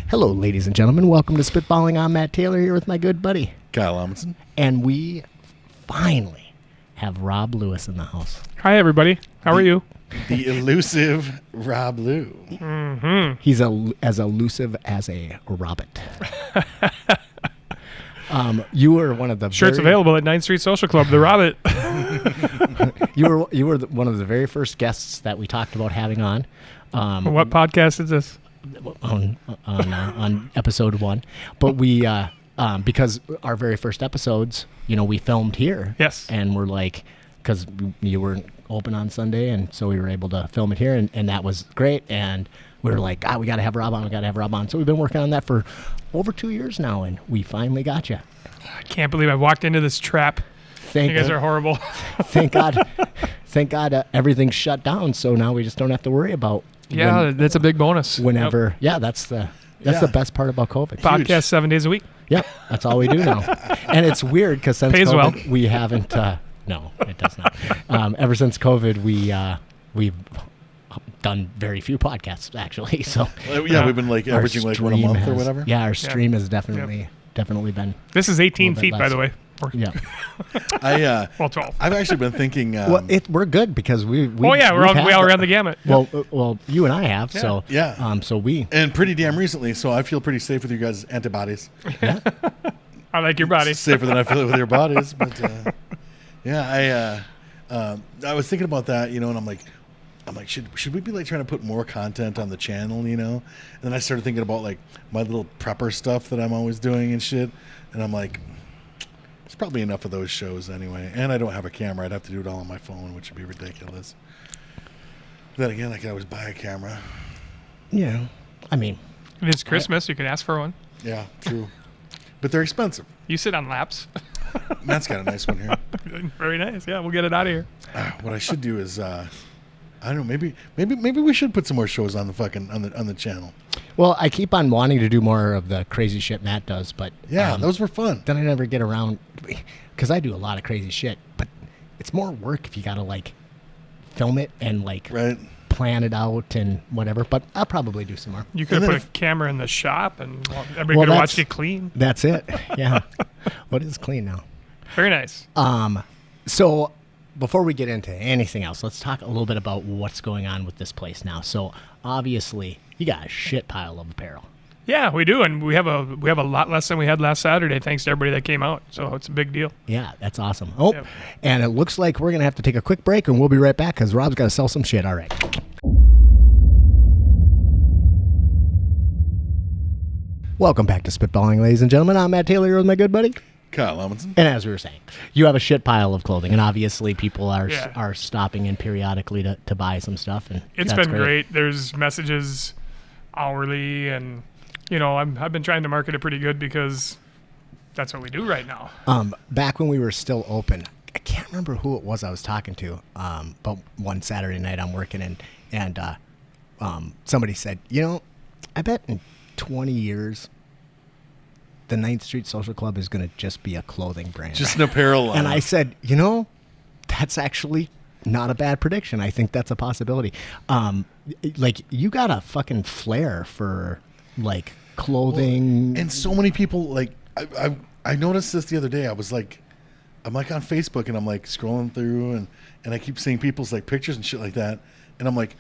Hello, ladies and gentlemen. Welcome to Spitballing. I'm Matt Taylor here with my good buddy Kyle Amundsen. And we finally have Rob Lewis in the house. Hi, everybody. How are you? The elusive Rob Lou. Mm-hmm. He's as elusive as a rabbit. You were one of the Shirts available at 9th Street Social Club, The Rabbit. You were one of the very first guests that we talked about having on. What podcast is this? On episode 1, but we because our very first episodes, we filmed here. Yes, and we're like, because you weren't open on Sunday, and so we were able to film it here, and that was great. And we were like, we got to have Rob on. So we've been working on that for over 2 years now, and we finally got you. I can't believe I walked into this trap. You guys are horrible. Thank God, everything's shut down, so now we just don't have to worry about. That's a big bonus. Whenever, that's the best part about COVID. Podcast 7 days a week. Yep, that's all we do now. And it's weird because since Pays COVID, well. we haven't. No, it does not. Ever since COVID, we've done very few podcasts actually. So we've been like averaging like one a month or whatever. Yeah, our stream has definitely been. This is 18 feet, by the way. Yeah. Well, 12. I've actually been thinking. We're good because we we all ran the gamut. Well, you and I have. Yeah. So so we and pretty damn recently. So I feel pretty safe with you guys' antibodies. Yeah. I like your body. Safer than I feel with your bodies, but I was thinking about that, and I'm like, should we be like trying to put more content on the channel, And then I started thinking about like my little prepper stuff that I'm always doing and shit, and I'm like, there's probably enough of those shows anyway. And I don't have a camera; I'd have to do it all on my phone, which would be ridiculous. Then again, I could always buy a camera. Yeah, I mean, It's Christmas. You can ask for one. Yeah, true, but they're expensive. You sit on laps. Matt's got a nice one here. Very nice. Yeah, we'll get it out of here. What I should do is, I don't know. Maybe we should put some more shows on the channel. Well, I keep on wanting to do more of the crazy shit Matt does, but those were fun. Then I never get around because I do a lot of crazy shit, but it's more work if you got to like film it and like plan it out and whatever. But I'll probably do some more. You could put a camera in the shop and everybody could watch it clean. That's it. Yeah. What is clean now? Very nice. So before we get into anything else, let's talk a little bit about what's going on with this place now. So obviously, you got a shit pile of apparel. Yeah, we do, and we have a lot less than we had last Saturday, thanks to everybody that came out. So it's a big deal. Yeah, that's awesome. And it looks like we're gonna have to take a quick break, and we'll be right back because Rob's got to sell some shit. All right. Welcome back to Spitballing, ladies and gentlemen. I'm Matt Taylor here with my good buddy Kyle Amundsen. And as we were saying, you have a shit pile of clothing, and obviously people are stopping in periodically to buy some stuff. And it's been great. There's messages hourly, and I've been trying to market it pretty good because that's what we do right now. Back when we were still open, I can't remember who it was I was talking to, but one Saturday night I'm working and somebody said, I bet in 20 years the 9th Street Social Club is going to just be a clothing brand. Just an apparel line. And I said, that's actually not a bad prediction. I think that's a possibility. Like, you got a fucking flair for, like, clothing. And so many people, like, I noticed this the other day. I'm like on Facebook, and I'm, like, scrolling through, and I keep seeing people's, like, pictures and shit like that. And I'm like,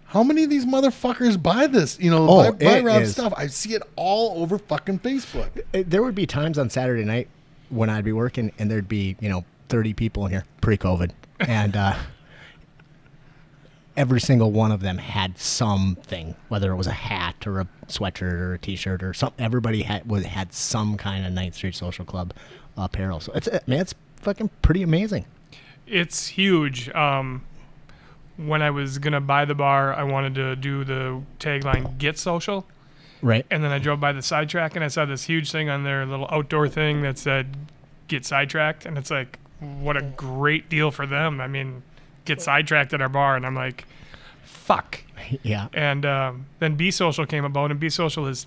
how many of these motherfuckers buy this? Buy Rob's stuff. I see it all over fucking Facebook. There would be times on Saturday night when I'd be working and there'd be, 30 people in here pre-COVID. And every single one of them had something, whether it was a hat or a sweatshirt or a T-shirt or something. Everybody had some kind of 9th Street Social Club apparel. So it's fucking pretty amazing. It's huge. When I was going to buy the bar, I wanted to do the tagline, Get Social. Right. And then I drove by the sidetrack, and I saw this huge thing on their little outdoor thing that said, Get Sidetracked. And it's like, what a great deal for them. I mean, get sidetracked at our bar. And I'm like, fuck. Yeah. And then Be Social came about, and Be Social is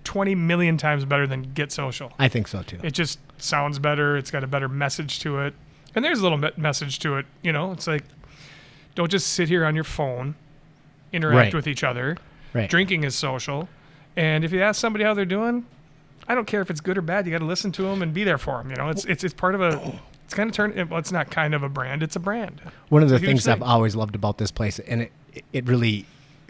20 million times better than Get Social. I think so, too. It just sounds better. It's got a better message to it. And there's a little message to it. It's like, don't just sit here on your phone, interact with each other. Right. Drinking is social. And if you ask somebody how they're doing, I don't care if it's good or bad. You got to listen to them and be there for them. You know, it's part of a. It's kind of well, it's not kind of a brand. It's a brand. One of the It's a huge things I've thing. always loved about this place, and it really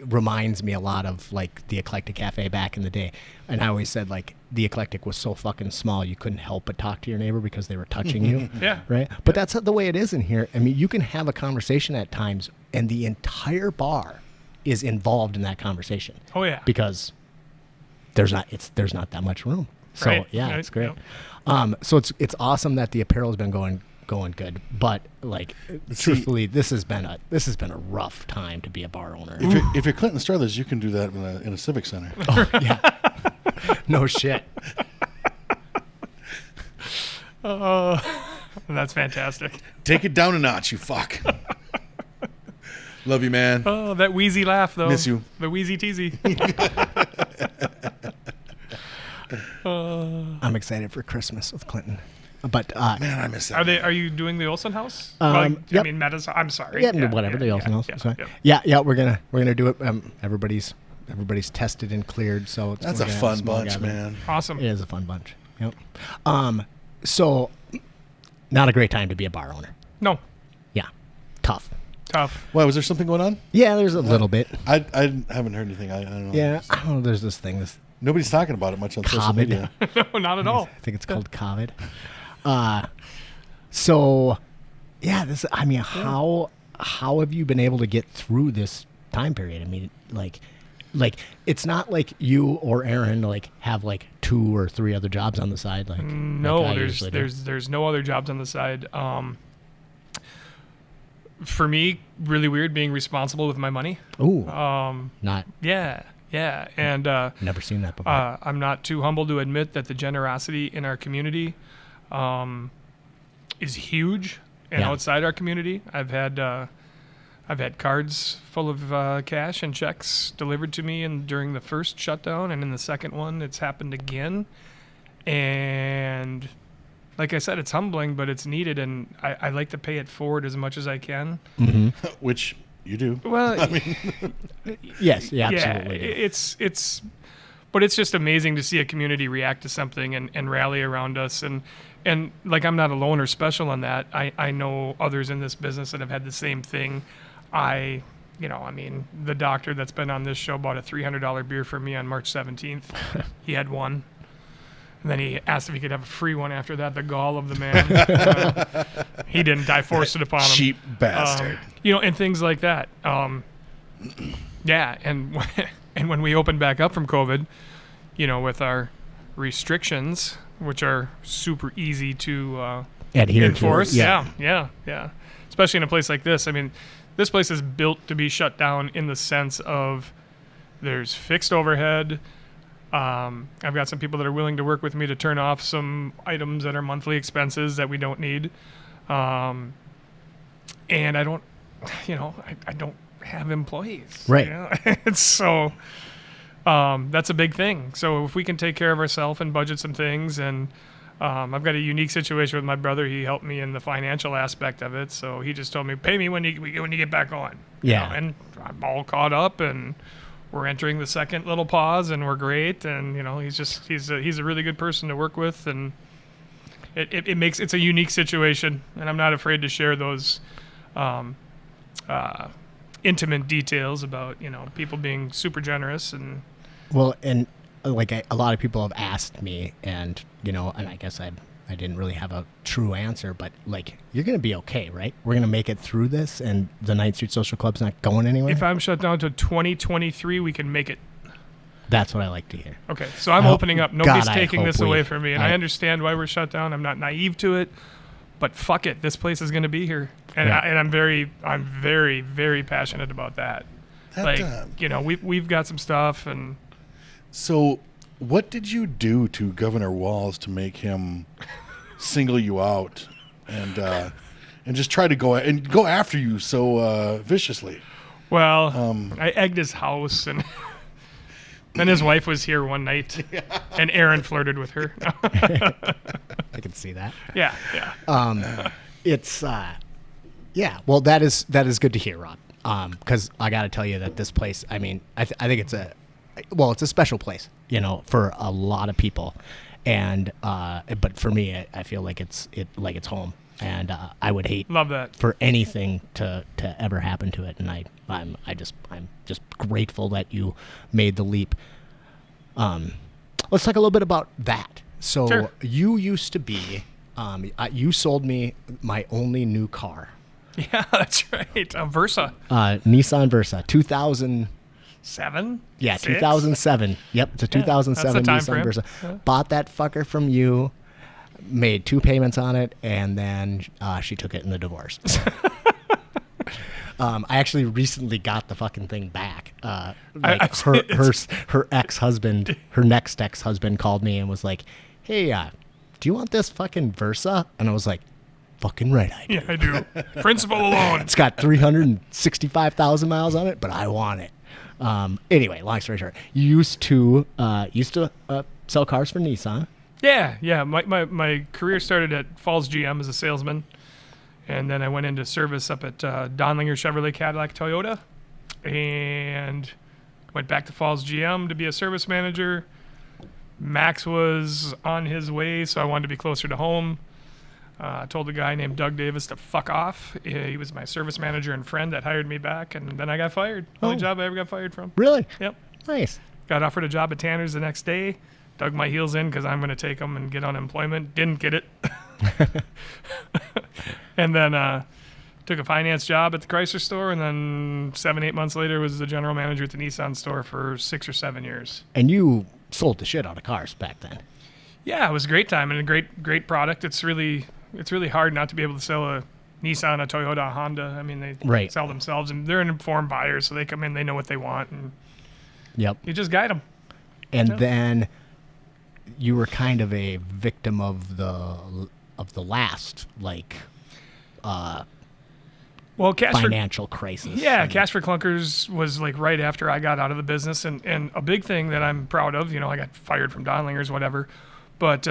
reminds me a lot of like the Eclectic Cafe back in the day. And I always said like the Eclectic was so fucking small you couldn't help but talk to your neighbor because they were touching you. Yeah. Right. But that's the way it is in here. I mean, you can have a conversation at times, and the entire bar is involved in that conversation. Oh yeah. Because there's not that much room. So Right. yeah, Right. it's great. Yep. So it's awesome that the apparel's been going good, but like truthfully, this has been a rough time to be a bar owner. If you're Clinton Struthers, you can do that in a civic center. Yeah. No shit. That's fantastic. Take it down a notch, you fuck. Love you, man. Oh, that wheezy laugh though. Miss you. The wheezy teasy. I'm excited for Christmas with Clinton. But Man, I miss that. Are you doing the Olsen House? Yep. I mean, Meadows. I'm sorry. yeah, whatever the Olsen House. Yeah, It's fine. yeah. Yeah, we're gonna do it. Everybody's tested and cleared, so it's That's a we're gonna have fun small bunch, gathering. man. Awesome. It is a fun bunch. Yep. So not a great time to be a bar owner. No, Yeah. Tough. tough. Why, was there something going on? Yeah, there's a little bit. I haven't heard anything. I don't know. Yeah, I don't know. There's this thing. Nobody's talking about it much on social COVID. media. No, not at all. I think it's called COVID. So, yeah, I mean, how have you been able to get through this time period? I mean, like it's not like you or Aaron like have like 2 or 3 other jobs on the side. Like No, I there's usually do. there's no other jobs on the side. For me, really weird being responsible with my money. Ooh, Yeah, and never seen that before. I'm not too humble to admit that the generosity in our community is huge, and Yeah. outside our community, I've had cards full of cash and checks delivered to me, and during the first shutdown, and in the second one, it's happened again. And like I said, it's humbling, but it's needed, and I like to pay it forward as much as I can. Which you do. Well, Yes, yeah, yeah, absolutely. do. but it's just amazing to see a community react to something and rally around us. And like, I'm not alone or special on that. I know others in this business that have had the same thing. I mean, the doctor that's been on this show bought a $300 beer for me on March 17th. He had one. And then he asked if he could have a free one after that. The gall of the man. He didn't. I forced it upon him. Cheap bastard. And things like that. Yeah, and when we opened back up from COVID, with our restrictions, which are super easy to Adhere enforce. to. Yeah. Especially in a place like this. I mean, this place is built to be shut down in the sense of there's fixed overhead. I've got some people that are willing to work with me to turn off some items that are monthly expenses that we don't need. And I don't, I don't have employees. Right. It's so, that's a big thing. So if we can take care of ourselves and budget some things, and I've got a unique situation with my brother. He helped me in the financial aspect of it. So he just told me, pay me when you get back on. Yeah. And I'm all caught up, and we're entering the second little pause, and we're great. And he's a really good person to work with, and it's a unique situation, and I'm not afraid to share those intimate details about people being super generous. And Well, and like a lot of people have asked me, and and I guess I didn't really have a true answer, but like, you're gonna be okay, right? We're gonna make it through this, and the 9th Street Social Club's not going anywhere. if I'm shut down to 2023, we can make it. That's what I like to hear. Okay, so I'm I hope- opening up. Nobody's God, I taking hope this we- away from me, and I I- understand why we're shut down. I'm not naive to it, but fuck it, this place is going to be here, and Yeah. I'm very, very passionate about that. We've got some stuff, and So, what did you do to Governor Walz to make him single you out and just try to go after you so viciously? well, I egged his house, and then his wife was here one night, and Aaron flirted with her. I can see that. yeah. It's yeah. Well, that is good to hear, Rob. Because I got to tell you that this place. I mean, I think well, it's a special place, you know, for a lot of people, and but for me, I feel like it's home, and I would hate Love that. for anything to ever happen to it, and I'm just grateful that you made the leap. Let's talk a little bit about that. So Sure. you used to be, you sold me my only new car, Yeah, that's right. A Versa. Nissan Versa, 2000. 7? Yeah, 6? 2007. Yep, it's a 2007 time Nissan frame. Versa. Yeah. Bought that fucker from you, made 2 payments on it, and then she took it in the divorce. I actually recently got the fucking thing back. Like her ex-husband, her next ex-husband called me and was like, "Hey, do you want this fucking Versa?" And I was like, "Fucking right, I do." Yeah, I do. Principal alone. It's got 365,000 miles on it, but I want it. Anyway, long story short, you used to sell cars for Nissan. Yeah. My career started at Falls GM as a salesman, and then I went into service up at Donlinger Chevrolet Cadillac Toyota, and went back to Falls GM to be a service manager. Max was on his way, so I wanted to be closer to home. I told a guy named Doug Davis to fuck off. He was my service manager and friend that hired me back, and then I got fired. Only job I ever got fired from. Really? Yep. Nice. Got offered a job at Tanner's the next day. Dug my heels in because I'm going to take them and get unemployment. Didn't get it. And then took a finance job at the Chrysler store, and then 7-8 months later was the general manager at the Nissan store for 6 or 7 years. And you sold the shit out of cars back then. Yeah, it was a great time and a great product. It's really hard not to be able to sell a Nissan, a Toyota, a Honda. I mean, they Right. sell themselves, and they're an informed buyers, so they come in, they know what they want, and Yep. you just guide them. And Yeah. then you were kind of a victim of the last Well, financial crisis. Yeah, And- Cash for Clunkers was like right after I got out of the business, and a big thing that I'm proud of, I got fired from Donlingers, whatever, but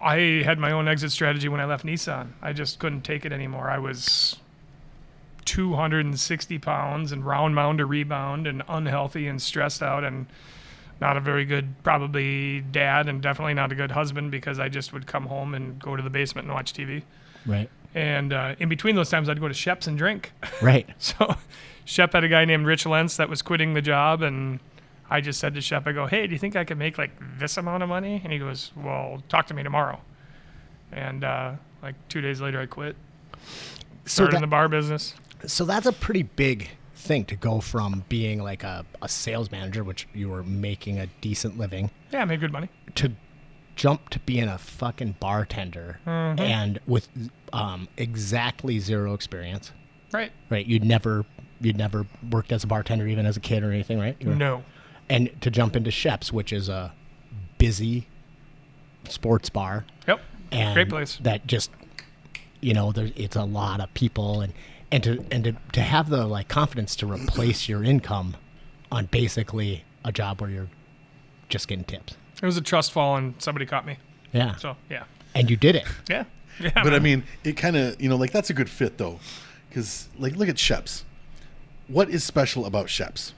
I had my own exit strategy when I left Nissan. I just couldn't take it anymore. I was 260 pounds and round mound to rebound and unhealthy and stressed out and not a very good probably dad and definitely not a good husband because I just would come home and go to the basement and watch TV. Right. And in between those times, I'd go to Shep's and drink. Right. So Shep had a guy named Rich Lentz that was quitting the job, and I just said to Shep, I go, "Hey, do you think I could make like this amount of money?" And he goes, "Well, talk to me tomorrow." And like 2 days later, I quit. Started in the bar business. So that's a pretty big thing to go from being like a sales manager, which you were making a decent living, Yeah, I made good money. to jump to being a fucking bartender and with exactly zero experience. Right. Right. You'd never worked as a bartender even as a kid or anything, right? You were- No. And to jump into Shep's, which is a busy sports bar. Yep. And Great place. that just, it's a lot of people, and to have the like confidence to replace your income on basically a job where you're just getting tips. It was a trust fall, and somebody caught me. Yeah. So yeah. And you did it. Yeah. Yeah. But man. I mean, it kind of, like that's a good fit though. Because like, look at Shep's. What is special about Shep's?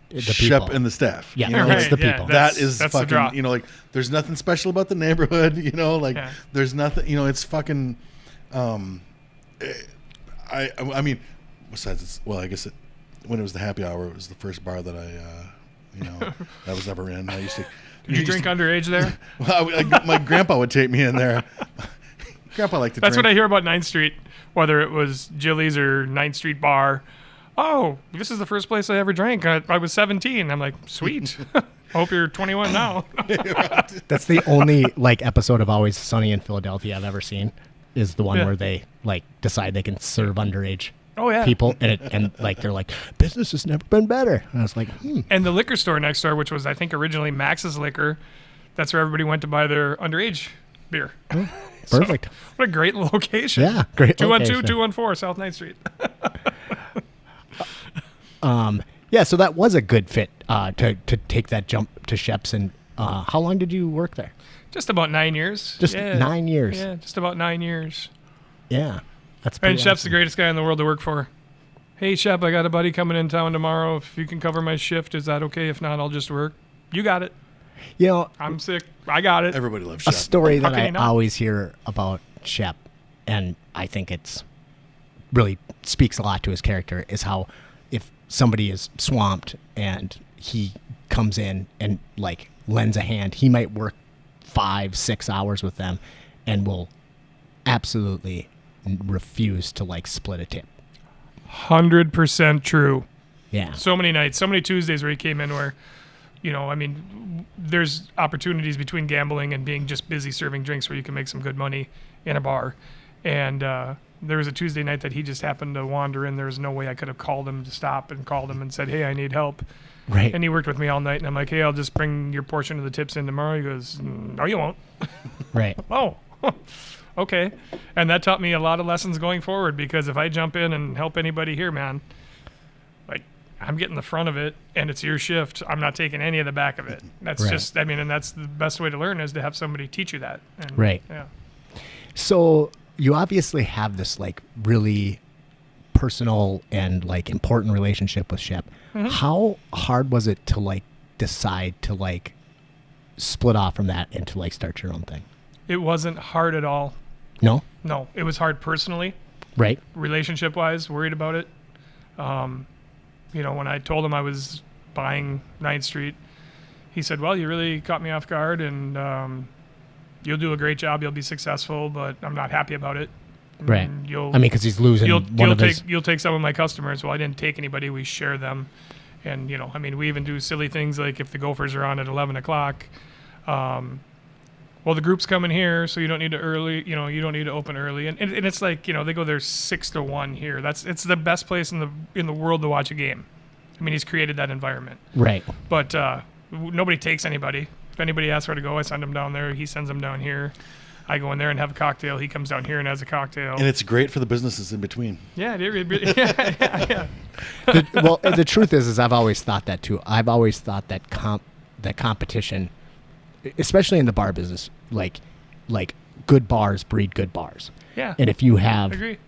The Shep people. and the staff. Yeah, You know, it's Right, the yeah, people. that's- that is that's the fucking, draw. like there's nothing special about the neighborhood, Yeah. there's nothing, it's fucking, I mean, besides I guess when it was the happy hour, it was the first bar that I was ever in. I used to. Did you drink underage there? Well, my grandpa would take me in there. Grandpa liked to That's drink. what I hear about 9th Street, whether it was Jilly's or 9th Street Bar. Oh, this is the first place I ever drank. I was 17. I'm like, sweet. Hope you're 21 now. That's the only like episode of Always Sunny in Philadelphia I've ever seen. Is the one Yeah. where they like decide they can serve underage Oh, yeah. people, and like they're like, business has never been better. And I was like, And the liquor store next door, which was, I think, originally Max's Liquor, that's where everybody went to buy their underage beer. perfect. What a great location. Yeah, great 212, location. 214 South 9th Street. Yeah, so that was a good fit to take that jump to Shep's. And how long did you work there? Just about 9 years. Just Yeah. 9 years. Yeah, just about 9 years. Yeah, that's And pretty Shep's the awesome. greatest guy in the world to work for. Hey, Shep, I got a buddy coming in town tomorrow. If you can cover my shift, is that okay? If not, I'll just work. You got it. You know, I'm sick. I got it. Everybody loves a Shep. story that How can I you not? always hear about Shep, and I think it's really speaks a lot to his character, is how if somebody is swamped and he comes in and like lends a hand, he might work 5-6 hours with them and will absolutely refuse to like split a tip. 100% true. Yeah. So many nights, so many Tuesdays where he came in where, I mean, there's opportunities between gambling and being just busy serving drinks where you can make some good money in a bar. And there was a Tuesday night that he just happened to wander in. There was no way I could have called him to stop and called him and said, hey, I need help. Right. And he worked with me all night. And I'm like, hey, I'll just bring your portion of the tips in tomorrow. He goes, no, you won't. Right. Oh, okay. And that taught me a lot of lessons going forward, because if I jump in and help anybody here, man, like I'm getting the front of it and it's your shift. I'm not taking any of the back of it. That's Right. just, I mean, and that's the best way to learn, is to have somebody teach you that. And, Right. Yeah. So you obviously have this like really personal and like important relationship with Shep. Mm-hmm. How hard was it to like decide to like split off from that and to like start your own thing? It wasn't hard at all. No? No, it was hard personally, Right. relationship wise, worried about it. When I told him I was buying 9th Street, he said, well, you really caught me off guard, and you'll do a great job. You'll be successful, but I'm not happy about it. Right. And you'll, I mean, because he's losing one of his. you'll take some of my customers. Well, I didn't take anybody. We share them. And, we even do silly things like if the Gophers are on at 11 o'clock, well, the group's coming here, so you don't need to you don't need to open early. And it's like, they go there 6 to 1 here. It's the best place in the world to watch a game. I mean, he's created that environment. Right. But nobody takes anybody. If anybody asks where to go, I send them down there. He sends them down here. I go in there and have a cocktail. He comes down here and has a cocktail. And it's great for the businesses in between. Yeah, yeah. The truth is I've always thought that too. I've always thought that that competition, especially in the bar business, like good bars breed good bars. Yeah. And if you have, Agree.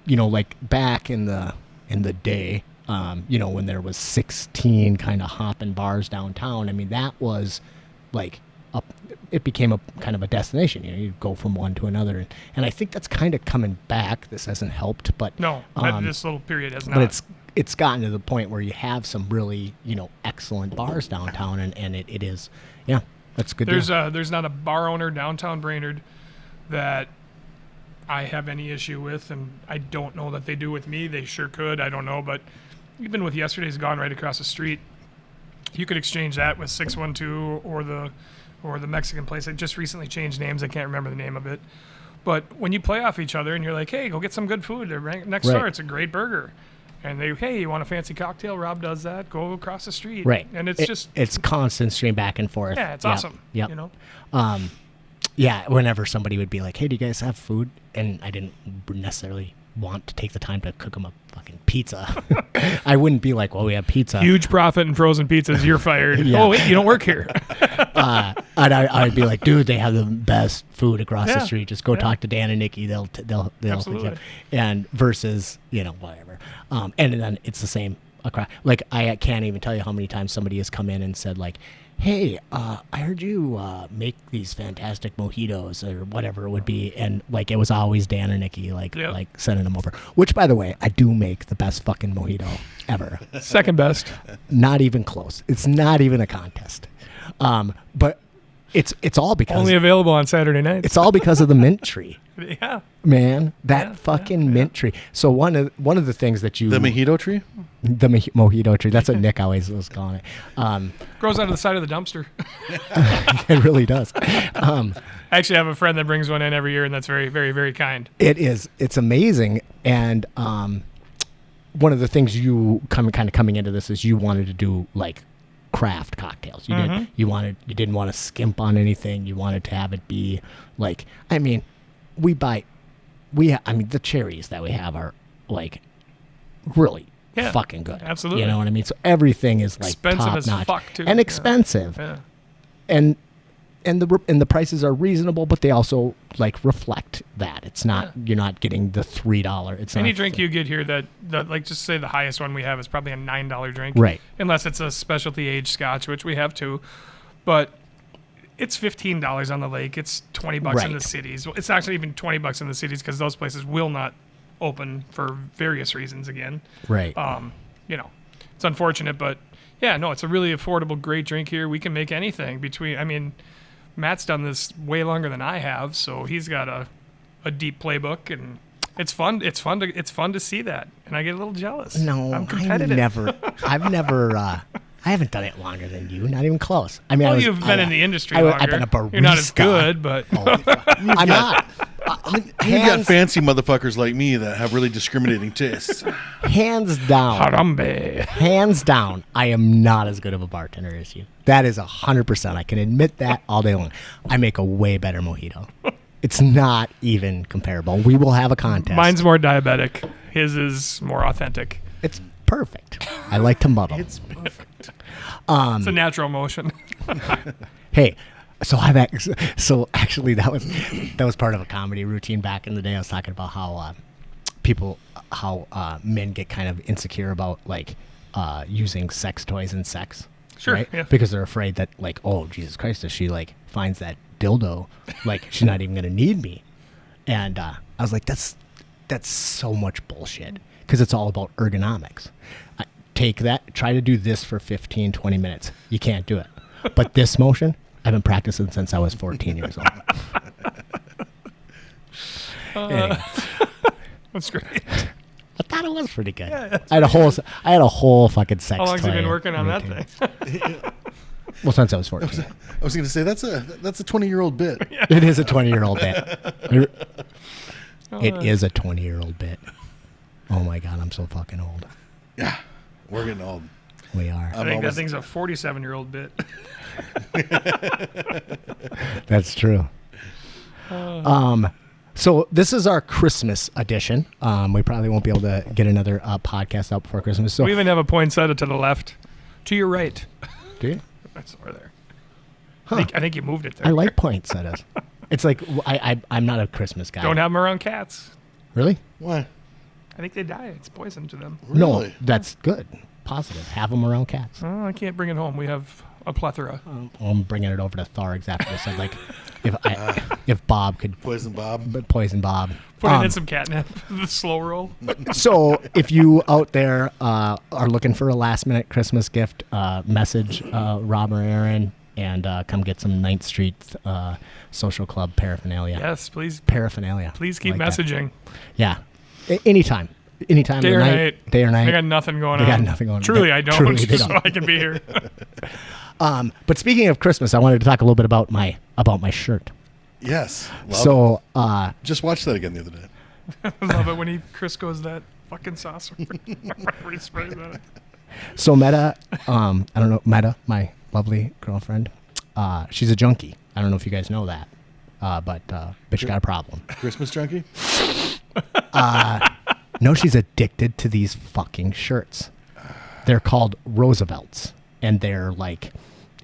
like back in the day, when there was 16 kind of hopping bars downtown, I mean, that was like it became a kind of a destination. You go from one to another, and I think that's kind of coming back. This hasn't helped, but No, this little period has not. but it's gotten to the point where you have some really excellent bars downtown, and it is that's good. There's not a bar owner downtown Brainerd that I have any issue with, and I don't know that they do with me. They sure could. I don't know, but even with yesterday's Gone right across the street, you could exchange that with 612 or the Mexican place. It just recently changed names. I can't remember the name of it. But when you play off each other and you're like, hey, go get some good food. They're right next door. It's a great burger. And hey, you want a fancy cocktail? Rob does that. Go across the street. Right. And it's constant stream back and forth. Yeah, it's awesome. Yep. Whenever somebody would be like, hey, do you guys have food? And I didn't necessarily want to take the time to cook them a fucking pizza. I wouldn't be like, well, we have pizza. Huge profit in frozen pizzas. You're fired. Yeah. Oh, wait, you don't work here. And I'd be like, dude, they have the best food across the Yeah. street. Just go Yeah. talk to Dan and Nikki. They'll Absolutely. and versus whatever. And then it's the same across. Like I can't even tell you how many times somebody has come in and said like, hey, I heard you make these fantastic mojitos or whatever it would be, and like it was always Dan or Nikki like sending them over. Which, by the way, I do make the best fucking mojito ever. Second best. Not even close. It's not even a contest. But it's all because Only available on Saturday nights. it's all because of the mint tree, Yeah. man. That Yeah, fucking mint tree. So one of the things that you The mojito tree? the mojito tree. That's what Nick always was calling it. Grows out of the side of the dumpster. It really does. I actually have a friend that brings one in every year, and that's very, very, very kind. It is. It's amazing. And one of the things you coming into this is you wanted to do like craft cocktails. You didn't want to skimp on anything. You wanted to have it be like, I mean, the cherries that we have are like really fucking good. Absolutely. You know what I mean? So everything is like Expensive top as notch fuck, too. and Yeah. expensive. Yeah. And and the prices are reasonable, but they also like reflect that it's not you're not getting the $3. It's Any not, drink you get here that like just say the highest one we have is probably a $9 drink, right? Unless it's a specialty aged Scotch, which we have too, but it's $15 on the lake. It's $20 in Right. the cities. It's actually even $20 in the cities because those places will not open for various reasons again. Right. You know, it's unfortunate, but yeah, no, it's a really affordable, great drink here. We can make anything between. I mean, Matt's done this way longer than I have, so he's got a deep playbook, and it's fun. It's fun to see that, and I get a little jealous. No, I'm competitive. I've never. I haven't done it longer than you. Not even close. I mean, You've been in the industry I've longer. been a barista. You're not as good, but I'm not. You've got fancy motherfuckers like me that have really discriminating tastes. Hands down. Harambe. Hands down, I am not as good of a bartender as you. That is 100%. I can admit that all day long. I make a way better mojito. It's not even comparable. We will have a contest. Mine's more diabetic. His is more authentic. It's perfect. I like to muddle. It's perfect. It's a natural motion. Hey, so actually that was part of a comedy routine back in the day. I was talking about how men get kind of insecure about like using sex toys in sex. Sure, Right? yeah. Because they're afraid that like, oh Jesus Christ, if she like finds that dildo, like she's not even gonna need me. And I was like, that's so much bullshit because it's all about ergonomics. Take that, try to do this for 15, 20 minutes. You can't do it. But this motion, I've been practicing since I was 14 years old. Anyway, That's great. I thought it was pretty good. Yeah, I had a whole fucking sex How long have you toy been working on that routine. thing? Well, since I was 14. I was going to say that's a 20-year-old bit. It is a 20-year-old bit. It is a 20-year-old bit. Oh my God, I'm so fucking old. Yeah, we're getting old. We are. I think that thing's a 47-year-old bit. That's true. So this is our Christmas edition. We probably won't be able to get another podcast out before Christmas. So We even have a poinsettia to the left. To your right. do you? That's over there. Huh. I think you moved it there. I like poinsettias. It's like I'm not a Christmas guy. Don't have them around cats. Really? Why? I think they die. It's poison to them. No, Really? that's good. Positive. Have them around cats. Oh, I can't bring it home. We have a plethora. I'm bringing it over to Thargs after this. I'd like if Bob could Poison Bob. poison Bob. Put in some catnip. The slow roll. So if you out there are looking for a last minute Christmas gift, message Rob or Aaron and come get some 9th Street Social Club paraphernalia. Yes, please. Paraphernalia. Please keep Like that. Messaging. Yeah. Anytime. Anytime. Day of or the night. Day or night. I got nothing going They on. got nothing going on. Truly, I don't. Truly, they so don't. I can be here. But speaking of Christmas, I wanted to talk a little bit about my shirt. Yes. Love it. So Just watched that again the other day. I love it when Chris goes that fucking saucer. He sprays at it. So Meta, I don't know, Meta, my lovely girlfriend, she's a junkie. I don't know if you guys know that, but bitch got a problem. Christmas junkie? No, she's addicted to these fucking shirts. They're called Roosevelts, and they're like,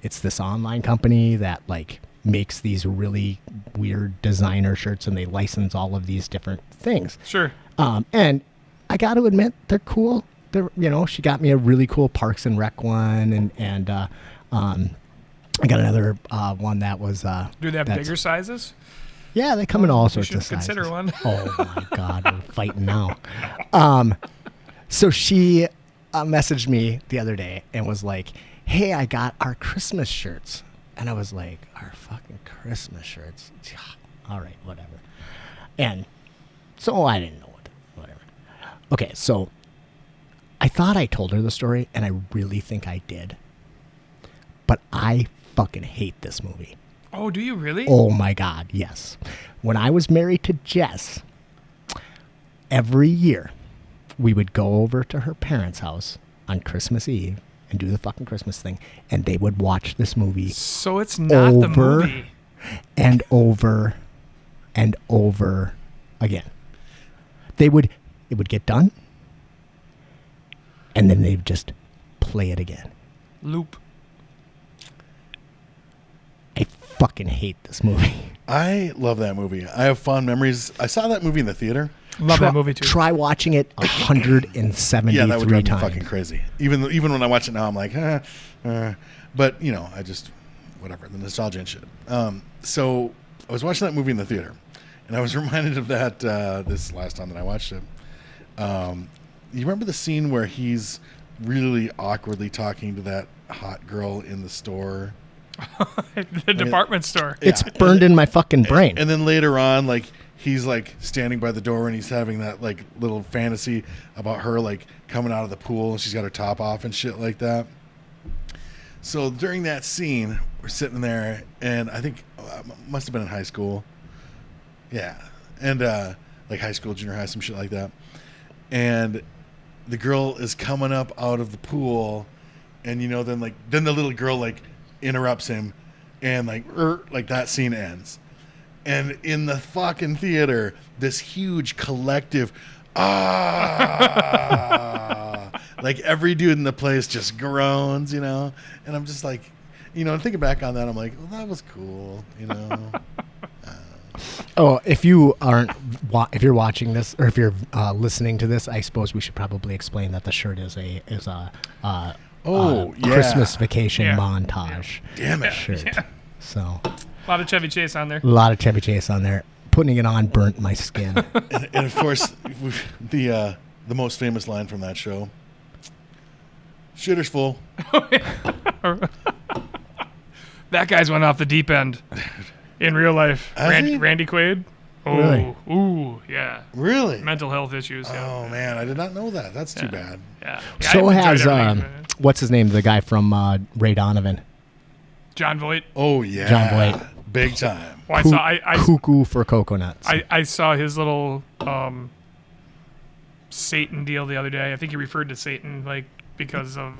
it's this online company that like makes these really weird designer shirts, and they license all of these different things. Sure. And I got to admit, they're cool. She got me a really cool Parks and Rec one, and I got another one that was. Do they have that's- bigger sizes? Yeah, they come in all You sorts should of sizes. consider one. Oh my God, we're fighting now. So she messaged me the other day and was like, "Hey, I got our Christmas shirts," and I was like, "Our fucking Christmas shirts? All right, whatever." And so I didn't know whatever. Okay, so I thought I told her the story, and I really think I did, but I fucking hate this movie. Oh, do you really? Oh my God, yes. When I was married to Jess, every year we would go over to her parents' house on Christmas Eve and do the fucking Christmas thing, and they would watch this movie So it's not the over movie. and over and over again. It would get done, and then they'd just play it again. Loop. I fucking hate this movie. I love that movie. I have fond memories. I saw that movie in the theater. Love that movie too. Try watching it 173 Yeah, that would drive me times. fucking crazy. Even when I watch it now, I'm like, but you know, I just whatever, the nostalgia and shit. So I was watching that movie in the theater, and I was reminded of that this last time that I watched it. You remember the scene where he's really awkwardly talking to that hot girl in the store? The department store. It's burned in my fucking brain. And then later on, like, he's like standing by the door and he's having that like little fantasy about her like coming out of the pool and she's got her top off and shit like that. So during that scene, we're sitting there and I think must have been in high school. Yeah. And like high school, junior high, some shit like that. And the girl is coming up out of the pool and you know, then the little girl like interrupts him and like that scene ends. And in the fucking theater, this huge collective, like every dude in the place just groans, you know? And I'm just like, you know, thinking back on that, I'm like, well, that was cool, you know? Oh, if you're watching this or if you're listening to this, I suppose we should probably explain that the shirt is a Christmas vacation montage. Damn it. Shirt. Yeah. So A lot of Chevy Chase on there. a lot of Chevy Chase on there. Putting it on burnt my skin. And of course, the most famous line from that show, shitter's full. That guy's went off the deep end in real life. Has he? Randy Quaid. Oh, Really? Ooh, yeah. Really? Mental health issues. Yeah. Oh, man, I did not know that. That's too bad. Yeah. So I've enjoyed has everything. what's his name? The guy from Ray Donovan. John Voight. Oh, yeah. John Voight. Big time. Well, Cuckoo for coconuts. I saw his little Satan deal the other day. I think he referred to Satan like because of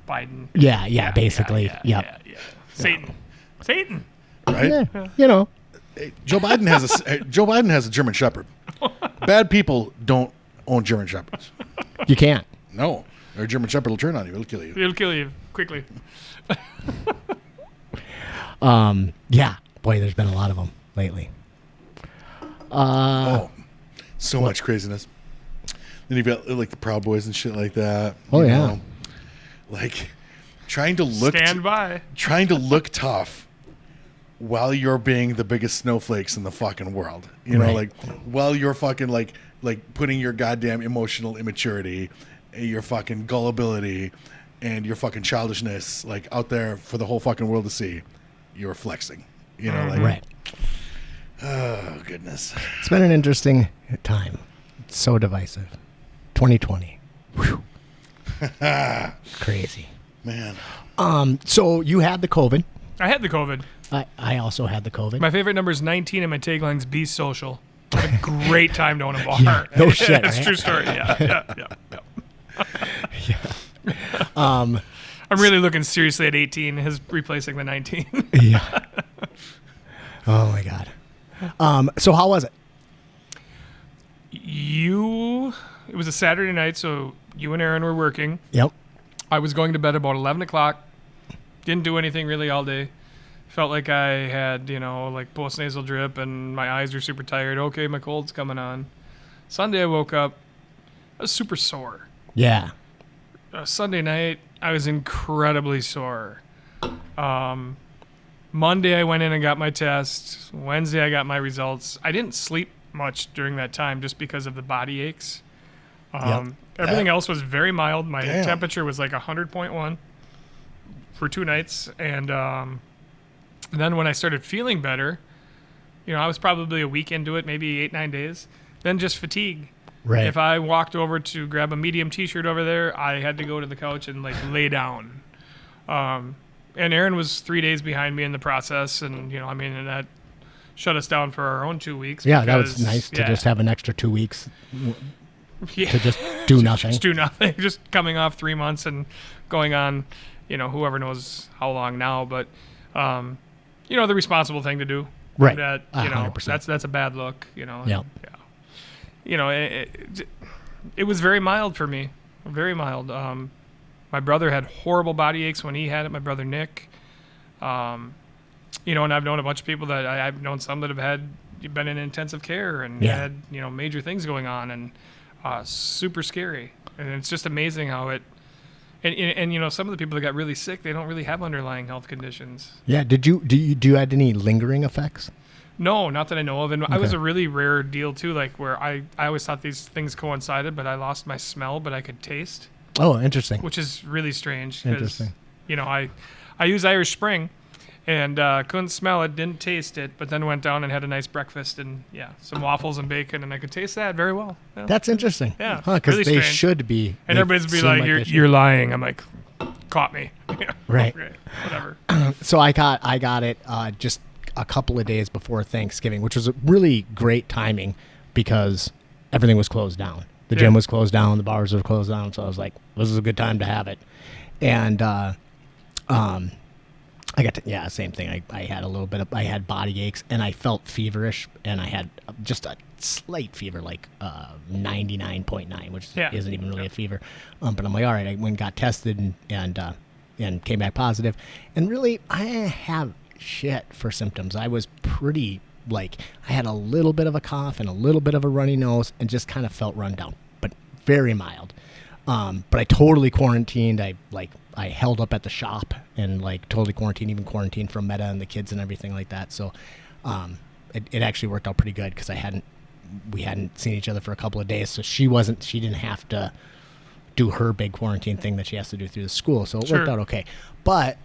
Biden. yeah, basically. Yeah. Satan. Right? Yeah, you know. Hey, Joe Biden has a German Shepherd. Bad people don't own German Shepherds. You can't. No. Or a German Shepherd will turn on you. It'll kill you. It'll kill you quickly. Yeah. Boy, there's been a lot of them lately. So much craziness. Then you've got like the Proud Boys and shit like that. Oh, you yeah. know. Like trying to look Stand by. trying to look tough while you're being the biggest snowflakes in the fucking world. You know, Right. like while you're fucking like putting your goddamn emotional immaturity, your fucking gullibility, and your fucking childishness like out there for the whole fucking world to see. You're flexing. You know, like Right. oh goodness. It's been an interesting time. It's so divisive. 2020. Whew. Crazy. Man. So you had the COVID. I had the COVID. I also had the COVID. My favorite number is 19, and my tagline's "Be social." What a great time to own a bar. Yeah, no shit, It's a right? true story. Yeah. Um, I'm really looking seriously at 18 as replacing the 19. yeah. Oh my God. So how was it? It was a Saturday night, so you and Aaron were working. Yep. I was going to bed about 11 o'clock. Didn't do anything really all day. Felt like I had, like postnasal drip and my eyes were super tired. Okay, my cold's coming on. Sunday I woke up. I was super sore. Yeah. Sunday night, I was incredibly sore. Monday, I went in and got my test. Wednesday, I got my results. I didn't sleep much during that time just because of the body aches. Everything else was very mild. My temperature was like 100.1 for 2 nights. And then when I started feeling better, I was probably a week into it, maybe 8-9 days. Then just fatigue. Right. If I walked over to grab a medium t-shirt over there, I had to go to the couch and lay down. And Aaron was 3 days behind me in the process, and and that shut us down for our own 2 weeks. Yeah, that was nice to just have an extra 2 weeks to just do nothing. Just do nothing. Just coming off 3 months and going on, whoever knows how long now. But the responsible thing to do. Right. That 100%. that's a bad look. Yeah. It was very mild for me. Very mild. My brother had horrible body aches when he had it. My brother Nick. And I've known a bunch of people that I've known some that have been in intensive care and had, major things going on, and super scary. And it's just amazing how it, and some of the people that got really sick, they don't really have underlying health conditions. Yeah. Do you had any lingering effects? No, not that I know of. And I was a really rare deal too, like where I always thought these things coincided, but I lost my smell, but I could taste. Oh, interesting. Which is really strange. Interesting. I use Irish Spring, and couldn't smell it, didn't taste it, but then went down and had a nice breakfast and some waffles and bacon, and I could taste that very well. Yeah. That's interesting. Yeah, because really they strange. should be. And everybody's be like, "You're lying." I'm like, "Caught me." Right. Okay, whatever. So I got it just a couple of days before Thanksgiving, which was a really great timing because everything was closed down. The gym was closed down, the bars were closed down, so I was like, "This is a good time to have it." And I got to, same thing. I had a little bit of, I had body aches and I felt feverish, and I had just a slight fever, like 99.9, which isn't even really a fever. But I'm like, all right, I went and got tested and came back positive. And really, I have shit for symptoms. I was pretty, I had a little bit of a cough and a little bit of a runny nose and just kind of felt run down, but very mild. But I totally quarantined. I held up at the shop and totally quarantined from Meta and the kids and everything like that. So, it actually worked out pretty good because we hadn't seen each other for a couple of days. So she didn't have to do her big quarantine thing that she has to do through the school. So it worked out okay. But,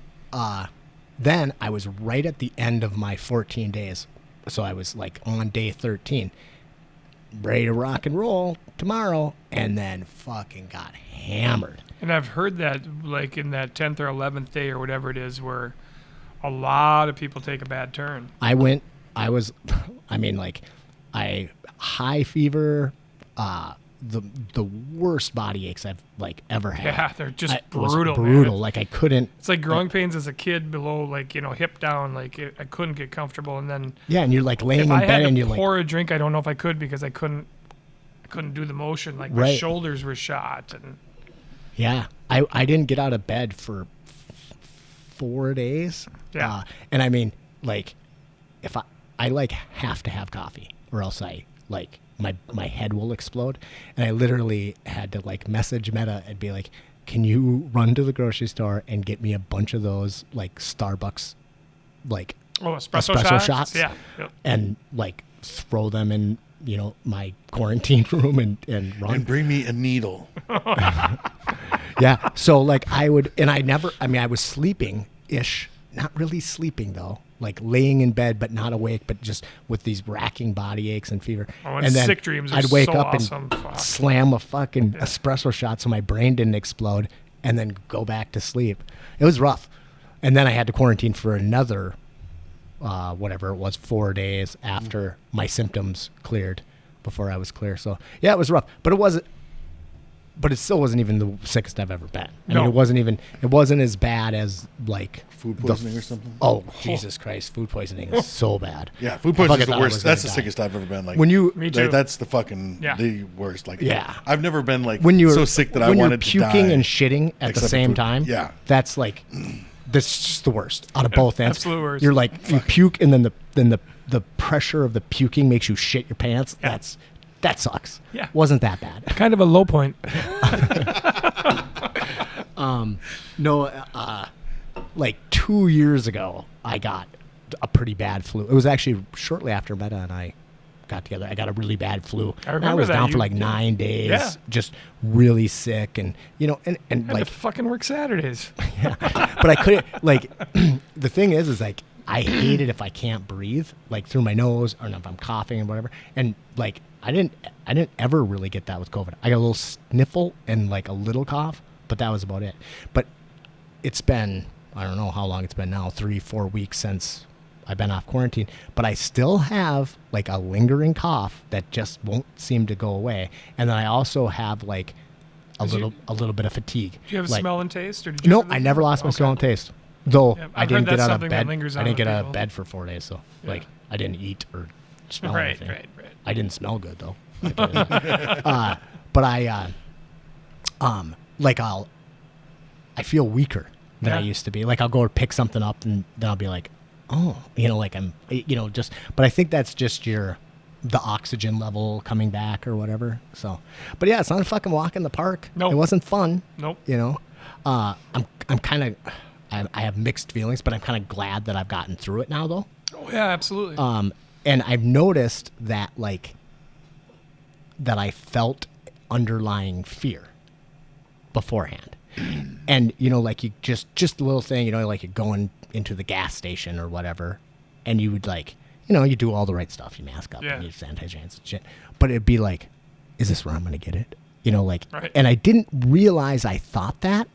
then I was right at the end of my 14 days. So I was on day 13, ready to rock and roll tomorrow, and then fucking got hammered. And I've heard that in that 10th or 11th day or whatever it is, where a lot of people take a bad turn. I high fever, the worst body aches I've ever had. Yeah, they're just brutal. Brutal. Man. I couldn't. It's like growing pains as a kid below, hip down. I couldn't get comfortable, and then and you're laying in bed and you're pour a drink. I don't know if I could because I couldn't do the motion. My shoulders were shot, and I didn't get out of bed for 4 days. Yeah, and I mean if I have to have coffee or else I my head will explode. And I literally had to message Meta and be like, can you run to the grocery store and get me a bunch of those Starbucks espresso shots? Yeah. Yep. And throw them in my quarantine room and run. And bring me a needle. Yeah. So I would, and I was sleeping ish, not really sleeping though. Laying in bed but not awake, but just with these racking body aches and fever. Oh, and then sick dreams are I'd wake so up awesome. and slam a fucking espresso shot so my brain didn't explode, and then go back to sleep. It was rough. And then I had to quarantine for another, whatever it was, 4 days after my symptoms cleared, before I was clear. So yeah, it was rough, but it still wasn't even the sickest I've ever been. I mean, it wasn't as bad as food poisoning or something. Oh, Jesus Christ. Food poisoning is so bad. Yeah. Food poisoning is the worst. That's the sickest I've ever been. Me too. That's the fucking, the worst. I've never been so sick that I wanted to die. When you're puking and shitting at the same time. Yeah. That's that's just the worst out of both ends. Absolute worst. You're you puke and then the pressure of the puking makes you shit your pants. Yeah. That sucks. Yeah. Wasn't that bad. Kind of a low point. No, 2 years ago, I got a pretty bad flu. It was actually shortly after Meta and I got together. I got a really bad flu. I remember I was that. down for 9 days, just really sick, and and had to fucking work Saturdays. Yeah, but I couldn't. The thing is I hate it if I can't breathe, through my nose, or if I'm coughing and whatever. And I didn't ever really get that with COVID. I got a little sniffle and a little cough, but that was about it. But it's been, I don't know how long it's been now, 3-4 weeks since I've been off quarantine, but I still have a lingering cough that just won't seem to go away. And then I also have a little bit of fatigue. Do you have smell and taste, or did you? No, I never lost my smell and taste. Though I've I didn't heard get that's out of something that bed. lingers I on didn't get with out of people. bed for 4 days, so I didn't eat or smell anything. Right. I didn't smell good though. But I feel weaker than I used to be. I'll go pick something up and then I'll be like, oh, like I'm, just, but I think that's just the oxygen level coming back or whatever. So, but yeah, it's not a fucking walk in the park. Nope. It wasn't fun. Nope. I'm kind of, I have mixed feelings, but I'm kind of glad that I've gotten through it now though. Oh yeah, absolutely. And I've noticed that that I felt underlying fear beforehand. And, you just a little thing, like you're going into the gas station or whatever, and you would you do all the right stuff. You mask up and you sanitize your hands and shit. But it'd be like, is this where I'm going to get it? Right. And I didn't realize I thought that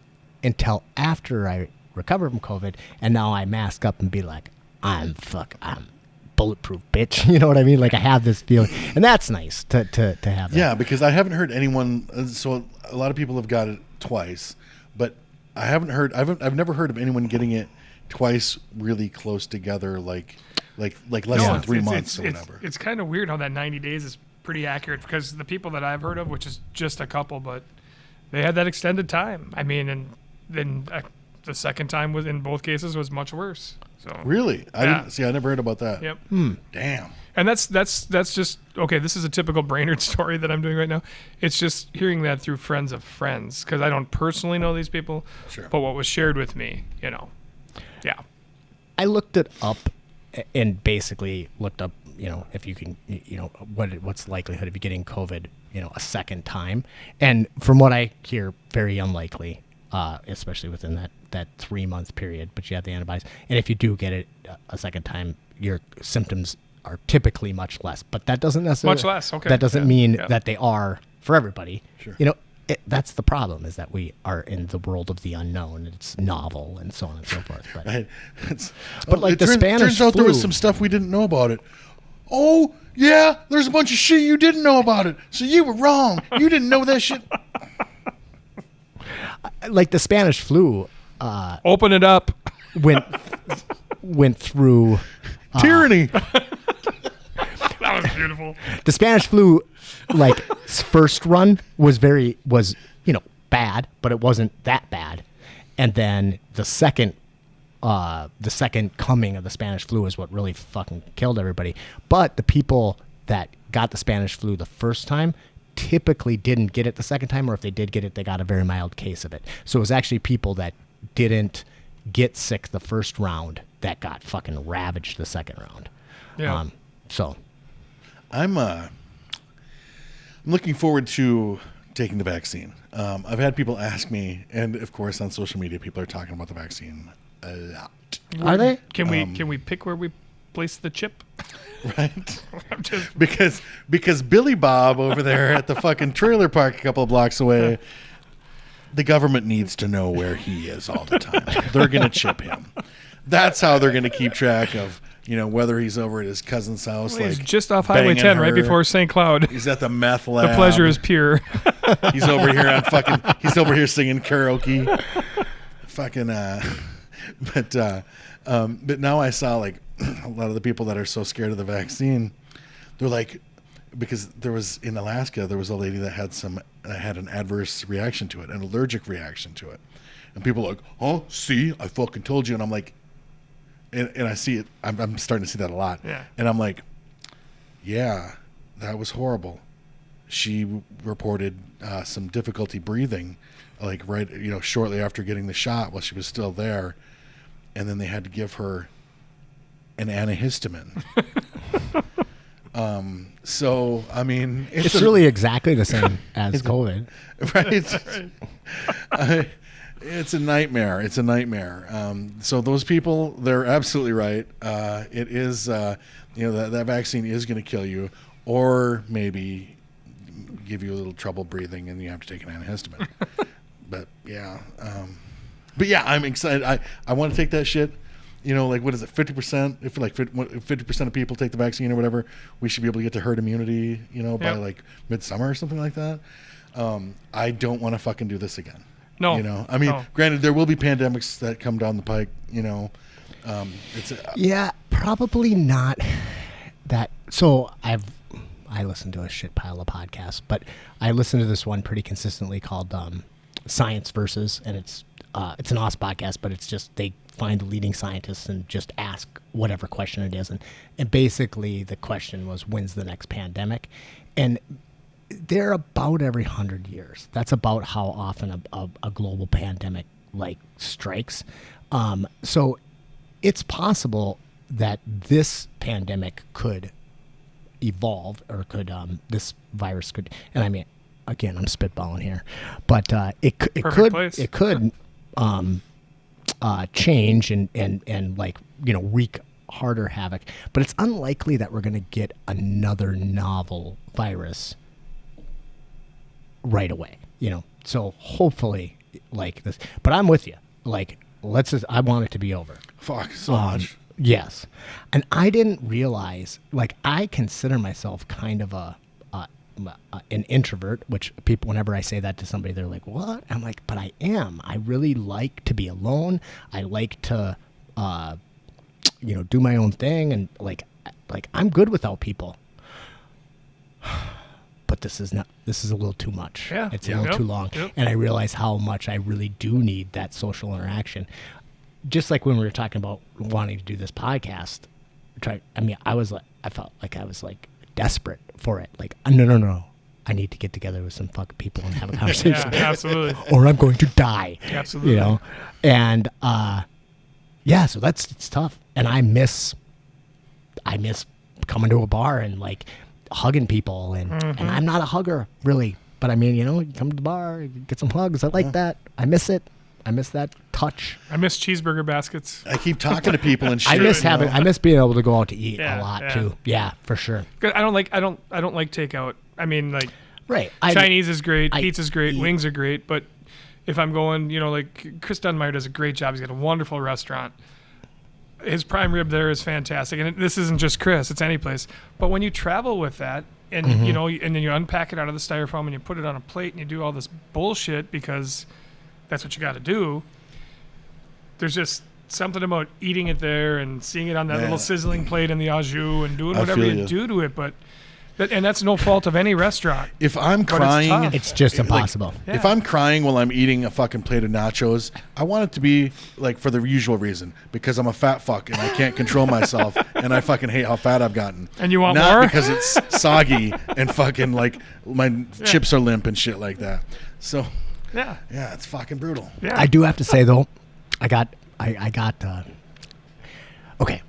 until after I recovered from COVID. And now I mask up and be like, I'm bulletproof, bitch. You know what I mean? Like I have this feeling, and that's nice to have that. Yeah, because I haven't heard anyone. So a lot of people have got it twice, but I've never heard of anyone getting it twice really close together, like less than 3 months or whatever. It's kind of weird how that 90 days is pretty accurate, because the people that I've heard of, which is just a couple, but they had that extended time. I mean, and then the second time was, in both cases, was much worse. So really, I never heard about that. Yep. Damn. And that's just okay. This is a typical Brainerd story that I'm doing right now. It's just hearing that through friends of friends, because I don't personally know these people. Sure. But what was shared with me, yeah. I looked it up and basically looked up, if you can, what's the likelihood of you getting COVID, a second time. And from what I hear, very unlikely, especially within that 3 month period, but you have the antibodies. And if you do get it a second time, your symptoms are typically much less, but that doesn't necessarily, Much less, okay. that doesn't mean that they are for everybody. Sure. That's the problem, is that we are in the world of the unknown. It's novel and so on and so forth. But, Right. Spanish turns out there was flu- some stuff we didn't know about it. Oh yeah, there's a bunch of shit you didn't know about it. So you were wrong. You didn't know that shit. like the Spanish flu, Open it up. went through Tyranny. That was beautiful. the Spanish flu, its first run was bad, but it wasn't that bad. And then the second coming of the Spanish flu is what really fucking killed everybody. But the people that got the Spanish flu the first time typically didn't get it the second time, or if they did get it, they got a very mild case of it. So it was actually people that didn't get sick the first round that got fucking ravaged the second round. Yeah. So I'm looking forward to taking the vaccine. I've had people ask me, and of course on social media, people are talking about the vaccine a lot. are they? Can we pick where we place the chip? Right? I'm just Because Billy Bob over there at the fucking trailer park a couple of blocks away, the government needs to know where he is all the time. They're going to chip him. That's how they're going to keep track of, whether he's over at his cousin's house. he's just off Highway 10 right before St. Cloud. He's at the meth lab. The pleasure is pure. He's over here he's over here singing karaoke. But now I saw a lot of the people that are so scared of the vaccine, they're like, because there was in Alaska, there was a lady that had an adverse reaction to it, an allergic reaction to it. And people are like, oh, see, I fucking told you. And I'm like, and I see it, I'm starting to see that a lot. Yeah. And I'm like, yeah, that was horrible. She reported some difficulty breathing, shortly after getting the shot while she was still there. And then they had to give her an antihistamine. So, I mean... It's really exactly the same as COVID. Right? It's a nightmare. It's a nightmare. So those people, they're absolutely right. It is, that vaccine is going to kill you, or maybe give you a little trouble breathing and you have to take an antihistamine. But yeah, I'm excited. I want to take that shit. What is it, 50%? If 50% of people take the vaccine or whatever, we should be able to get to herd immunity, by midsummer or something like that. I don't want to fucking do this again. No. Granted, there will be pandemics that come down the pike, Yeah, probably not that. So I listen to a shit pile of podcasts, but I listen to this one pretty consistently called Science Versus, and it's an awesome podcast, but it's just they find the leading scientists and just ask whatever question it is. And basically the question was, when's the next pandemic? And they're about every 100 years. That's about how often a global pandemic like strikes. So it's possible that this pandemic could evolve, or could this virus could, and I mean, again, I'm spitballing here, but it could change and like, you know, wreak harder havoc. But it's unlikely that we're going to get another novel virus right away, you know. So hopefully, like this. But I'm with you. Like, I want it to be over. Fuck, so much. Yes. And I didn't realize, like, I consider myself kind of an introvert, which people, whenever I say that to somebody, they're like, what? I'm like, but I am. I really like to be alone. I like to, you know, do my own thing. And like I'm good without people. But this is a little too much. Yeah. It's a little too long. Yep. And I realize how much I really do need that social interaction. Just like when we were talking about wanting to do this podcast, I felt like I was like desperate for it. Like, no. I need to get together with some fucking people and have a conversation. Yeah, absolutely. Or I'm going to die. Absolutely. You know? And, so it's tough. And I miss coming to a bar and like hugging people. And I'm not a hugger really, but I mean, you know, you come to the bar, get some hugs. I like that. I miss it. I miss that touch. I miss cheeseburger baskets. I keep talking to people and shit. I miss being able to go out to eat a lot yeah. too. Yeah, for sure. 'Cause I don't like takeout. I mean, like, Right. Chinese is great, pizza's great, eat. wings are great, but if I'm going, you know, like Chris Dunmeyer does a great job. He's got a wonderful restaurant. His prime rib there is fantastic, and this isn't just Chris; it's any place. But when you travel with that, and you know, and then you unpack it out of the styrofoam and you put it on a plate and you do all this bullshit because that's what you got to do. There's just something about eating it there and seeing it on that little sizzling plate in the au jus and doing whatever you do to it. But and that's no fault of any restaurant. If I'm crying, it's just impossible. Like, if I'm crying while I'm eating a fucking plate of nachos, I want it to be like for the usual reason, because I'm a fat fuck and I can't control myself and I fucking hate how fat I've gotten. And you want Not more? because it's soggy and fucking like my chips are limp and shit like that. So Yeah. yeah, it's fucking brutal. Yeah. I do have to say though, I got okay.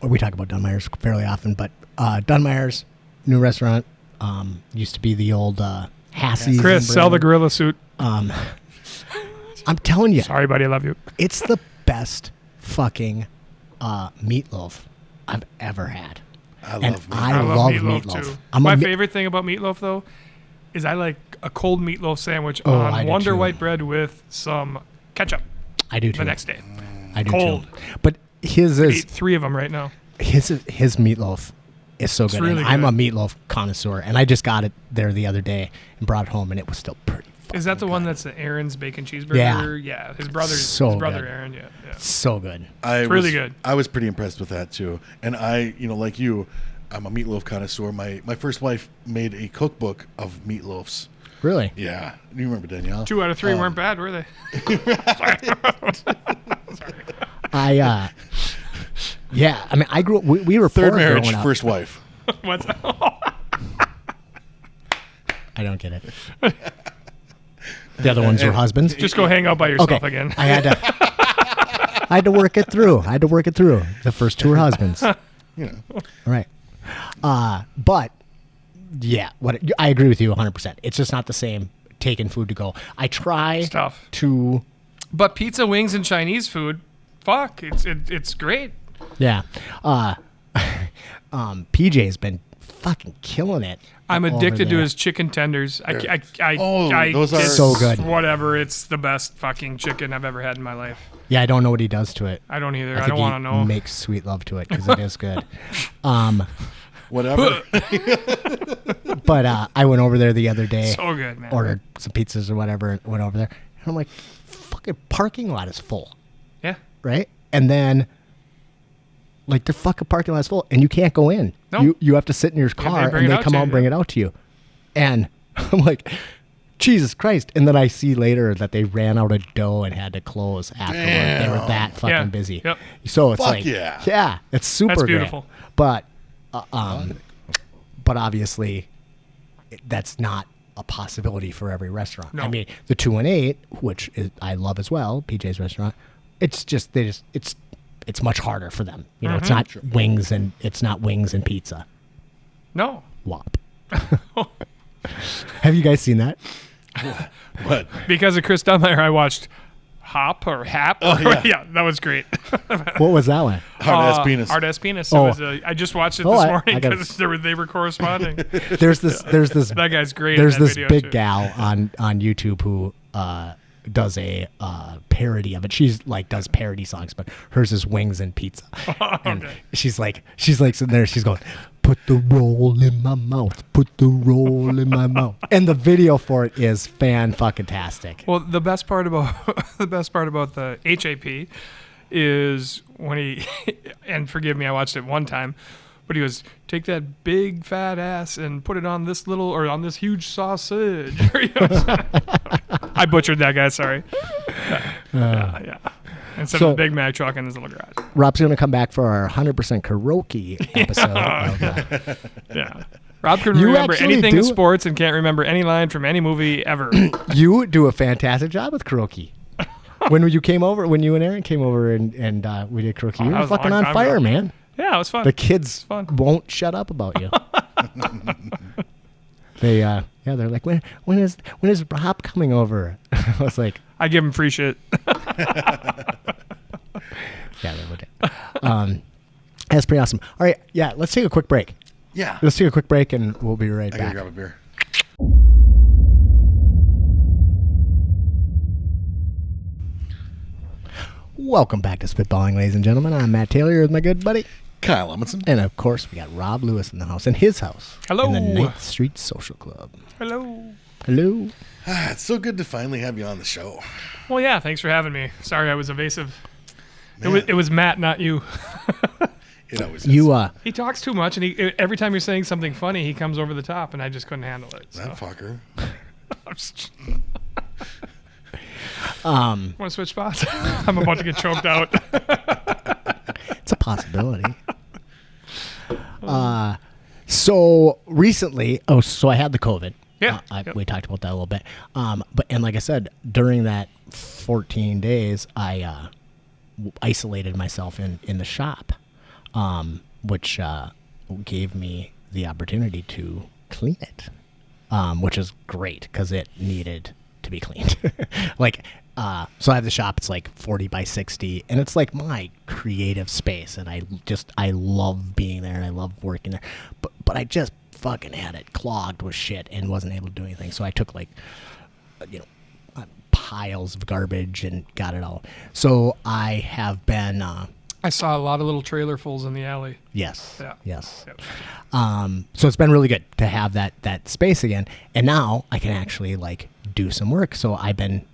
We talk about Dunmeyer's fairly often, but Dunmeyer's new restaurant used to be the old Hassie's. Chris, sell the gorilla suit. I'm telling you, Sorry, buddy, I love you. it's the best fucking meatloaf I've ever had. I And love meatloaf. I love meatloaf. too. I'm My a favorite thing about meatloaf, though, is I like a cold meatloaf sandwich I on do Wonder too. White bread with some ketchup I do too. the next day. I do cold. too. But his I is ate 3 of them right now. his meatloaf is so good. really And I'm a good. meatloaf connoisseur, and I just got it there the other day and brought it home, and it was still pretty. Is that the fucking one good. that's the Aaron's bacon cheeseburger? Yeah. His brother good. Aaron. Yeah. So good. It's really good. I was pretty impressed with that too. And I, you know, like you, I'm a meatloaf connoisseur. My first wife made a cookbook of meatloafs. Really? Yeah, you remember Danielle? 2 out of 3 weren't bad, were they? Yeah. I mean, I grew up. We were Third poor marriage, growing up. first wife. What's that? I don't get it. The other ones were husbands. Just go hang out by yourself Okay. again. I had to work it through. The first 2 were husbands. All You know, right. But yeah, I agree with you 100%. It's just not the same taking food to go. I try It's tough. to. But pizza, wings, and Chinese food, fuck, it's great. Yeah. PJ's been fucking killing it. I'm over addicted to there. his chicken tenders. I those are it's so good. Whatever, it's the best fucking chicken I've ever had in my life. Yeah, I don't know what he does to it. I don't either. I I think don't want to he know. makes sweet love to it because it is good. whatever. But I went over there the other day, So good, man. ordered some pizzas or whatever, and went over there. And I'm like, fucking parking lot is full, Yeah. right? And then, like, the fucking parking lot is full, and you can't go in. No. You have to sit in your car, bring and it they out come to out you, and bring yeah. it out to you. And I'm like, Jesus Christ. And then I see later that they ran out of dough and had to close afterward. They were that fucking Yeah. busy. Yep. So it's Fuck like, yeah. it's super That's great. beautiful. But obviously that's not a possibility for every restaurant. No. I mean, the 2 and 8, which I love as well, PJ's restaurant, it's much harder for them. You know, it's not wings and pizza. No. Wop. Have you guys seen that? What? Because of Chris Dunmeyer, I watched Hop or Hap. Oh, yeah. Yeah, that was great. What was that one? Hard ass penis. Hard ass penis. Oh. I just watched it Oh, this I morning gotta- because they were corresponding. There's this That guy's great. there's in that this video big too. gal on YouTube who does a parody of it. She's like does parody songs, but hers is wings and pizza. And Okay. she's like sitting there, she's going, put the roll in my mouth, put the roll in my mouth. And the video for it is fan-fucking-tastic. Well, the best part about the HAP is when he and forgive me, I watched it one time, but he was take that big fat ass and put it on this little or on this huge sausage. I butchered that guy. Sorry. Yeah. Instead So- of the Big Mac truck in his little garage. Rob's going to come back for our 100% karaoke episode. Yeah. Rob can You remember actually anything in do- sports and can't remember any line from any movie ever. You do a fantastic job with karaoke. When you and Aaron came over and we did karaoke, you that were was a fucking long on time fire, ago. man. Yeah, it was fun. The kids fun. won't shut up about you. They're like, when is Rob coming over? I was like, I give him free shit. yeah, they would. That's pretty awesome. All right, yeah, let's take a quick break. Yeah. Let's take a quick break and we'll be right I gotta back. grab a beer. Welcome back to Spitballing, ladies and gentlemen. I'm Matt Taylor with my good buddy. Kyle Amundsen. And of course, we got Rob Lewis in the house, in his house. Hello. In the 9th Street Social Club. Hello. Hello. It's so good to finally have you on the show. Well, yeah, thanks for having me. Sorry I was evasive. Man. It was Matt, not you. It always is. You, He talks too much, and every time you're saying something funny, he comes over the top, and I just couldn't handle it. So. That fucker. Want to switch spots? I'm about to get choked out. it's a possibility. So recently, so I had the COVID. Yeah. Yep. We talked about that a little bit. And like I said, during that 14 days, I isolated myself in the shop, which gave me the opportunity to clean it, which is great because it needed to be cleaned. So I have the shop. It's like 40 by 60, and it's like my creative space, and I love being there and I love working there. But I just fucking had it clogged with shit and wasn't able to do anything. So I took piles of garbage and got it all. So I have been. I saw a lot of little trailerfuls in the alley. Yes. Yeah. Yes. Yep. So it's been really good to have that space again, and now I can actually do some work. So I've been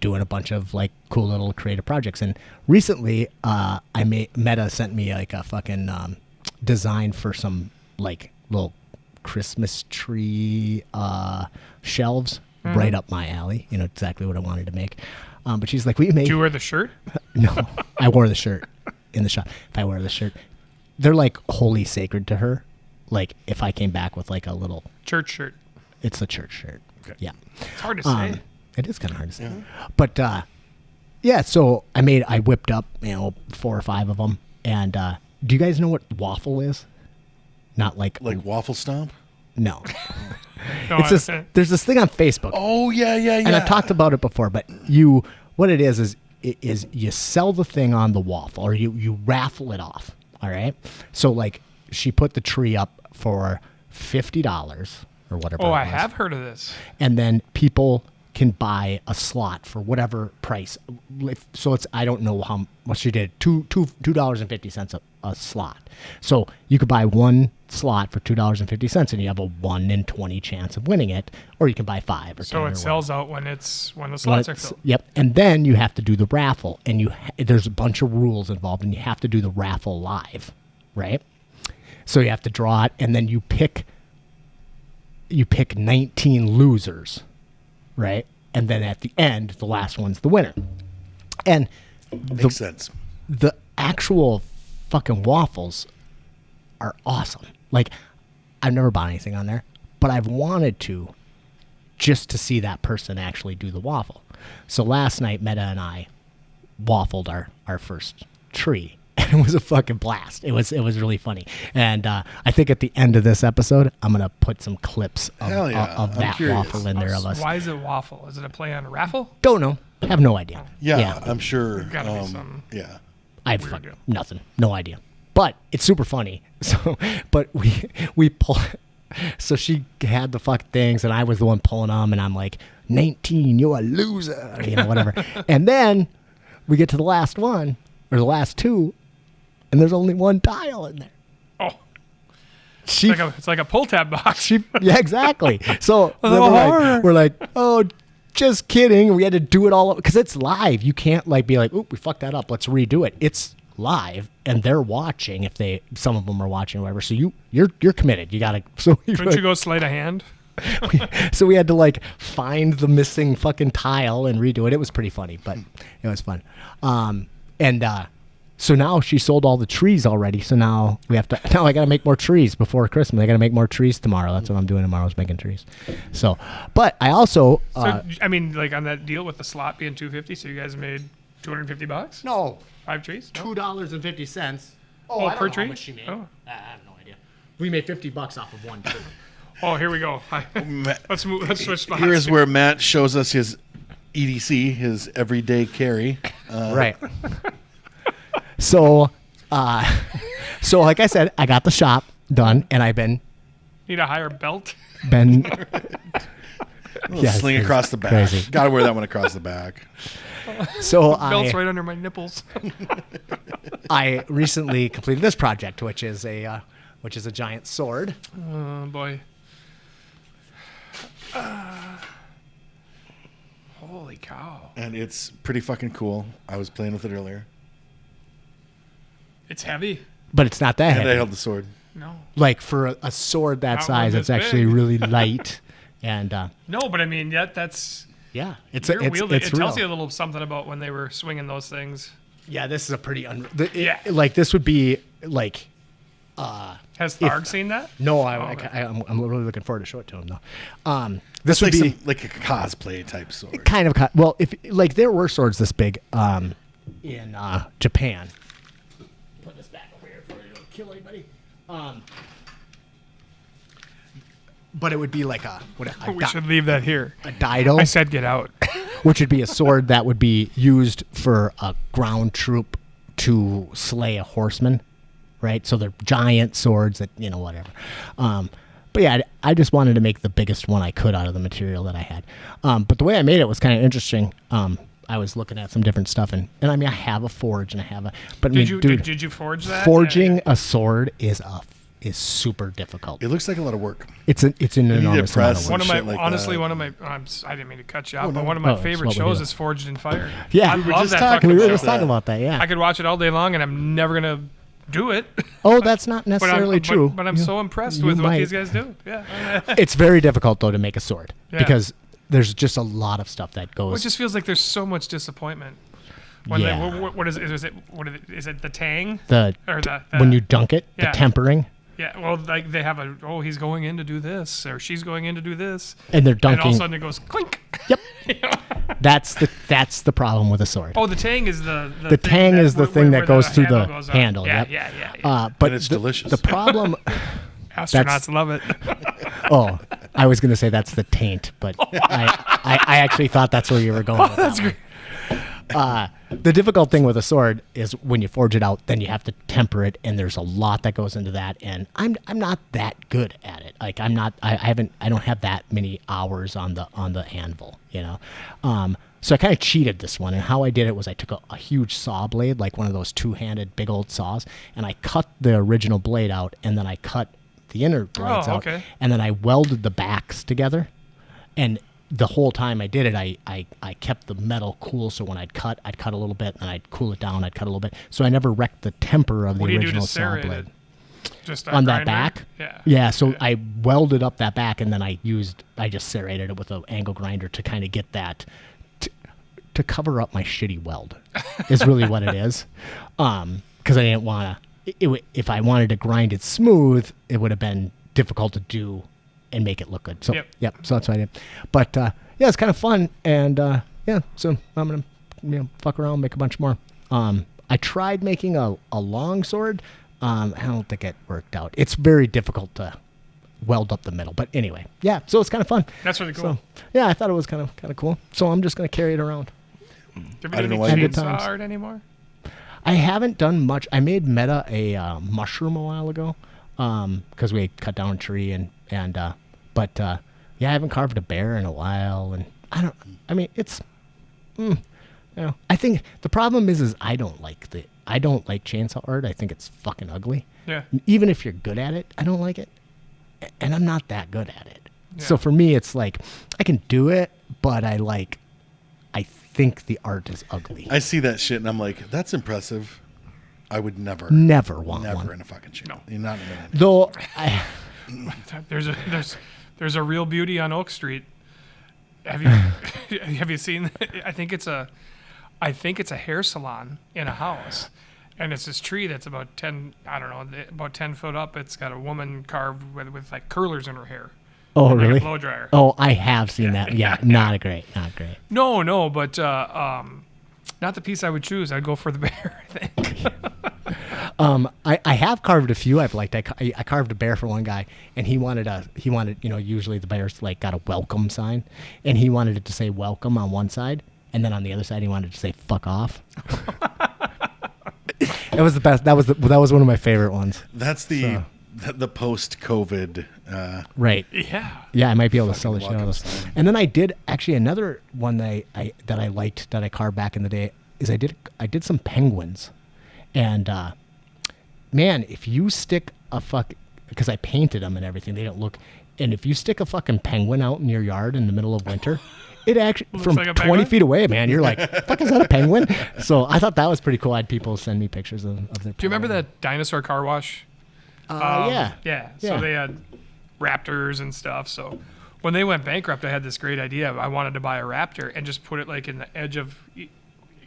doing a bunch of cool little creative projects, and recently Meta sent me a fucking design for some little Christmas tree shelves right up my alley. You know exactly what I wanted to make. But she's like, "Will you make?" Did you wear the shirt? No, I wore the shirt in the shop. If I wear the shirt, they're holy sacred to her. If I came back with a little Church shirt. it's a church shirt. Okay. Yeah. It's hard to say. It is kind of hard to say. But so I whipped up 4 or 5 of them. And do you guys know what waffle is? Not like waffle stomp? no. No, It's this. There's this thing on Facebook. Oh, yeah. And I've talked about it before, but what it is you sell the thing on the waffle, or you raffle it off. All right. So she put the tree up for $50 or whatever. Oh, it I was. have heard of this. And then people can buy a slot for whatever price. So it's, I don't know how much she did, $2.50 a slot. So you could buy one slot for $2.50 and you have a 1 in 20 chance of winning it, or you can buy 5 or 10. So or it sells out when the whatever. slots are filled. Yep. And then you have to do the raffle, and there's a bunch of rules involved, and you have to do the raffle live, right? So you have to draw it, and then you pick 19 losers. right? And then at the end, the last one's the winner. And Makes sense. the actual fucking waffles are awesome. Like, I've never bought anything on there, but I've wanted to just to see that person actually do the waffle. So last night, Meta and I waffled our first tree. And it was a fucking blast. It was really funny. And I think at the end of this episode, I'm going to put some clips Hell yeah. of I'm that curious. waffle in there of us. Why is it waffle? Is it a play on a raffle? Don't know. Have no idea. Yeah, I'm sure. Gotta be some. Yeah. I have Weird fucking deal. nothing. No idea. But it's super funny. So, but we pull. So she had the fuck things, and I was the one pulling them, and I'm like, 19, you're a loser, whatever. And then we get to the last one, or the last two, and there's only one tile in there. Oh, She, it's like a pull tab box. yeah, exactly. So then little we're harder. we're like, oh, just kidding. We had to do it all because it's live. You can't like be like, oop, we fucked that up. Let's redo it. It's live, and they're watching. Some of them are watching, or whatever. So you're committed. You gotta. So Couldn't you go sleight of hand? so we had to like find the missing fucking tile and redo it. It was pretty funny, but it was fun. So now she sold all the trees already. So now I got to make more trees before Christmas. I got to make more trees tomorrow. That's what I'm doing tomorrow is making trees. So, but I also, So I mean, like on that deal with the slot being $250, so you guys made $250. no, 5 trees. No? $2.50. Oh, I don't per know how tree? much she made. Oh. I have no idea. We made $50 off of one tree. Oh, here we go. Let's move. Let's switch the. Here is where Matt shows us his EDC, his everyday carry. Right. So like I said, I got the shop done, and I've been Need a higher belt. Yes, Sling it's across the back. crazy. Got to wear that one across the back. So Belt's right under my nipples. I recently completed this project, which is a giant sword. Oh boy. Holy cow! And it's pretty fucking cool. I was playing with it earlier. It's heavy. But it's not that And I heavy. held the sword. No. Like for a sword that Not size, one it's this actually big. really light. And No, but I mean, that's. yeah, it's You're wielding, it's it real. tells you a little something about when they were swinging those things. Yeah, this is a pretty Yeah. like this would be like Has Tharg seen that? no, Oh, I'm really looking forward to show it to him though. This It's would like be like a cosplay type sword. kind of well, if like there were swords this big in Japan. Put this back over here before you don't kill anybody. But it would be like a We should leave that here. a daido, I said get out. which would be a sword that would be used for a ground troop to slay a horseman, right? So they're giant swords that whatever. But yeah, I just wanted to make the biggest one I could out of the material that I had. But the way I made it was kind of interesting. I was looking at some different stuff, and I mean, I have a forge and I have a. But I mean, dude, Did you forge that? forging Yeah. a sword is super difficult. It looks like a lot of work. It's an need to enormous amount press of One work. of my shit like honestly, that. one of my I didn't mean to cut you out, but one of Oh, my it's favorite what we shows do. is Forged in Fire. Yeah, I we were love just that talking fucking We were show. just talking about that. Yeah. I could watch it all day long, and I'm never gonna do it. Oh, that's not But necessarily I'm, true. But I'm You- so impressed you with what might. these guys do. Yeah, It's very difficult though to make a sword Yeah. because there's just a lot of stuff that well, it goes. just feels like there's so much disappointment. When Yeah. they, what is it? Is it the tang the or the when you dunk it, yeah. the tempering, Yeah, well, like they have he's going in to do this, or she's going in to do this, and they're and all of a dunking. sudden it goes clink. Yep. That's the problem with a sword. Oh, the tang is the The thing tang is the thing that where goes through handle the goes up. handle, Yeah, yep. yeah. But And it's the, delicious. The problem. Astronauts love it. Oh, I was gonna say that's the taint, but I actually thought that's where you were going. With That's that great. one. The difficult thing with a sword is when you forge it out, then you have to temper it, and there's a lot that goes into that. And I'm not that good at it. Like I don't have that many hours on the anvil, So I kind of cheated this one, and how I did it was I took a huge saw blade, like one of those two-handed big old saws, and I cut the original blade out, and then I cut the inner blades out, okay. and then I welded the backs together, and the whole time I did it, I kept the metal cool, so when I'd cut a little bit, and I'd cool it down, I'd cut a little bit, so I never wrecked the temper of the What do you do original to saw serrate blade. it? Just on that grinder? back. Yeah. Yeah, so I welded up that back, and then I just serrated it with an angle grinder to kind of get that, to cover up my shitty weld, is really what it is. Because I didn't want to, if I wanted to grind it smooth, it would have been difficult to do and make it look good. So, so that's what I did. But, yeah, it's kind of fun, and, yeah, so I'm going to, fuck around, make a bunch more. I tried making a long sword. I don't think it worked out. It's very difficult to weld up the middle. But anyway, yeah, so it's kind of fun. That's really cool. So, yeah, I thought it was kind of cool. So I'm just going to carry it around. Do you I ever don't do know why any you- chainsaw art anymore? I haven't done much. I made Meta a mushroom a while ago because we had cut down a tree but yeah, I haven't carved a bear in a while, and it's I think the problem is I don't like chainsaw art. I think it's fucking ugly. Yeah. Even if you're good at it, I don't like it, and I'm not that good at it. Yeah. So for me, it's like I can do it, but I think the art is ugly. I see that shit and I'm like, that's impressive. I would never want one. in a fucking chain. No. You're not in a minute. Though There's a real beauty on Oak Street. Have you seen? I think it's a hair salon in a house, and it's this tree that's about 10 foot up. It's got a woman carved with like curlers in her hair. Oh, like really? A blow dryer. Oh, I have seen that. Yeah, not great. No, but not the piece I would choose. I'd go for the bear, I think. I have carved a few I've liked. I carved a bear for one guy, and he wanted usually the bear's like got a welcome sign, and he wanted it to say welcome on one side, and then on the other side he wanted to say fuck off. It was the best. That was one of my favorite ones. That's the post-COVID. Right. Yeah. I might be able to sell the shit out of welcome this. sign. And then I did actually another one that I liked that I carved back in the day is I did some penguins, and man, if you stick because I painted them and everything, they don't look. And if you stick a fucking penguin out in your yard in the middle of winter, it actually from like a 20 penguin? feet away, man, you're like, fuck, is that a penguin? So I thought that was pretty cool. I had people send me pictures of their. Do you remember that dinosaur car wash? Yeah. Yeah. Yeah. So they had raptors and stuff. So when they went bankrupt, I had this great idea. I wanted to buy a raptor and just put it like in the edge of.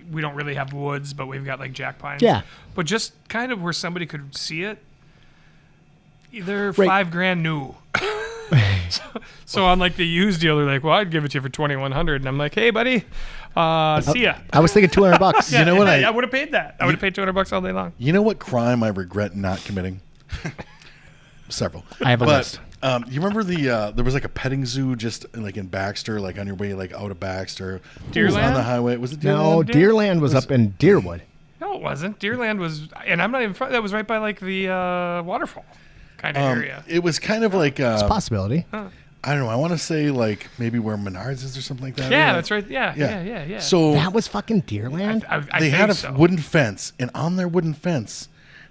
We don't really have woods, but we've got like jack pines. Yeah. But just kind of where somebody could see it. They're Right. $5,000 new. So on like the used deal, they're like, "Well, I'd give it to you for $2,100," and I'm like, "Hey, buddy, see ya." I was thinking $200. Yeah, You know what I would have paid that. I would have paid $200 all day long. You know what crime I regret not committing? Several. I have a list. You remember there was like a petting zoo just like in Baxter, like on your way like out of Baxter. Deerland? On the highway. Was it No, Deerland? Deerland was up in Deerwood. No, it wasn't. Deerland was, and I'm not even. That was right by like the waterfall kind of area. It was kind of like It's a possibility. I don't know. I want to say like maybe where Menards is or something like that. Yeah, that's right. Yeah. So That was fucking Deerland? I they think had a so. wooden fence, and on their wooden fence,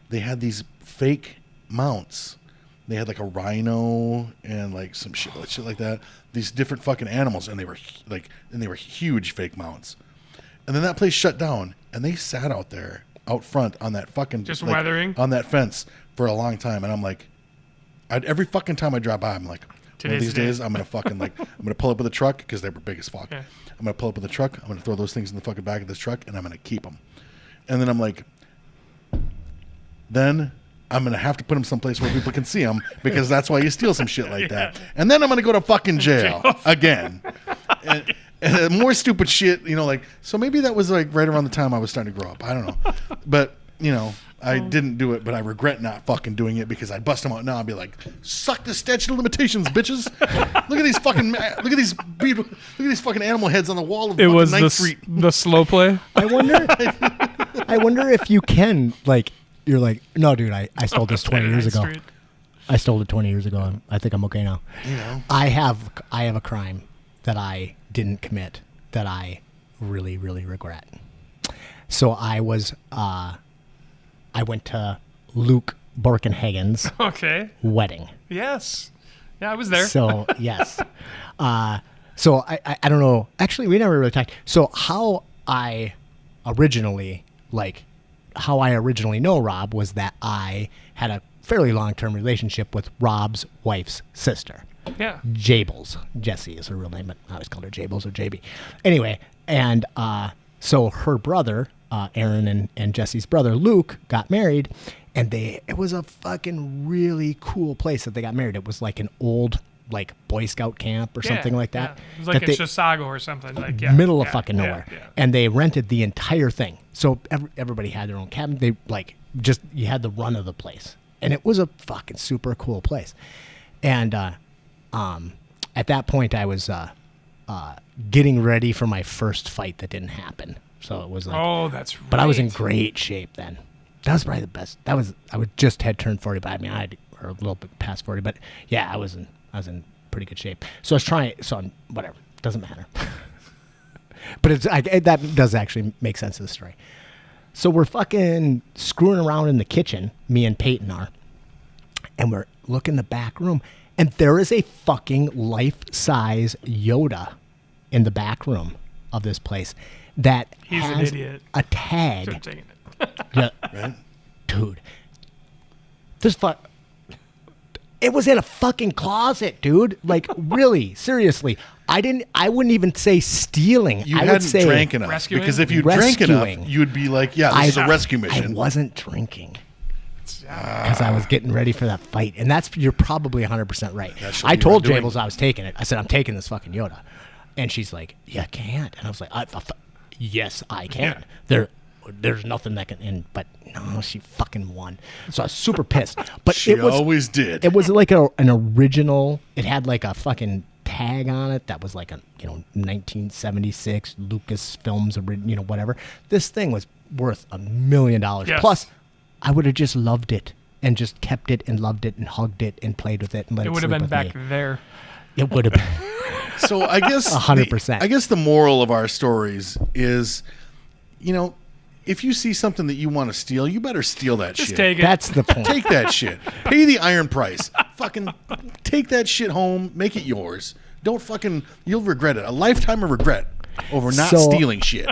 they had these fake mounts. They had like a rhino and like some shit like that. These different fucking animals, and they were huge fake mounts. And then that place shut down, and they sat out there out front on that fucking Just weathering? on that fence for a long time. And I'm like, every fucking time I drive by, I'm like, one of Today's these the day. days I'm gonna fucking like I'm gonna pull up with a truck because they were big as fuck. Yeah. I'm gonna pull up with a truck. I'm gonna throw those things in the fucking back of this truck, and I'm gonna keep them. And then I'm like, then I'm gonna have to put them someplace where people can see them because that's why you steal some shit like that. And then I'm gonna go to fucking jail again. And more stupid shit, like. So maybe that was like right around the time I was starting to grow up. I don't know, but I didn't do it, but I regret not fucking doing it because I'd bust them out now and be like, "Suck the statute of limitations, bitches! Look at these fucking animal heads on the wall of It was 9th Street." the slow play. I wonder if you can, like, you're like, no, dude, I stole this 20 years ago. Street. I stole it 20 years ago. I think I'm okay now. I have a crime that I didn't commit that I really, really regret. So I went to Luke Borkenhagen's wedding. Yes. Yeah, I was there. So yes. So I don't know. Actually, we never really talked. So how I originally know Rob was that I had a fairly long-term relationship with Rob's wife's sister. Yeah. Jables. Jessie is her real name, but I always called her Jables or JB. Anyway, and so her brother, Aaron and Jessie's brother, Luke, got married, and it was a fucking really cool place that they got married. It was like an old, like, Boy Scout camp or something like that. Yeah. It was like in Chisago or something. Like, middle of fucking nowhere. Yeah. And they rented the entire thing. So everybody had their own cabin. They, like, you had the run of the place. And it was a fucking super cool place. And at that point, I was getting ready for my first fight that didn't happen. So it was like, oh, that's right. But I was in great shape then. That was probably the best. I just had turned 40, but I mean, or a little bit past 40, but yeah, I was in pretty good shape. So I was trying. So whatever, doesn't matter. But that does actually make sense of the story. So we're fucking screwing around in the kitchen. Me and Peyton are, and we're looking in the back room, and there is a fucking life-size Yoda in the back room of this place that He's has an idiot. a tag. I'm taking it. Yeah, Right? dude. It was in a fucking closet, dude. Like, really, seriously. I wouldn't even say stealing. You I would hadn't say drank enough. Rescuing? Because if you drank enough, Rescuing. you'd be like, yeah, this is a rescue I mission. wasn't drinking because I was getting ready for that fight, and you're probably 100% right. That should I be told what I'm Jables doing. I was taking it. I said I'm taking this fucking Yoda, and she's like, "You can't," and I was like, "Yes, I can." There's nothing that can. But no, she fucking won. So I was super pissed. But She always did. It was like an original. It had like a fucking tag on it that was like a 1976 Lucasfilms, whatever. This thing was worth $1 million. Yes. Plus, I would have just loved it and just kept it and loved it and hugged it and played with it and let it It would have sleep been with back me. there. It would have been. So I guess 100%. I guess the moral of our stories is, if you see something that you want to steal, you better steal that Just shit. take it. That's the point. Take that shit. Pay the iron price. Fucking take that shit home. Make it yours. Don't you'll regret it. A lifetime of regret over not stealing shit.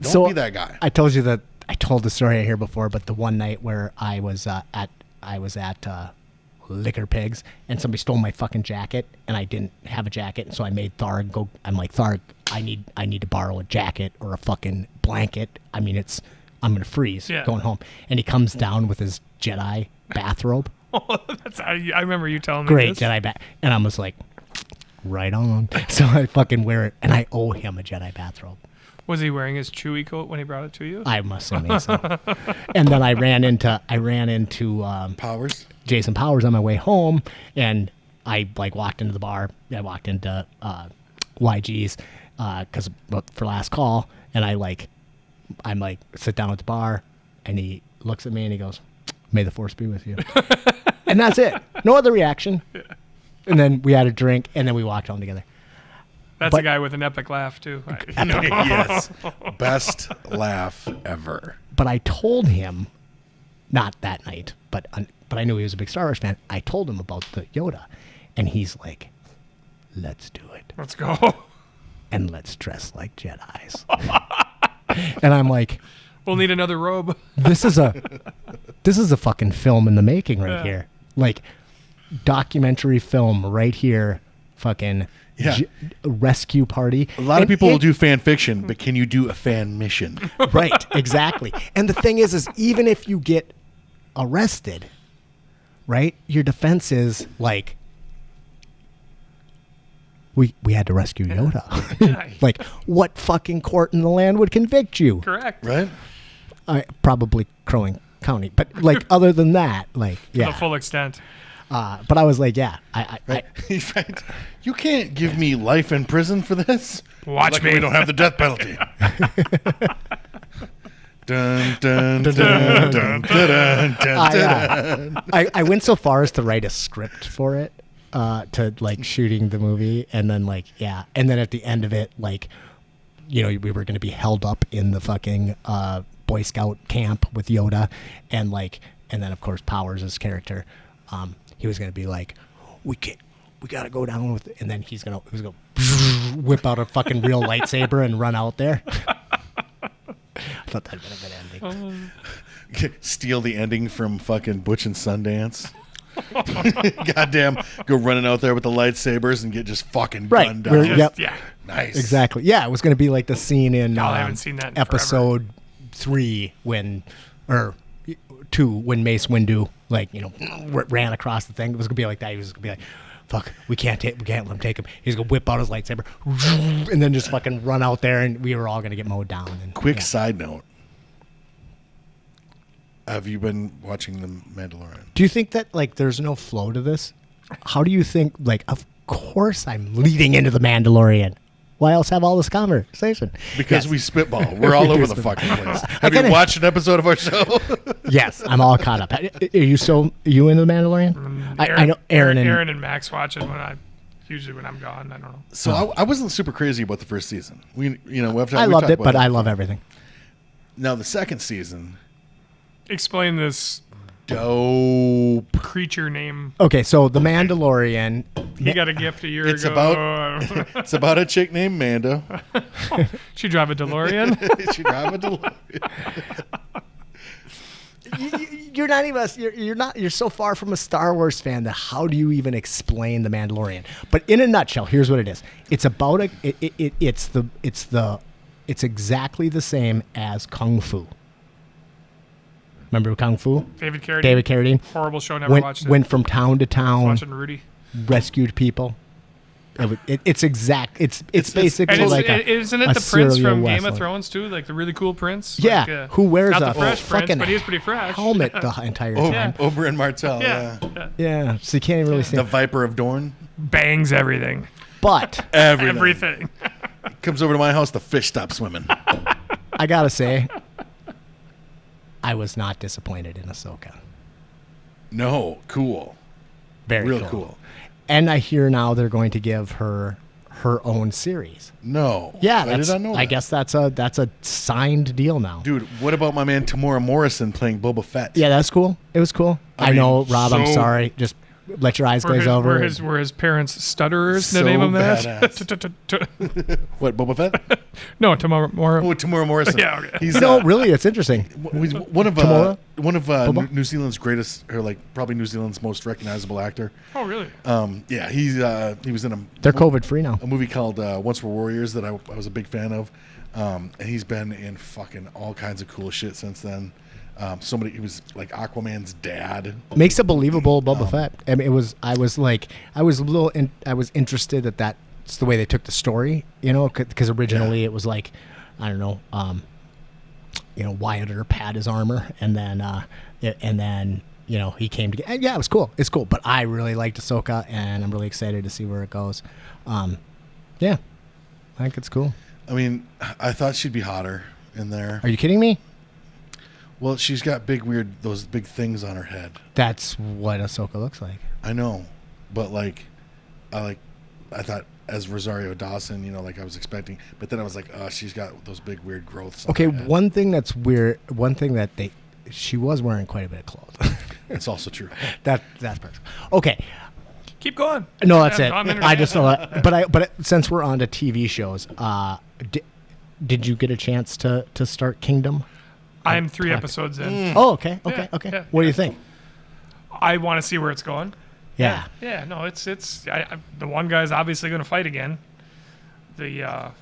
Don't be that guy. I told you that I told the story here before, but the one night where I was at Liquor Pigs and somebody stole my fucking jacket and I didn't have a jacket, and so I made Tharg go. I'm like, Tharg, I need to borrow a jacket or a fucking blanket. I mean, I'm gonna freeze going home. And he comes down with his Jedi bathrobe. That's how I remember you telling me Great this. Jedi and I was like, right on. So I fucking wear it, and I owe him a Jedi bathrobe. Was he wearing his Chewie coat when he brought it to you? I must admit so. And then I ran into Powers. Jason Powers on my way home, and I walked into the bar. I walked into YG's because for last call, and I'm like sit down at the bar, and he looks at me and he goes, "May the force be with you," and that's it. No other reaction. And then we had a drink, and then we walked home together. That's a guy with an epic laugh too. Yes. Best laugh ever. But I told him, not that night, but I knew he was a big Star Wars fan. I told him about the Yoda, and he's like, "Let's do it, Let's go. and let's dress like Jedis." And I'm like, We'll need another robe. this is a fucking film in the making right here. Like, documentary film right here. Fucking rescue party. A lot of people will do fan fiction, but can you do a fan mission? Right, exactly. And the thing is even if you get arrested, right, your defense is like, we had to rescue Yoda. Like, what fucking court in the land would convict you? Correct. Right? Probably Crow County. But other than that, To the full extent. But I was like, yeah, Right. Right. You can't give me life in prison for this. Watch me. We don't have the death penalty. Dun, dun, dun, dun, dun, dun, dun, dun. I went so far as to write a script for it, to shooting the movie, and then and then at the end of it, we were going to be held up in the fucking Boy Scout camp with Yoda, and then of course Powers' character, he was going to be like, we got to go down with it, and then he was going to whip out a fucking real lightsaber and run out there. I thought that'd been a good ending. steal the ending from fucking Butch and Sundance. Goddamn, go running out there with the lightsabers and get just fucking gunned down. Yep. Yeah. Nice. Exactly. Yeah, it was going to be like the scene in I haven't seen that in episode 3 or 2 when Mace Windu ran across the thing. It was going to be like that. He was going to be like, "Fuck, we can't let him take him." He's going to whip out his lightsaber and then just fucking run out there, and we were all going to get mowed down. And, Quick side note. Have you been watching The Mandalorian? Do you think that there's no flow to this? How do you think? Of course, I'm leading into The Mandalorian. Why else have all this conversation? Because Yes. we spitball. We're all over the fucking place. Have you watched an episode of our show? Yes, I'm all caught up. Are you into The Mandalorian? I know Aaron and Max watch it usually when I'm gone. I don't know. So I wasn't super crazy about the first season. We I loved it, but I love everything. Now the second season, Explain this dope. creature name. Okay, so The Mandalorian. He got a gift a year It's ago. It's about a chick named Mando. She drive a DeLorean. She drive a DeLorean. You're not even you're so far from a Star Wars fan that how do you even explain The Mandalorian? But in a nutshell, here's what it is. It's about it's exactly the same as Kung Fu. Remember Kung Fu? David Carradine. David Carradine Horrible show. Never watched it. went from town to town, Watching Rudy. rescued people. It's basically And like isn't it a the prince serial from Game Western. of Thrones too? Like the really cool prince. Yeah, Like, who wears not a the fresh prince, fucking but he's pretty fresh. helmet the entire time. Oberyn Martell. Yeah. Yeah. yeah. Yeah, so you can't even really see The it. Viper of Dorne. Bangs everything. But Everything. Comes over to my house. The fish stop swimming. I gotta say, I was not disappointed in Ahsoka. No, cool. Very Real cool. And I hear now they're going to give her own series. No. Yeah, I did not know that. I guess that's a signed deal now. Dude, what about my man Tamora Morrison playing Boba Fett? Yeah, that's cool. It was cool. I I know, mean, Rob. I'm so- sorry. Just let your eyes glaze over. Were his parents stutterers? So The name of that? What, Boba Fett? No, tomorrow more. Oh, Tamora Morrison. Yeah, okay. He's No, really, it's interesting. he's one of Tamora? New New Zealand's greatest, or probably New Zealand's most recognizable actor. Oh, really? Yeah, he was in They're COVID free now. a movie called Once We're Warriors that I was a big fan of, and he's been in fucking all kinds of cool shit since then. He was like Aquaman's dad. Makes it believable, Boba Fett. I mean, I was interested that that's the way they took the story, because originally it was like, I don't know, Wyatt Earp had his armor, and then he came to get. Yeah, it was cool. It's cool, but I really liked Ahsoka, and I'm really excited to see where it goes. Yeah, I think it's cool. I mean, I thought she'd be hotter in there. Are you kidding me? Well, she's got those big things on her head. That's what Ahsoka looks like. I know, but I thought as Rosario Dawson, I was expecting, but then I was like, she's got those big weird growths. Okay, on her head. one thing that's weird. One thing that she was wearing quite a bit of clothes. It's also true. That's perfect. Okay. Keep going. No, that's it. I'm I just but since we're on to TV shows, did you get a chance to start Kingdom? I'm 3 episodes in. Oh, okay. Yeah, yeah, What do yeah. you think? I want to see where it's going. Yeah. Yeah. No, it's the one guy's obviously going to fight again. They're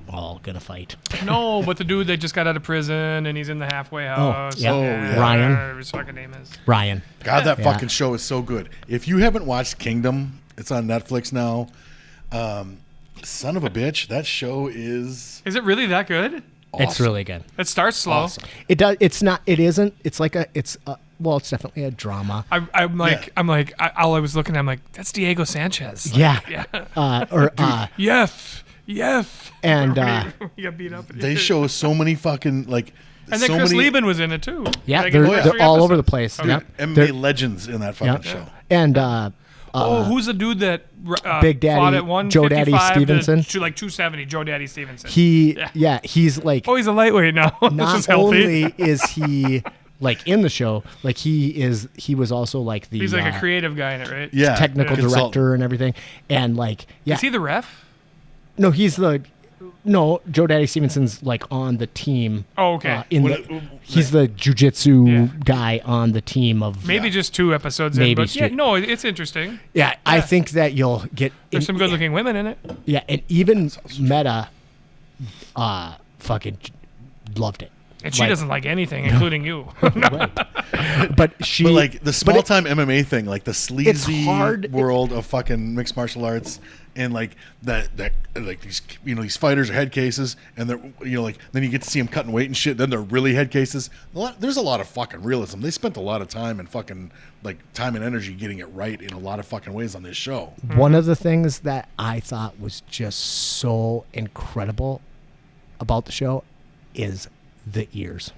all gonna fight. No, but the dude that just got out of prison and he's in the halfway house. yeah. Oh, yeah. Ryan. Whatever his fucking name is. Ryan. God, that Yeah. fucking show is so good. If you haven't watched Kingdom, it's on Netflix now. Son of a bitch, that show is Is it really that good? awesome. It's really good. It starts slow. Awesome. It does. It's not. It isn't. It's like it's definitely a drama. All I was looking at, I'm like, that's Diego Sanchez. Yeah. Yeah. Yes. And he got beat up. They show so many fucking And then so Chris many Lieben was in it too. yeah, Like, in the they're first 3 all over the episodes. place. Okay. Yep. MMA They're- legends in that fucking show. And Who's the dude that Big Daddy- fought at Joe Daddy 155 Stevenson? to like 270? Joe Daddy Stevenson. he's like he's a lightweight now. This is not healthy. only is he like in the show, like he was also like the He's like a creative guy in it, right? Yeah, technical consultant. director and everything, and like Is he the ref? no, he's the No, Joe Daddy Stevenson's like on the team. Oh, okay. He's the jujitsu guy on the team of. Maybe just 2 episodes Maybe in, but straight- no, it's interesting. Yeah, I think that you'll get. There's some good-looking women in it. Yeah, and even Meta, fucking loved it. And she doesn't like anything, including you. But she, But like the small time MMA thing, like the sleazy hard. world of fucking mixed martial arts, and like that like these these fighters are head cases, and they're like then you get to see them cutting weight and shit. Then they're really head cases. There's a lot of fucking realism. They spent a lot of time and fucking like time and energy getting it right in a lot of fucking ways on this show. One of the things that I thought was just so incredible about the show is the ears.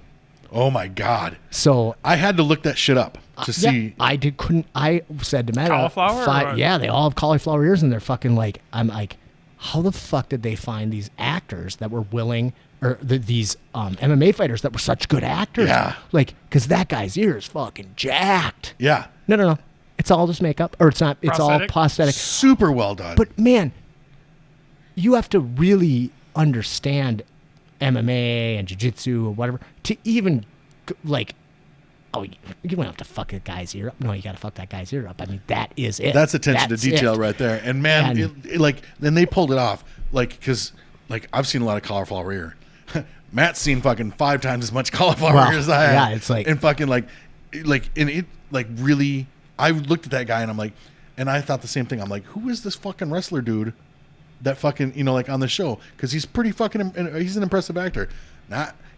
Oh my god! So I had to look that shit up to see. I said to Meta, Cauliflower or what? yeah, they all have cauliflower ears, and they're fucking like, I'm like, how the fuck did they find these actors that were willing, or these MMA fighters that were such good actors? Yeah. Like, because that guy's ear is fucking jacked. Yeah, No. It's all just makeup, or it's not. It's all prosthetic. super well done. But man, you have to really understand MMA and jiu-jitsu or whatever to even like, oh, you don't have to fuck a guy's ear up. No, you got to fuck that guy's ear up. I mean, that is it. That's attention That's to detail it. right there. And man, then they pulled it off. Like, because like I've seen a lot of cauliflower ear. Matt's seen fucking 5 times as much cauliflower ear as I have. Yeah, it's like, and fucking and it like really. I looked at that guy and I'm like, and I thought the same thing. I'm like, who is this fucking wrestler dude? That fucking like on the show, because he's pretty fucking he's an impressive actor.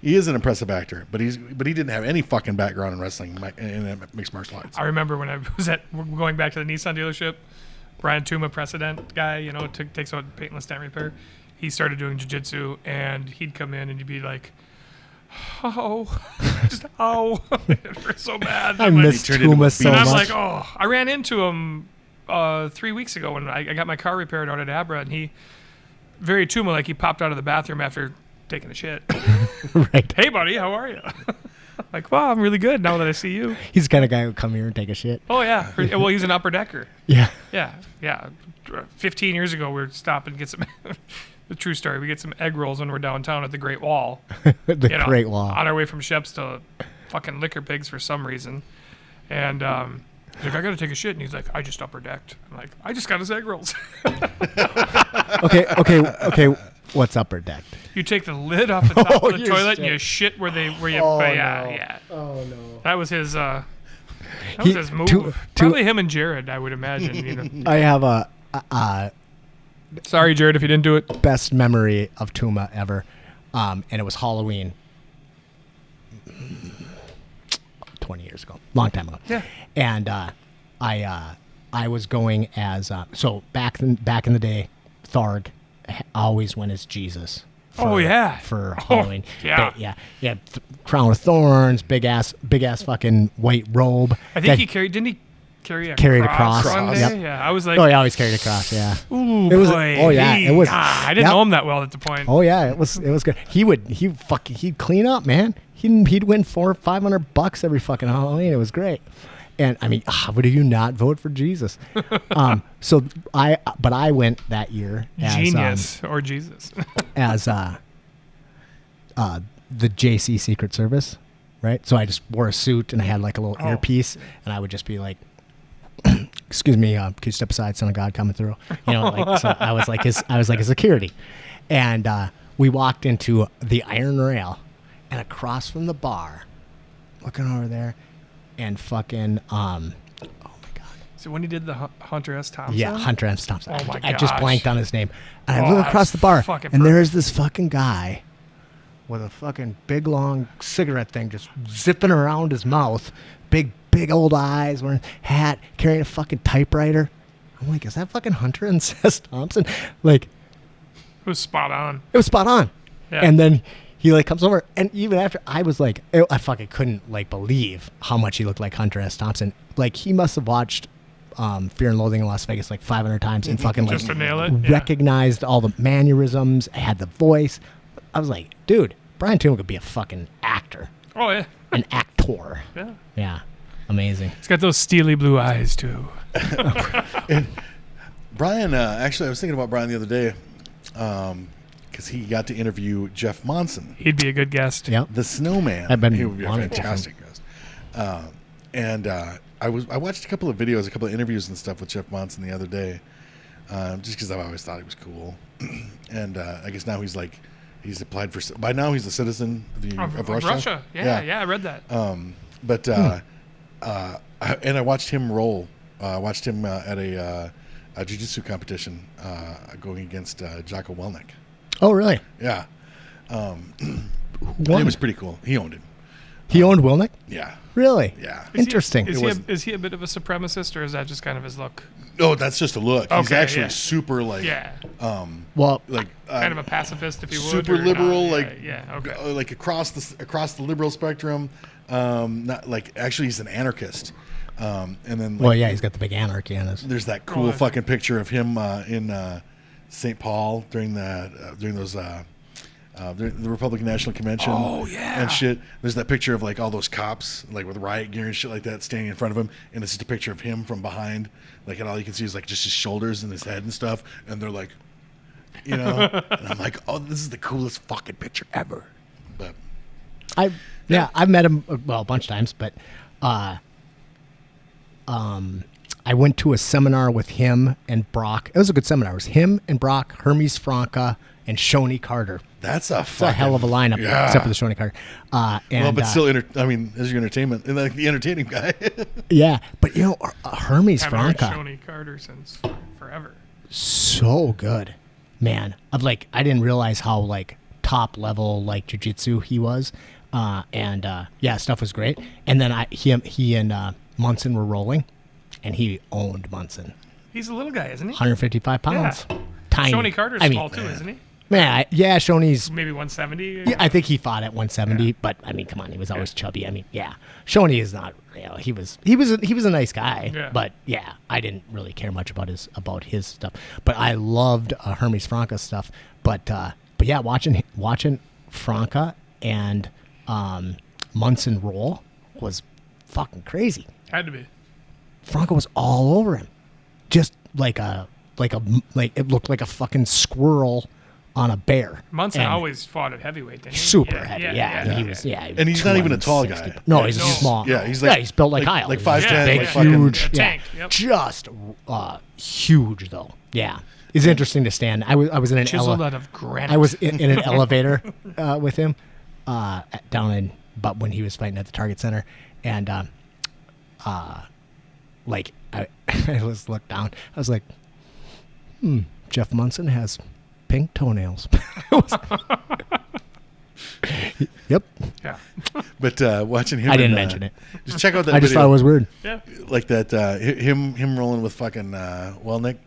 He is an impressive actor, but he didn't have any fucking background in wrestling in mixed martial arts. I remember when I was going back to the Nissan dealership, Brian Tuma, precedent guy, takes out paintless stamp repair. He started doing jiu-jitsu, and he'd come in and he'd be like, oh, just oh, it hurts so bad. I miss turned into a Tuma so and much. I'm like, oh, I ran into him 3 weeks ago when I got my car repaired out at Abra, and he, very Tuma, like he popped out of the bathroom after taking a shit. Right. Hey, buddy, how are you? Like, well, I'm really good now that I see you. He's the kind of guy who would come here and take a shit. Oh, yeah. Well, he's an upper decker. Yeah. Yeah. 15 years ago, we were stopping to get some, the true story, we get some egg rolls when we're downtown at the Great Wall. The Great Wall. On our way from Sheps to fucking Liquor Pigs for some reason. And he's like, I got to take a shit. And he's like, I just upper decked. I'm like, I just got his egg rolls. Okay. What's upper deck? You take the lid off the top of the you toilet shit. and you shit where you. Oh, Yeah. Oh no. That was his. That was his move. Probably him and Jared, I would imagine. I have a Sorry, Jared, if you didn't do it. best memory of Tuma ever, and it was Halloween 20 years ago, long time ago. Yeah. And I was going as so back in the day, Tharg always went as Jesus. For Halloween. Yeah. Yeah. Crown of thorns, big ass fucking white robe. I think he carried. Didn't he carry a cross one day? Yep. Yeah. I was like, Oh, he always carried a cross. Yeah. ooh, It was- boy. oh, yeah, it was- I didn't yep. know him that well at the point. Oh yeah, it was good. He'd clean up, man. He'd win $400-500 every fucking Halloween. It was great. And I mean, how would you not vote for Jesus? So I went that year as Genius or Jesus. as the JC Secret Service, right? So I just wore a suit and I had like a little earpiece, and I would just be like, "Excuse me, can you step aside, Son of God, coming through?" So I was like his security, and we walked into the Iron Rail, and across from the bar, looking over there, and fucking oh my God. So when he did the Hunter S. Thompson? Yeah, Hunter S. Thompson. Oh my I just gosh. blanked on his name. And I Oh, look across that's the bar, fucking and there's this fucking guy with a fucking big, long cigarette thing just zipping around his mouth. Big old eyes, wearing a hat, carrying a fucking typewriter. I'm like, is that fucking Hunter S. Thompson? Like, It was spot on. it was spot on. Yeah. And then he like comes over, and even after, I was like, I fucking couldn't like believe how much he looked like Hunter S. Thompson. Like, he must have watched Fear and Loathing in Las Vegas like 500 times and fucking like Just to nail it? Yeah. recognized all the mannerisms, had the voice. I was like, dude, Brian Tuma could be a fucking actor, Oh, yeah. an actor. Yeah. Yeah, amazing. He's got those steely blue eyes, too. Brian, actually, I was thinking about Brian the other day. because he got to interview Jeff Monson, He'd be a good guest. Yep. the Snowman. I've been He would be a wanting to. fantastic guest. I watched a couple of videos, a couple of interviews and stuff with Jeff Monson the other day, just because I've always thought he was cool. And I guess now he's applied for. By now he's a citizen of Russia. Yeah, I read that. I watched him roll. I watched him at a jiu-jitsu competition going against Jocko Willink. Oh, really? Yeah. Won? It was pretty cool. He owned him. He owned Wilnick? Yeah. Really? Yeah. Interesting. Is he a bit of a supremacist, or is that just kind of his look? No, that's just a look. He's Okay, actually yeah. super like Well, like kind of a pacifist, if you would. super or liberal, not? like Okay. like across the liberal spectrum. Not like actually he's an anarchist. And then well, yeah, he's got the big anarchy on his. there's that cool fucking picture of him in St. Paul during those the Republican National Convention. Oh, yeah. And shit. There's that picture of like all those cops like with riot gear and shit like that standing in front of him, and it's just a picture of him from behind, like, and all you can see is like just his shoulders and his head and stuff, and they're like, and I'm like, oh, this is the coolest fucking picture ever. But I've met him a bunch of times, but I went to a seminar with him and Brock. It was a good seminar. It was him and Brock, Hermes Franca, and Shoney Carter. that's It's a hell of a lineup, yeah. except for the Shoney Carter. But still, as your entertainment, and like the entertaining guy. Yeah, but Hermes Haven't heard Franca, Shoney Carter since forever. so good, man. I didn't realize how like top level like jiu-jitsu he was, stuff was great. And then he and Munson were rolling, and he owned Munson. He's a little guy, isn't he? 155 pounds, tiny. Shoney Carter's small too, isn't he? Man, Shoney's. Maybe 170. Yeah, I think he fought at 170, but I mean, come on, he was always chubby. I mean, yeah, Shoney is not. He was a nice guy, Yeah. but yeah, I didn't really care much about his stuff. But I loved Hermes Franca stuff. But yeah, watching Franca and Munson roll was fucking crazy. Had to be. Franca was all over him, just like it looked like a fucking squirrel on a bear. Munson And always fought at heavyweight, didn't he? super heavy. Yeah, he was. Yeah, And he's not even a tall 260. guy. No, he's No. small. Yeah, he's like he's built like Kyle. like He's 5'10", big, like fucking- huge, A tank, yep. just huge though. Yeah, it's interesting to stand. I was in an Chiseled out of granite. I was in an elevator with him down in, but when he was fighting at the Target Center, and like I just looked down. I was like, Jeff Munson has pink toenails. Yep. Yeah. But watching him, I didn't mention it. Just check out that I just video. thought it was weird. Yeah. Like that him rolling with fucking Welnick,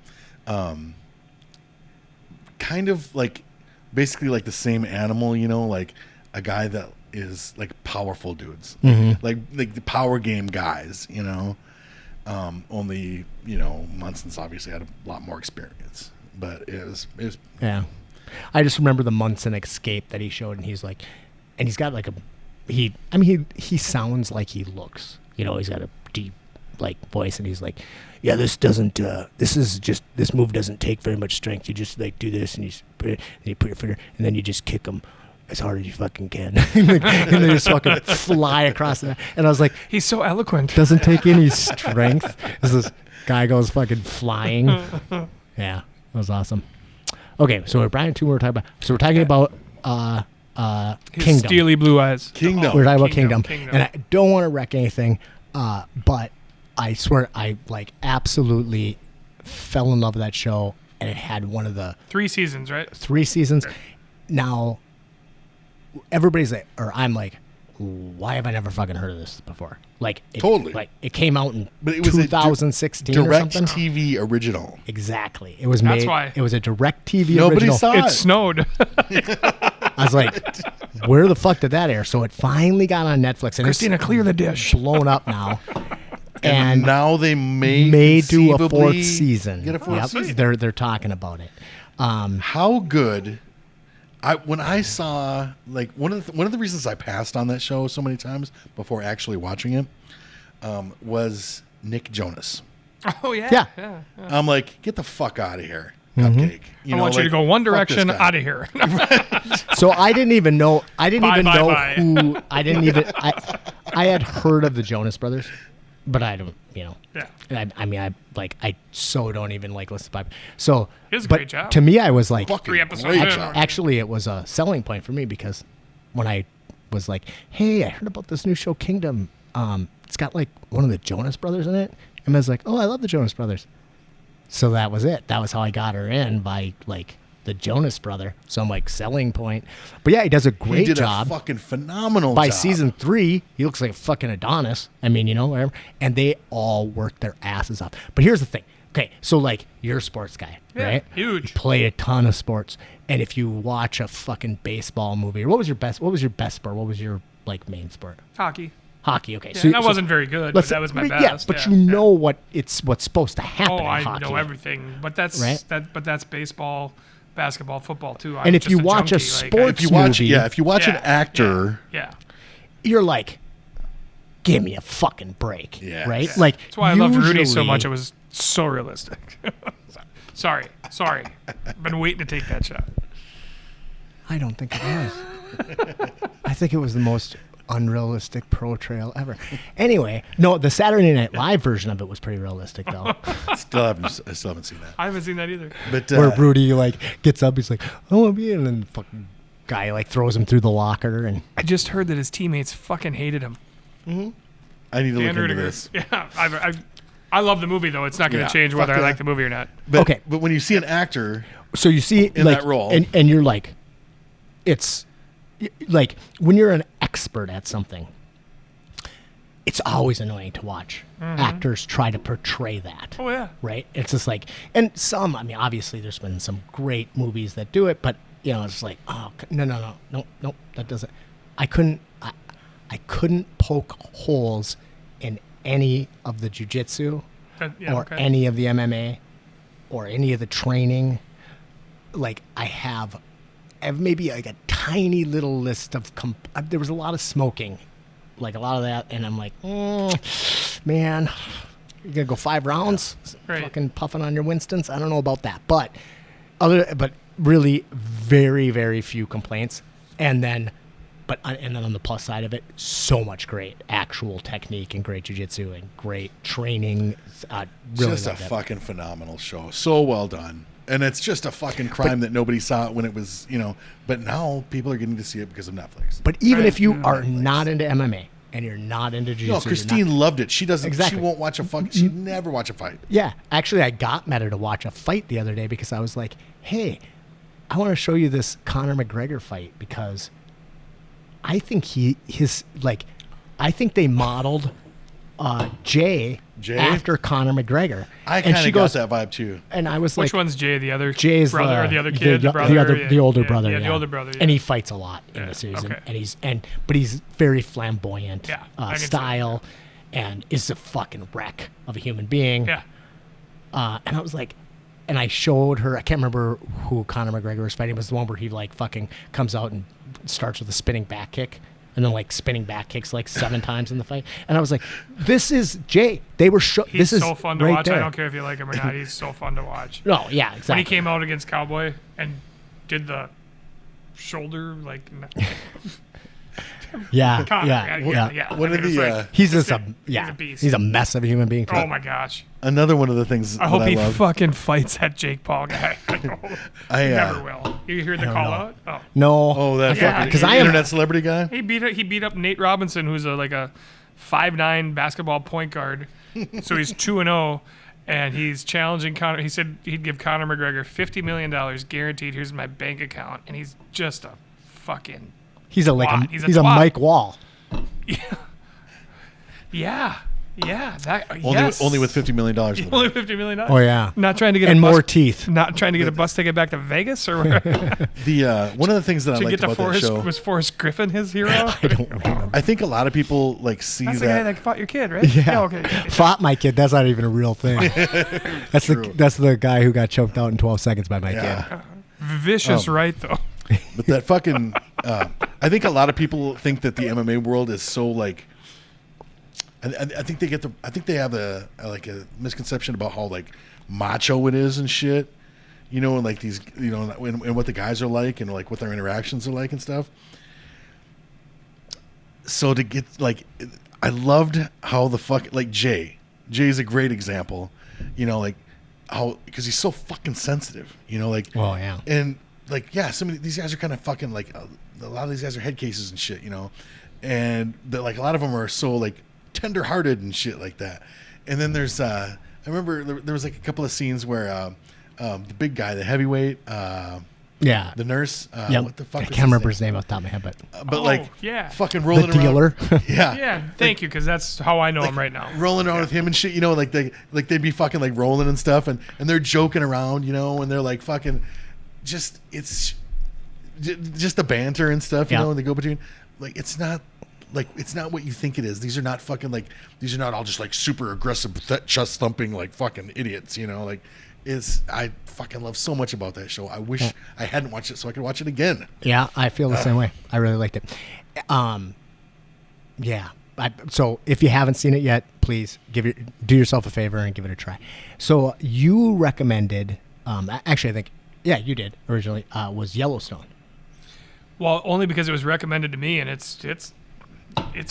kind of like basically like the same animal, like a guy that is like powerful dudes, like the power game guys, only Munson's obviously had a lot more experience, but it was Yeah. I just remember the Munson escape that he showed, and he's like, and he's got like he sounds like he looks, he's got a deep like voice, and he's like, yeah, this move doesn't take very much strength. You just like do this, and you put your finger, and then you just kick him as hard as you fucking can. And they just fucking fly across the, and I was like, He's so eloquent. doesn't take any strength. This guy goes fucking flying. Yeah, that was awesome. Okay, so we're talking about His Kingdom. steely blue eyes. Kingdom. We're talking about Kingdom. Kingdom, and I don't want to wreck anything, but I swear I like absolutely fell in love with that show, and it had one of the 3 seasons, right? 3 seasons. Now, everybody's like, or I'm like, why have I never fucking heard of this before? Like, Totally. Like, it came out in But it was a 2016 or Direct something. TV original. Exactly. It was That's made. why. It was a direct TV Nobody original. saw It it. snowed. I was like, where the fuck did that air? So it finally got on Netflix, and Christina, it's clear the dish. blown up now. And now they may do a 4th conceivably season. Get a 4th season. They're talking about it. How good? When I saw like one of the reasons I passed on that show so many times before actually watching it was Nick Jonas. Oh, yeah. Yeah. I'm like, get the fuck out of here. cupcake. I want you to go One fuck this Direction guy. out of here. So I didn't even know. I didn't Bye, even bye, know bye. who. I didn't even. I had heard of the Jonas Brothers, but I don't. You know. Yeah. I mean, I so don't even like listen to Bible. So, It was a but great job. to me, I was like, Fucking 3 episodes great in. job. actually, it was a selling point for me because when I was like, hey, I heard about this new show, Kingdom. It's got like one of the Jonas Brothers in it, and I was like, oh, I love the Jonas Brothers. So that was it. That was how I got her in, by like the Jonas Brother. So I'm like, selling point. But yeah, he does a He great did job. a fucking phenomenal By job. season 3, he looks like a fucking Adonis. I mean, you know, whatever. And they all work their asses off. But here's the thing. Okay, so like, you're a sports guy, Yeah, right? huge. You play a ton of sports. And if you watch a fucking baseball movie, or what was your best sport? What was your like main sport? Hockey. Hockey, okay. Yeah, that wasn't very good, but let's- that was my yeah, best. but yeah, you yeah. know what's supposed to happen Oh, in I hockey. know everything. But that's Right? But that's baseball, basketball, football too. And I'm if you just watch a junkie, sports If you watch, movie, if you watch an Yeah, actor, yeah. You're like, give me a fucking break, Yeah. right? Yeah. Like, That's why I loved Rudy so usually- much. It was so realistic. Sorry. I've been waiting to take that shot. I don't think it was. I think it was the most unrealistic portrayal ever. Anyway, no, the Saturday Night Live version of it was pretty realistic, though. I still haven't seen that. I haven't seen that either. But Where Rudy like gets up, he's like, "I want to be," and then the fucking guy like throws him through the locker, and I just heard that his teammates fucking hated him. I need to look Dan into Rudiger. this. Yeah, I love the movie though. It's not going to Yeah, change whether fuck I yeah. like the movie or not. But, Okay. but when you see an actor, so you see In like, that role. and you're like, it's like when you're an expert at something, it's always annoying to watch actors try to portray that. Oh yeah. Right? It's just like, and some, I mean, obviously there's been some great movies that do it, but you know, it's like, oh, no, that doesn't. I couldn't poke holes in any of the jujitsu Yeah, or okay. any of the MMA or any of the training. Like I have maybe like a tiny little list of. There was a lot of smoking, like a lot of that, and I'm like, man, you're gonna go 5 rounds, Right. fucking puffing on your Winstons. I don't know about that, but really very very few complaints, and then on the plus side of it, so much great actual technique and great jiu-jitsu and great training. Really just a loved it. fucking phenomenal show. So well done. And it's just a fucking crime that nobody saw it when it was, but now people are getting to see it because of Netflix. But even Right. if you are not into MMA and you're not into jiu-jitsu, No, you're Christine not- loved it. She doesn't. Exactly. She won't watch a fuck. She'd never watch a fight. yeah, actually, I got Meta to watch a fight the other day because I was like, hey, I want to show you this Conor McGregor fight because I think I think they modeled Jay after Conor McGregor. I And kind she of got goes, that vibe too. and I was Which like, one's Jay? The other Jay's brother or the other kid? The brother? the older Yeah, brother. Yeah, Yeah. the older brother. Yeah. And he fights a lot in Yeah, the series, okay. but he's very flamboyant Yeah, I can see style, and is a fucking wreck of a human being. yeah. And I was like, and I showed her. I can't remember who Conor McGregor was fighting. It was the one where he like fucking comes out and starts with a spinning back kick. And then like spinning back kicks like 7 times in the fight, and I was like, "This is Jay." They were He's this is so fun to right watch. There. I don't care if you like him or not. He's so fun to watch. No, yeah, exactly. When he came out against Cowboy and did the shoulder like. yeah, Conor, yeah. One I of mean, it's the, like, He's just he's a a beast. He's a mess of a human being. Too. oh my gosh! Another one of the things I hope that he love. fucking fights that Jake Paul guy. I, Never will. You hear the don't call know. out? Oh. No. Oh, that Yeah, fucking because I am- internet celebrity guy. He beat up Nate Robinson, who's like a 5'9" basketball point guard. So he's 2-0, and he's challenging Conor. He said he'd give Conor McGregor $50 million guaranteed. Here's my bank account, and he's just a fucking He's a twat. he's He's a a twat. Mike Wall. yeah. That Only, yes. only with $50 million. in the only bank. $50 million. Oh yeah. Not trying to get And a bus, more teeth. Not trying to get a bus ticket back to Vegas or where? The one of the things that I to liked get to about that Forrest show, was Forrest Griffin his hero. I don't remember. I think a lot of people like see That's the guy that. that fought your kid, right? Yeah. okay. Fought my kid. That's not even a real thing. That's the guy who got choked out in 12 seconds by my Yeah. kid. Vicious, right though. But that fucking, I think a lot of people think that the MMA world is so like. I think they have a misconception about how like macho it is and shit. you know, and like these, you know, and what the guys are like and like what their interactions are like and stuff. So to get like, I loved how the fuck, like Jay's a great example, you know, like how, because he's so fucking sensitive, you know, like, Oh, yeah. and like, yeah, some of these guys are kind of fucking like, a lot of these guys are head cases and shit, you know, and like a lot of them are so like tender-hearted and shit like that. And then there's I remember there was like a couple of scenes where the big guy, the heavyweight, Yeah. the nurse, Yep. what the fuck I was can't remember name? his name off the top of my head, but But Oh, like yeah. fucking rolling the dealer. around. Yeah. Yeah, thank you, because that's how I know him right now. Rolling around with him and shit, you know, like they'd be fucking like rolling and stuff, and they're joking around, you know, and they're like fucking just just the banter and stuff, you Yeah. know, and they go between like it's not what you think it is. These are not fucking like, these are not all just like super aggressive chest thumping like fucking idiots, you know, like I fucking love so much about that show. I wish I hadn't watched it so I could watch it again. yeah, I feel the same way. I really liked it. Yeah. So if you haven't seen it yet, please do yourself a favor and give it a try. So you recommended, actually, I think, yeah, you did originally, was Yellowstone. Well, only because it was recommended to me, and it's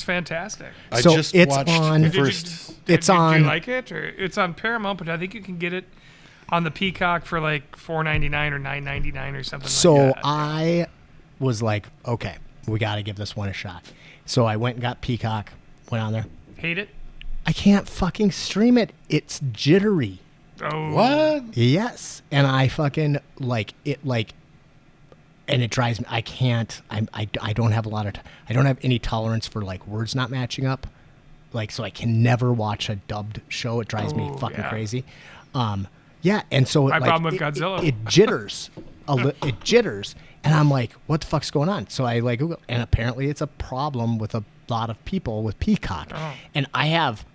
fantastic. I So just it's watched on- the Did you- first. It's do on. you like it? Or it's on Paramount, but I think you can get it on the Peacock for like $4.99 or $9.99 or something So like that. I was like, okay, we got to give this one a shot. So I went and got Peacock, went on there. Hate it? I can't fucking stream it. It's jittery. Oh, What? Yes. And I fucking like it, and it drives me. I can't. I don't have a lot of. I don't have any tolerance for like words not matching up. Like, so I can never watch a dubbed show. It drives me Oh, fucking yeah. crazy. Yeah, and so My like, problem with Godzilla. It jitters. It jitters, and I'm like, what the fuck's going on? So I like Google, and apparently it's a problem with a lot of people with Peacock, Oh. and I have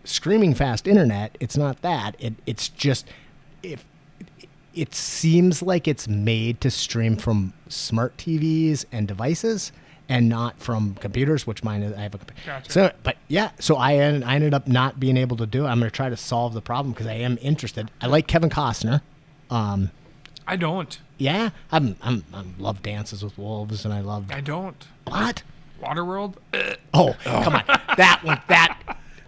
screaming fast internet. It's not that. It's just if. It seems like it's made to stream from smart TVs and devices and not from computers, which mine is. I have a computer. Gotcha. So, but yeah, so I ended up not being able to do it. I'm going to try to solve the problem because I am interested. I like Kevin Costner. I don't. Yeah, I'm love Dances with Wolves, and I love I don't. what? Waterworld? Oh, come on, that one.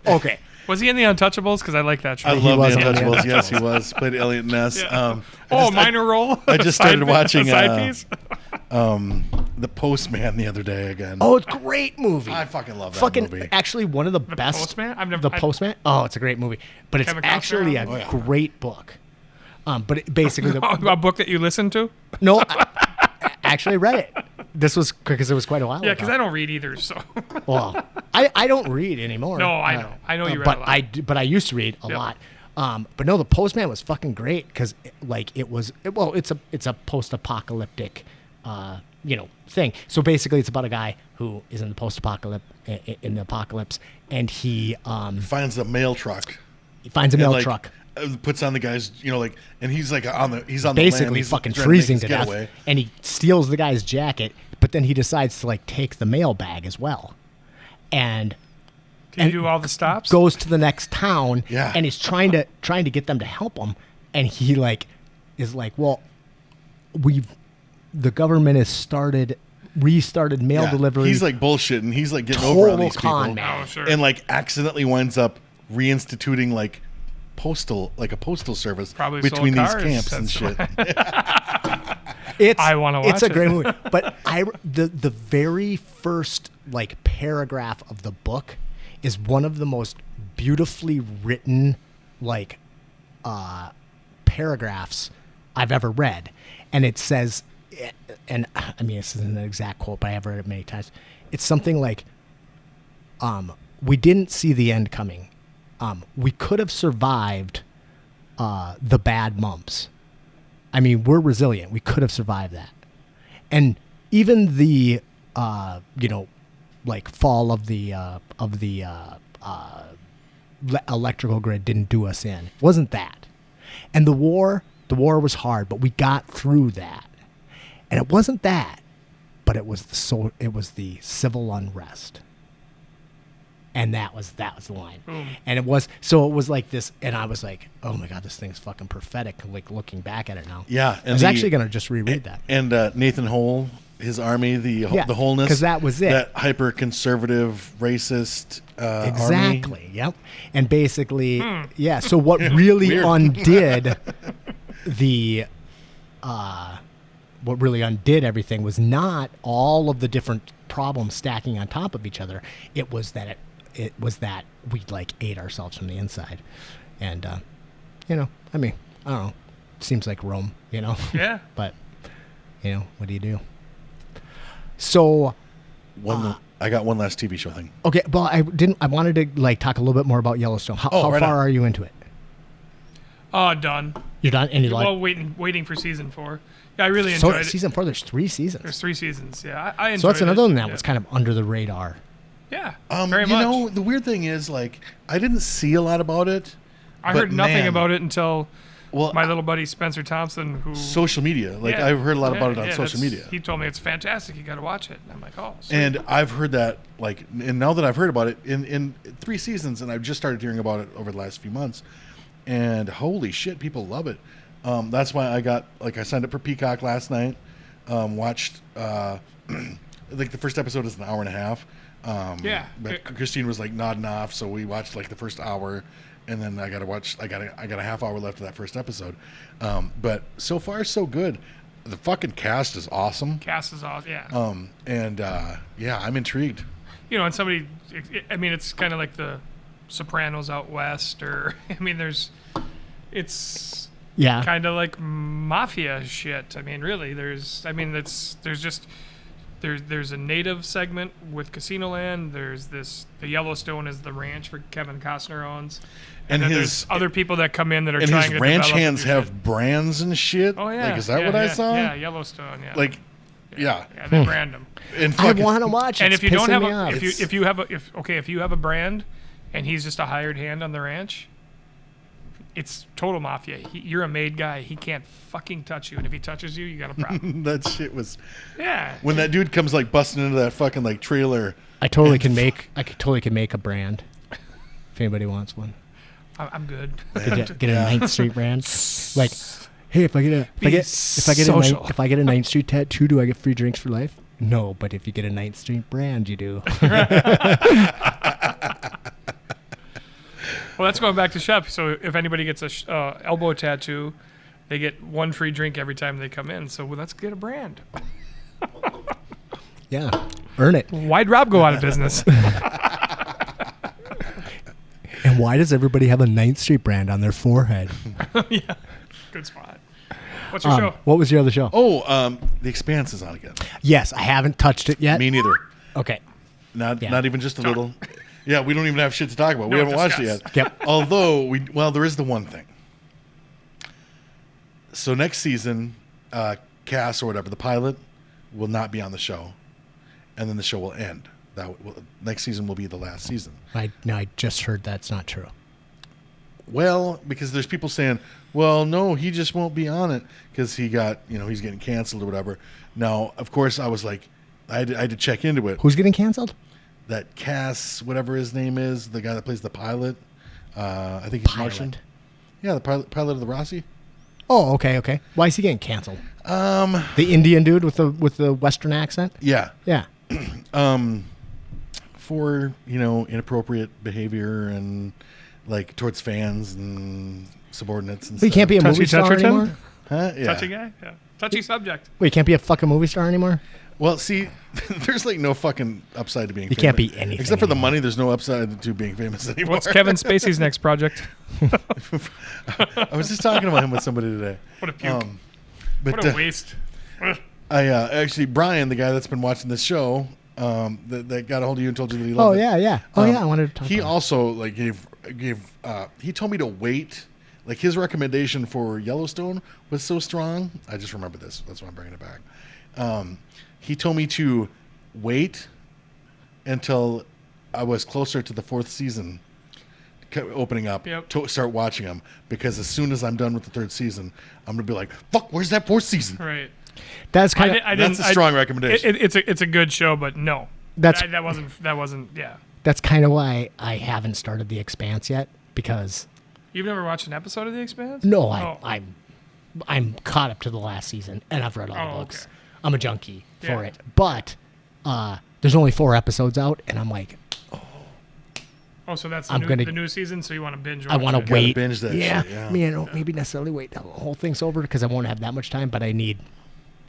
Okay. Was he in the Untouchables? Because I like that show. I love was the on the Untouchables. Yes, he was. Played Elliot Ness. Yeah. I Minor role? I just Side started pi- watching, side piece? The Postman the other day again. Oh, it's a great movie. I fucking love that Fucking movie. actually one of the best. Postman? I've never- The Postman. Oh, it's a great movie, but it's Kevin Costner actually a on it? Oh, yeah. great book. But it basically, A book that you listened to? no, I actually read it. This was because it was quite a while Yeah, ago. because I don't read either. So Well, I don't read anymore. No, I know. I know you read but a lot. But I used to read a Yep. lot. But no, the Postman was fucking great because it's a post-apocalyptic, thing. So basically, it's about a guy who is in the apocalypse, and he Finds a mail truck. finds a And, mail like, truck. Puts on the guy's, and he's like on the land. Basically He's fucking trying to make freezing his to death, getaway. and he steals the guy's jacket, but then he decides to like take the mail bag as well, and do you do all the stops? goes to the next town, Yeah. and he's trying to get them to help him, and he is like, well, the government has restarted mail Yeah. delivery. He's like bullshitting. He's like getting over on Total these con people, man. Oh, sure. and like accidentally winds up reinstituting like a postal service Probably between sold these cars. camps and shit. It's I wanna It's a watch great it. movie, but the very first like paragraph of the book is one of the most beautifully written like paragraphs I've ever read, and it says, and I mean this isn't an exact quote, but I have read it many times. It's something like, "We didn't see the end coming. We could have survived the bad mumps. I mean, we're resilient. We could have survived that. And even the, like fall of the electrical grid didn't do us in. It wasn't that. And the war was hard, but we got through that. And it wasn't that, but it was the civil unrest. And that was the line. Boom. And it was like this, and I was like, oh my God, this thing's fucking prophetic, like looking back at it now. Yeah. I was actually going to just reread that. And Nathan Hole, his army, the wholeness. Because that was it. That hyper-conservative, racist exactly. army. Yep. And basically, yeah. So what really undid what really undid everything was not all of the different problems stacking on top of each other. It was that we like ate ourselves from the inside. And, I mean, I don't know. Seems like Rome, Yeah. But, what do you do? So, I got one last TV show thing. okay. Well, I wanted to like talk a little bit more about Yellowstone. How right far on. are you into it? Done. You're done? And you Well, waiting for season 4. Yeah, I really enjoyed it. Season 4, there's 3 seasons. There's 3 seasons. Yeah, I enjoyed it. So that's another one that Yeah. was kind of under the radar. Yeah, very much. The weird thing is, like, I didn't see a lot about it. I but heard nothing man, about it until Well, my little buddy Spencer Thompson, who social media. Like, Yeah. I've heard a lot about it on Yeah, social that's- media. He told me it's fantastic. You got to watch it. And I'm like, oh, sweet. And I've heard that, like, and now that I've heard about it in 3 seasons, and I've just started hearing about it over the last few months, and holy shit, people love it. That's why I signed up for Peacock last night. Watched, like the first episode is an hour and a half. Yeah. But Christine was like nodding off, so we watched like the first hour, and then I got a half hour left of that first episode. But so far so good. The fucking cast is awesome. Cast is awesome. Yeah. Yeah, I'm intrigued. And somebody, I mean, it's kind of like the Sopranos out west, or I mean, it's Yeah. kind of like mafia shit. I mean, really, there's a native segment with Casino Land. There's the Yellowstone is the ranch for Kevin Costner owns, and then there's other people that come in that are and trying his to ranch develop hands new have shit. brands and shit. Oh yeah, like, is that yeah, what I yeah, saw? Yeah, Yellowstone. Yeah, Like, yeah. they brand them. And I fucking, want to watch it. And It's if you don't pissing have me a, off. if you have a brand, and he's just a hired hand on the ranch, it's total mafia. You're a made guy. He can't fucking touch you, and if he touches you, you got a problem. that shit was Yeah. when that dude comes like busting into that fucking like trailer. I totally can make a brand. If anybody wants one, I'm good. get a 9th Street brand. Like, hey, if I get a 9th Street tattoo, do I get free drinks for life? No, but if you get a 9th Street brand, you do. Well, that's going back to Shep. So if anybody gets a elbow tattoo, they get 1 free drink every time they come in. So let's get a brand. Yeah, earn it. Why'd Rob go out of business? And why does everybody have a 9th Street brand on their forehead? Yeah, good spot. What's your show? What was your other show? Oh, The Expanse is on again. Yes, I haven't touched it yet. Me neither. Okay. Not even just a little. Yeah, we don't even have shit to talk about. No, We haven't watched it discuss. yet. Yep. Although there is the one thing. So next season, Cass or whatever, the pilot, will not be on the show, and then the show will end. Next season will be the last season. I just heard that's not true. Well, because there's people saying, well, no, he just won't be on it because he's getting canceled or whatever. Now, of course, I was like, I had to check into it. Who's getting canceled? That Cass, whatever his name is, the guy that plays the pilot. I think he's Martian. Yeah, the pilot of the Rossi. Oh, okay. Why is he getting canceled? The Indian dude with the Western accent. Yeah. Yeah. For inappropriate behavior and like towards fans and subordinates and But he stuff. can't be a Touchy movie star Toucherton? anymore. Huh? Yeah. Touchy guy? Yeah. Touchy subject. Wait, he can't be a fucking movie star anymore. Well, see, there's like no fucking upside to being. He famous. can't be anything except for the anymore. money. There's no upside to being famous anymore. What's Kevin Spacey's next project? I was just talking about him with somebody today. What a puke. But What a waste. I actually Brian, the guy that's been watching this show, that got a hold of you and told you that he loved Oh it. yeah. Oh yeah. I wanted to talk. He about it. also like gave he told me to wait. Like his recommendation for Yellowstone was so strong. I just remember this. That's why I'm bringing it back. He told me to wait until I was closer to the 4th season opening up to start watching them, because as soon as I'm done with the 3rd season, I'm gonna be like, "Fuck, where's that 4th season?" Right. That's kind of That's a strong recommendation. It's a good show, but no. That's- that wasn't. Yeah. that's kind of why I haven't started The Expanse yet, because You've never watched an episode of The Expanse? no, Oh. I'm caught up to the last season, and I've read all the books. Okay. I'm a junkie for Yeah. it, but there's only 4 episodes out, and I'm like, Oh, so that's I'm the gonna- new season, so you want to binge watch I want it. to wait. binge that yeah, shit, yeah. I mean, I don't maybe necessarily wait till the whole thing's over because I won't have that much time, but I need.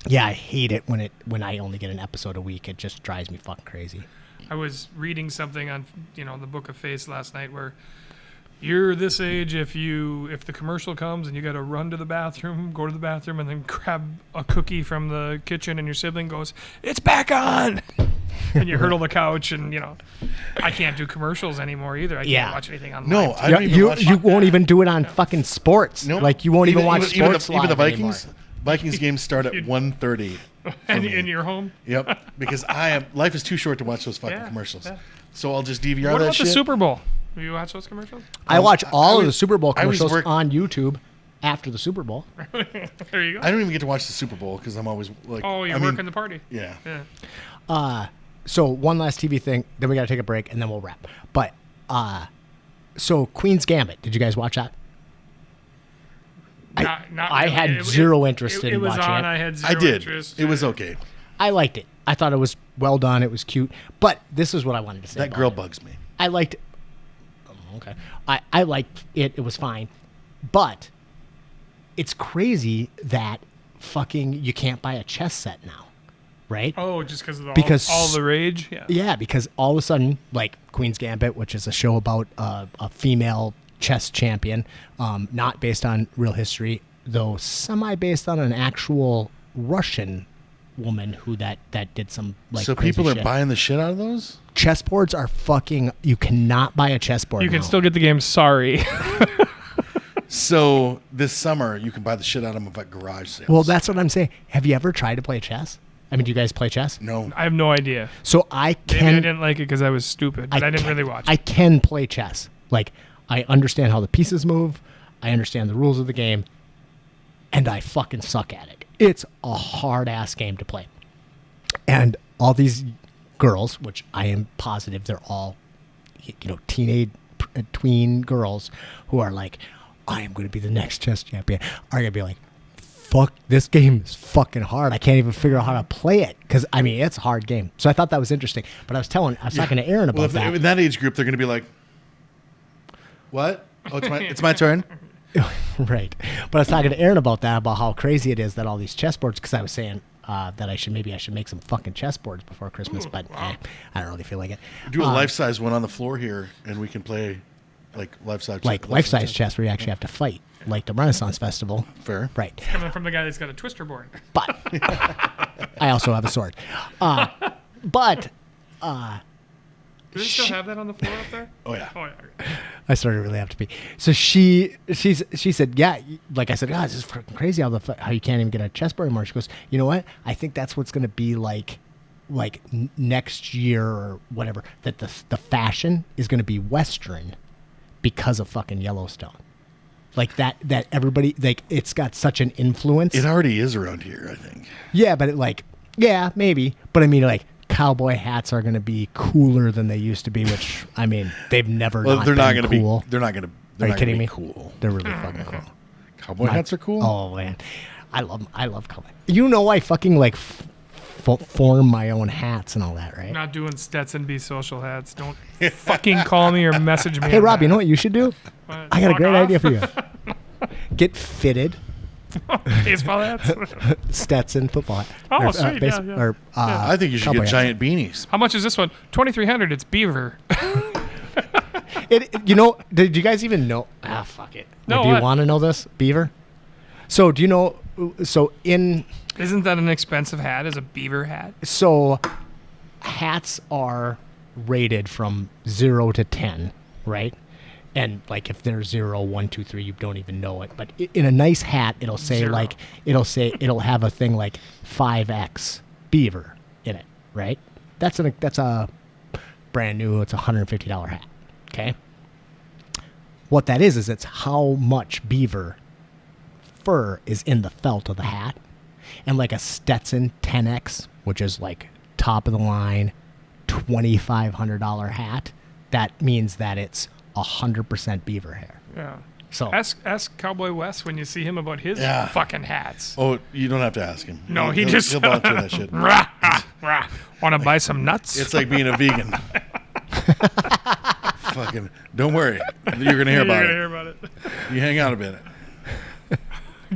Yeah, I hate it when I only get an episode a week. It just drives me fucking crazy. I was reading something on, the Book of Face last night where you're this age if the commercial comes and you got to run to the bathroom, go to the bathroom, and then grab a cookie from the kitchen, and your sibling goes, "It's back on," and you hurdle the couch, and I can't do commercials anymore either. I can't Yeah. watch anything online. No, I don't even watch. You won't even do it on fucking sports. Nope. Like you won't even watch sports even the live anymore. Vikings games start at 1:30. and me. in your home. Yep, because life is too short to watch those fucking Yeah, commercials. yeah. So I'll just DVR What that about shit. the Super Bowl? Have you watched those commercials? I watch all of the was- Super Bowl I was commercials work- on YouTube after the Super Bowl. There you go. I don't even get to watch the Super Bowl because I'm always like. Oh, you're I mean, working the party. Yeah. Yeah. So one last TV thing, then we got to take a break, and then we'll wrap. But so Queen's Gambit, did you guys watch that? Not I really. had zero interest in it was watching on. it. I had zero I did. interest. It was okay. I liked it. I thought it was well done. It was cute. But this is what I wanted to say. That about girl it. bugs me. I liked it. Oh, okay. I liked it. It was fine. But it's crazy that fucking you can't buy a chess set now. Right? Oh, just because of Because- all the rage? Yeah. Yeah, because all of a sudden, like Queen's Gambit, which is a show about a female chess champion, not based on real history, though semi-based on an actual Russian woman who that did some like. So crazy people are shit. buying the shit out of those? Chessboards are fucking. You cannot buy a chessboard. You can now. still get the game Sorry. So this summer you can buy the shit out of them at garage sales. Well, that's what I'm saying. Have you ever tried to play chess? I mean, do you guys play chess? no. I have no idea. So I Maybe can. I didn't like it because I was stupid, but I didn't really watch I it. can play chess. Like I understand how the pieces move. I understand the rules of the game, and I fucking suck at it. It's a hard ass game to play. And all these girls, which I am positive they're all, teenage tween girls who are like, I am going to be the next chess champion, are going to be like, fuck, this game is fucking hard. I can't even figure out how to play it because I mean it's a hard game. So I thought that was interesting. But I was talking to Aaron about Well, that. in that age group, they're going to be like, "What? Oh, it's my turn." Right. But I was talking to Aaron about that, about how crazy it is that all these chessboards, because I was saying that I should make some fucking chessboards before Christmas, but I don't really feel like it. Do a life-size one on the floor here, and we can play like life-size. Like life-size chess where you actually have to fight, like the Renaissance Festival. Fair. Right. Coming from the guy that's got a twister board. But I also have a sword. But Do they still have that on the floor up there? Oh yeah. Oh, yeah. I started to really have to be. So she said, yeah, like I said, God, this is fucking crazy how you can't even get a chessboard anymore. She goes, you know what? I think that's what's going to be like next year or whatever, that the fashion is going to be Western because of fucking Yellowstone. Like that everybody, like it's got such an influence. It already is around here, I think. Yeah, but yeah, maybe. But I mean, like, cowboy hats are going to be cooler than they used to be, which, I mean, they've never Well, they're not been going to cool. be. They're not going to. Are you not kidding gonna me? be cool. They're really fucking cool. Cowboy hats are cool. Oh, man. I love cowboy. I fucking, like, form my own hats and all that, right? Not doing Stetson B social hats. Don't fucking call me or message me. Hey, on Rob, that. you know what you should do? What, I got a fuck great off? idea for you. Get fitted. Baseball hats. Stetson football hat. Oh, sweet, yeah. I think you should cowboy get hats. giant beanies. How much is this one? 2,300. It's beaver. Did you guys even know? Ah, fuck it. No, do you what? want to know this, Beaver? So, do you know? Isn't that an expensive hat? Is a beaver hat? So hats are rated from 0 to 10, right? And like if they're 0, 1, 2, 3, you don't even know it. But in a nice hat, it'll say 0. it'll have a thing like 5X beaver in it, right? That's a brand new. It's a $150 hat. Okay. What that is it's how much beaver fur is in the felt of the hat. And like a Stetson 10X, which is like top of the line, $2,500 hat, that means that it's 100% beaver hair. Yeah. So Ask Cowboy West when you see him about his fucking hats. Oh, you don't have to ask him. No, he'll volunteer that shit. Want to buy some nuts? It's like being a vegan. Fucking, don't worry. You're gonna hear about it. You hang out a bit.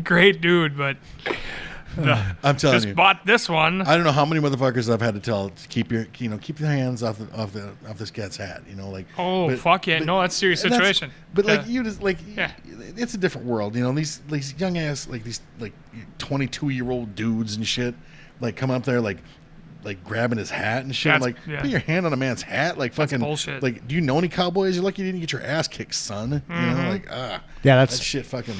Great dude, but I'm telling you, just bought this one. I don't know how many motherfuckers I've had to tell to keep your hands off this cat's hat. Fuck yeah! No, that's a serious situation. You just it's a different world. These young ass these 22-year-old dudes and shit coming up there grabbing his hat and shit. Put your hand on a man's hat, fucking bullshit. Do you know any cowboys? You're lucky you didn't get your ass kicked, son. that's that shit fucking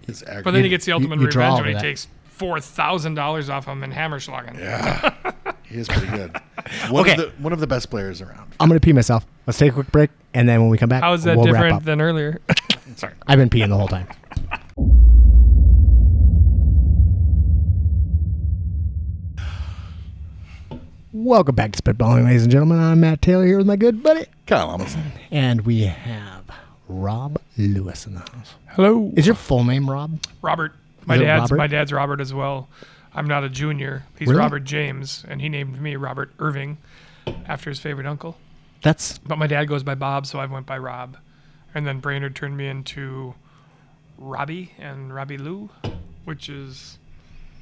is aggravating. But then he gets the ultimate revenge when he that. takes $4,000 off him in Hammerschlagen. Yeah, he is pretty good. One of the best players around. I'm gonna pee myself. Let's take a quick break, and then when we come back, How is that we'll wrap different up. than earlier? Sorry. I've been peeing the whole time. Welcome back to Spitballing, ladies and gentlemen. I'm Matt Taylor here with my good buddy Kyle Amundsen. and we have Rob Lewis in the house. Hello. Is your full name Rob? Robert. Is it Robert? My dad's Robert as well. I'm not a junior. He's Really? Robert James, and he named me Robert Irving after his favorite uncle. But my dad goes by Bob, so I went by Rob. And then Brainerd turned me into Robbie and Robbie Lou, which is...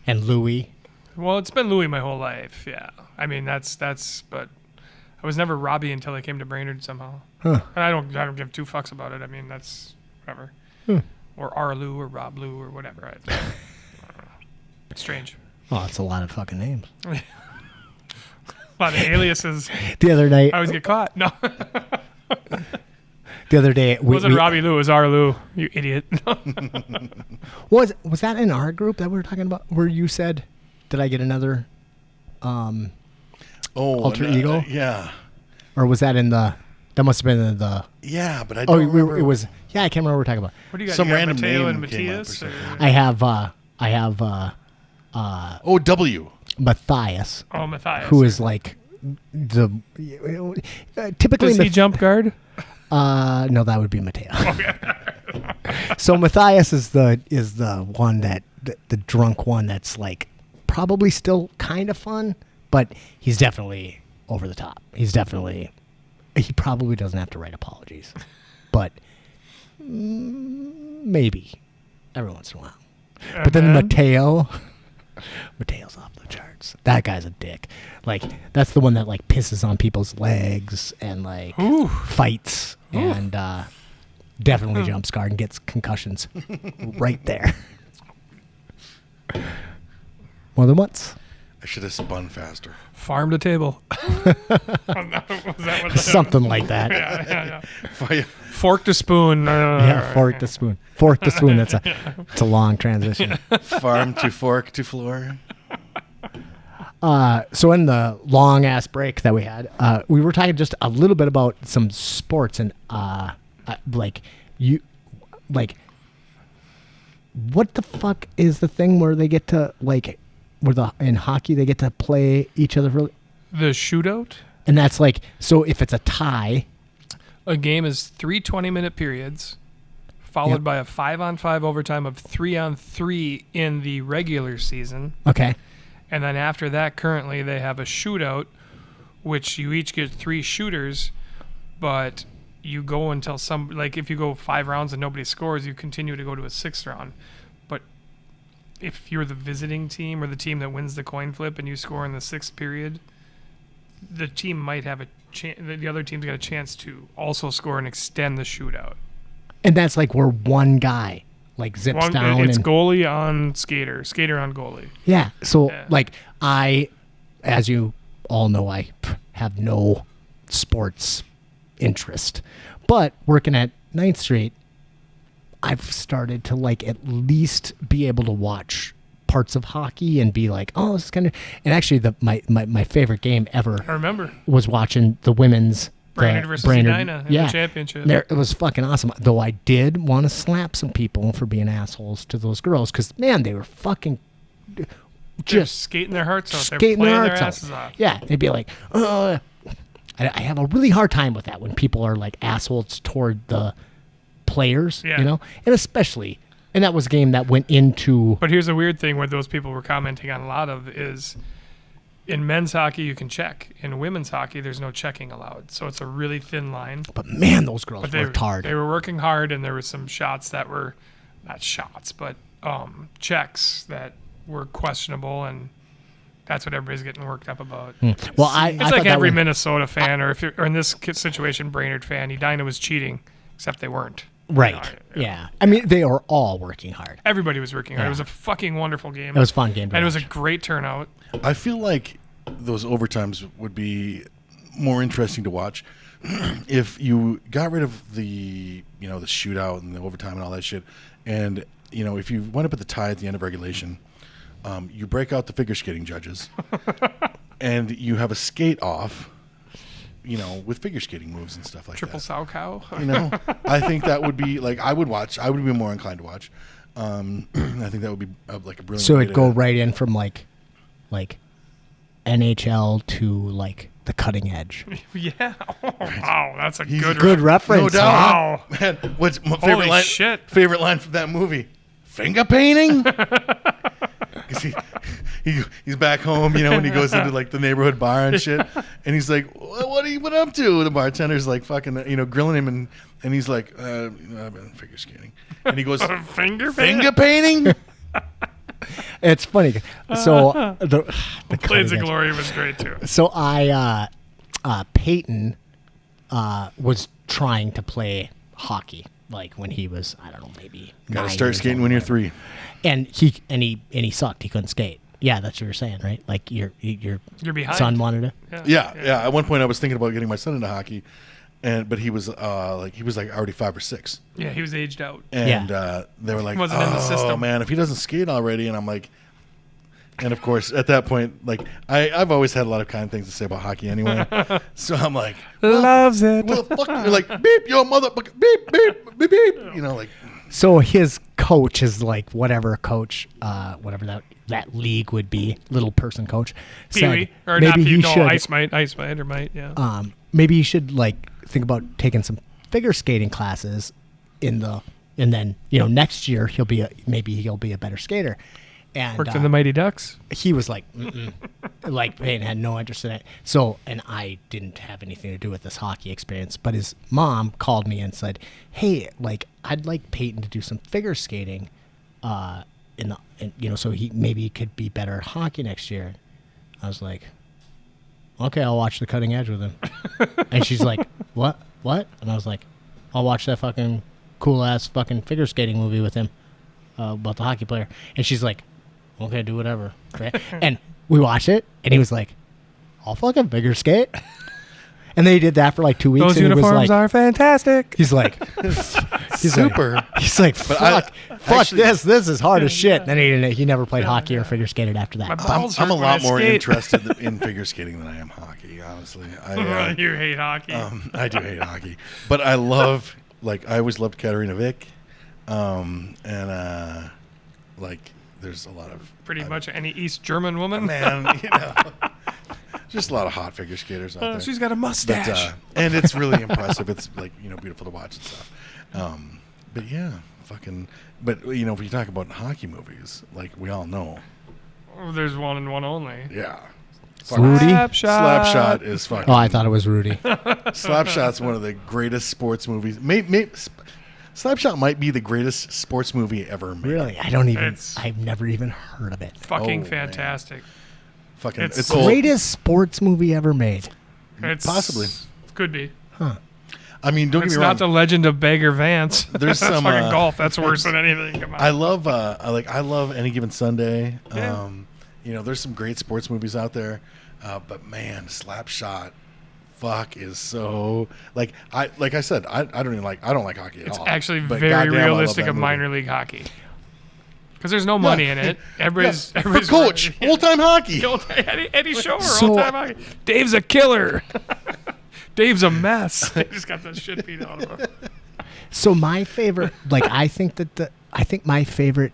And Louie. Well, it's been Louie my whole life, yeah. I mean, but I was never Robbie until I came to Brainerd somehow. Huh. And I don't give two fucks about it. I mean, that's whatever. Or R. Lou or Rob Lou or whatever. It's strange. Oh, it's a lot of fucking names. A lot of aliases. The other night, I always get caught. No. the other day, It wasn't Robbie Lou, it was R. Lou, you idiot. was that in our group that we were talking about where you said, did I get another alter ego? Yeah. Or was that in that must have been in the... Yeah, but I don't remember. It was... Yeah, I can't remember what we're talking about. What do you got? Some You got random Mateo name and came up or Matthias? something. I have W. Matthias, Oh, Matthias. who is the... typically... Does he jump guard? No, that would be Mateo. So Matthias is the one that... The drunk one that's probably still kind of fun, but he's definitely over the top. He probably doesn't have to write apologies, but maybe every once in a while. But then Mateo's off the charts. That guy's a dick. That's the one that pisses on people's legs and fights and definitely jump scarred and gets concussions right there. More than once. I should have spun faster. Farm to table. Was that what Something like that. Yeah. Fork to spoon. Yeah, fork to spoon. Fork to spoon. It's a long transition. Farm to fork to floor. So in the long ass break that we had, we were talking just a little bit about some sports and what the fuck is the thing where they get to in hockey they get to play each other for The shootout? and that's so if it's a tie, A game is 3 20-minute periods, followed by a 5-on-5 overtime of 3-on-3 in the regular season. okay, And then after that, currently, they have a shootout, which you each get 3 shooters, but you go until if you go 5 rounds and nobody scores, you continue to go to a 6th round. But if you're the visiting team or the team that wins the coin flip and you score in the 6th period, the team might have the other team's got a chance to also score and extend the shootout. and that's where one guy zips down. It's and goalie on skater on goalie. yeah. So Yeah. I, as you all know, I have no sports interest, but working at 9th Street, I've started to at least be able to watch parts of hockey and be oh, this is kind of. And actually, my favorite game ever I remember was watching the women's Brainerd versus Edina in the championship. It was fucking awesome. Though I did want to slap some people for being assholes to those girls because man, they were fucking Just skating their hearts out. skating They're playing their their hearts asses out. off. Yeah, they'd be I have a really hard time with that when people are like assholes toward the players, Yeah. you know, and especially, and that was a game that went into. But here's a weird thing where those people were commenting on a lot of is in men's hockey you can check. In women's hockey there's no checking allowed. So it's a really thin line. But man, those girls But they, worked hard. they were working hard, and there were some shots that were not shots, but checks that were questionable, and that's what everybody's getting worked up about. Well, I It's thought like that every was- Minnesota fan, or if you're, or in this situation, Brainerd fan, Edina was cheating, except they weren't. right. You know, Yeah, I mean they were all working hard. Everybody was working hard. Yeah. It was a fucking wonderful game. It was a fun game to and it was a watch. great turnout. I feel like those overtimes would be more interesting to watch if you got rid of the the shootout and the overtime and all that shit, and if you went up at the tie at the end of regulation, you break out the figure skating judges, and you have a skate off, with figure skating moves and stuff like Triple that. sow cow. I think that would be like I would be more inclined to watch. I think that would be like a brilliant. So way it'd go to- right in from like NHL to like the cutting edge. Yeah. Oh, wow, that's a He's good. Good ref- reference. No doubt. Wow. Man, what's my Holy favorite line? shit. Favorite line from that movie? Finger painting. 'Cause he's back home, and he goes into like the neighborhood bar and shit, and he's like, "What are you been up to?" The bartender's like fucking, grilling him, and he's like, "I've been figure skating," and he goes, Finger "Finger painting." It's funny. So the Blades cutting of edge. Glory was great too. So Peyton was trying to play hockey like when he was, I don't know, maybe Got to 9 start years skating old when or you're whatever. 3. And he sucked. He couldn't skate. Yeah, that's what you're saying, right? Like your You're behind. son wanted to. Yeah. At one point, I was thinking about getting my son into hockey, but he was already 5 or 6. Yeah, he was aged out. And Yeah. they were like, Wasn't in the "Oh system." man, if he doesn't skate already," and I'm like, and of course at that point, like I've always had a lot of kind things to say about hockey anyway, so I'm like, Loves it. "Well, fuck you!" Like, beep, your motherfucker, beep, beep, beep, beep. Like, So his coach is like whatever coach, whatever that league would be, little person coach. Pee-wee. Said Or not maybe Pee-wee. he No, should. Ice Might or Might, yeah. Maybe you should like think about taking some figure skating classes and then next year he'll be a better skater. And Worked in the Mighty Ducks. he was like, mm-mm. Like Peyton had no interest in it. So, and I didn't have anything to do with this hockey experience, but his mom called me and said, "Hey, like I'd like Peyton to do some figure skating, so he could be better at hockey next year." I was like, "Okay, I'll watch The Cutting Edge with him." And she's like, "What? And I was like, "I'll watch that fucking cool ass fucking figure skating movie with him about the hockey player." And she's like, "Okay, do whatever." Right? And we watched it, and he was like, "I'll fucking figure skate." And they did that for like 2 weeks. Those and he was uniforms like, are fantastic. He's like, super. He's like, fuck actually- this. This is hard as shit. Then he never played hockey or figure skated after that. My But balls I'm a hurt when I lot more skate. interested in figure skating than I am hockey. Honestly, You hate hockey. I do hate hockey, but I love I always loved Katarina Vick, and there's a lot of Pretty much any East German woman. man, just a lot of hot figure skaters out there. She's got a mustache. And it's really impressive. It's beautiful to watch and stuff. But yeah, But if you talk about hockey movies, like we all know, Oh, there's one and one only. yeah, Rudy? Slapshot is fucking. Oh, I thought it was Rudy. Slapshot's one of the greatest sports movies. Slapshot might be the greatest sports movie ever made. Really? I've never even heard of it. Fucking Oh, man. fantastic. Fucking, It's it's old. Greatest sports movie ever made. It's Possibly. Could be. I mean, don't It's get me wrong. not the Legend of Beggar Vance. There's That's some, fucking golf. That's worse than anything. Come on. I love Any Given Sunday. Yeah. There's some great sports movies out there, but man, Slapshot, is so I said I don't like hockey at It's all. actually but very goddamn, I love realistic that of movie. minor league hockey. Because there's no money in it. Everybody's coach, Yeah. old time hockey. Eddie Shore, So- old-time hockey. Dave's a killer. Dave's a mess. He just got the shit beat out of him. So my favorite, I think my favorite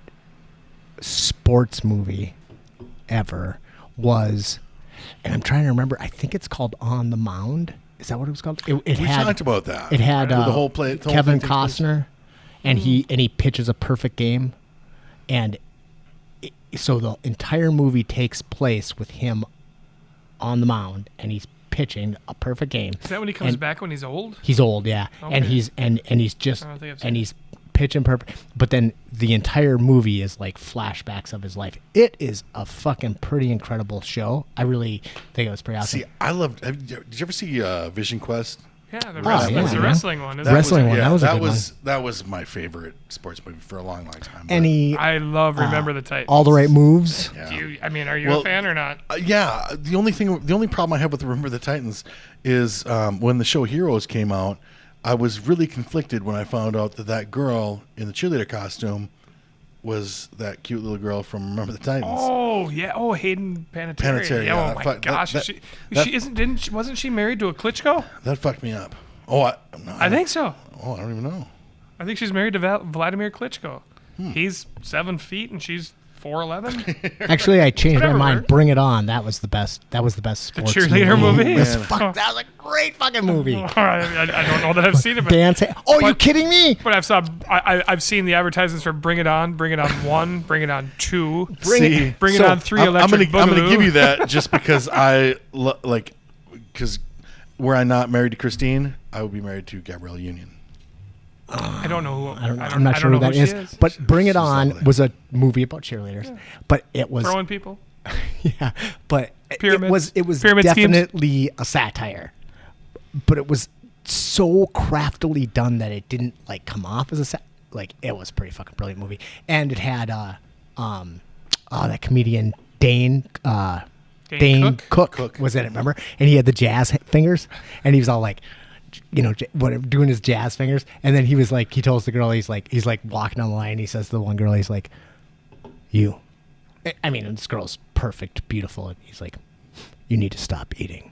sports movie ever was, and I'm trying to remember. I think it's called On the Mound. Is that what it was called? It We had talked about that. it had the whole play. The whole Kevin thing takes place. Costner, and he pitches a perfect game, and so the entire movie takes place with him on the mound, and he's pitching a perfect game. Is that when he comes And back when he's old? He's old, yeah, and Okay. he's just I don't think I've seen and he's pitching perfect. But then the entire movie is like flashbacks of his life. It is a fucking pretty incredible show. I really think it was pretty awesome. See, I loved. Did you ever see Vision Quest? Yeah, the yeah. wrestling one. Isn't Wrestling it? one. That was a good one. That was my favorite sports movie for a long, long time. And he I love Remember the Titans. all the right moves. Yeah. Do you, I mean, are you Well, a fan or not? Yeah, the only problem I have with Remember the Titans is when the show Heroes came out, I was really conflicted when I found out that girl in the cheerleader costume was that cute little girl from Remember the Titans. Oh yeah. Oh, Hayden Panettiere. Panettiere, yeah, Oh that my fuck- that- gosh. that- Wasn't she married to a Klitschko? That fucked me up. Oh, I think so. Oh, I don't even know. I think she's married to Vladimir Klitschko. He's 7 feet and she's 4'11". Actually, I changed my Whatever. mind. Bring It On. That was the best. That was the best sports cheerleader movie? It was Man. that was a great fucking movie. I don't know that I've seen it, but Dancing. Oh, you But- kidding me? but I've seen the advertisements for Bring It On 1, Bring It On 2, Bring it- Bring It so, On 3 I'm Electric gonna Boogaloo. give you that just because because were I not married to Christine, I would be married to Gabrielle Union. I don't know who. I'm not sure who that she is. But Bring It she's On lovely. was a movie about cheerleaders. But it was Throwing people. yeah. But Pyramids. it was Pyramid schemes. definitely a satire. But it was so craftily done that it didn't like come off as a like it was a pretty fucking brilliant movie. And it had that comedian Dane Cook Cook. was in it, remember? And he had the jazz fingers, and he was all like, doing his jazz fingers. And then he was like, he tells the girl, he's like walking down the line. And he says to the one girl, he's like, "You," I mean, this girl's perfect, beautiful. And he's like, "You need to stop eating.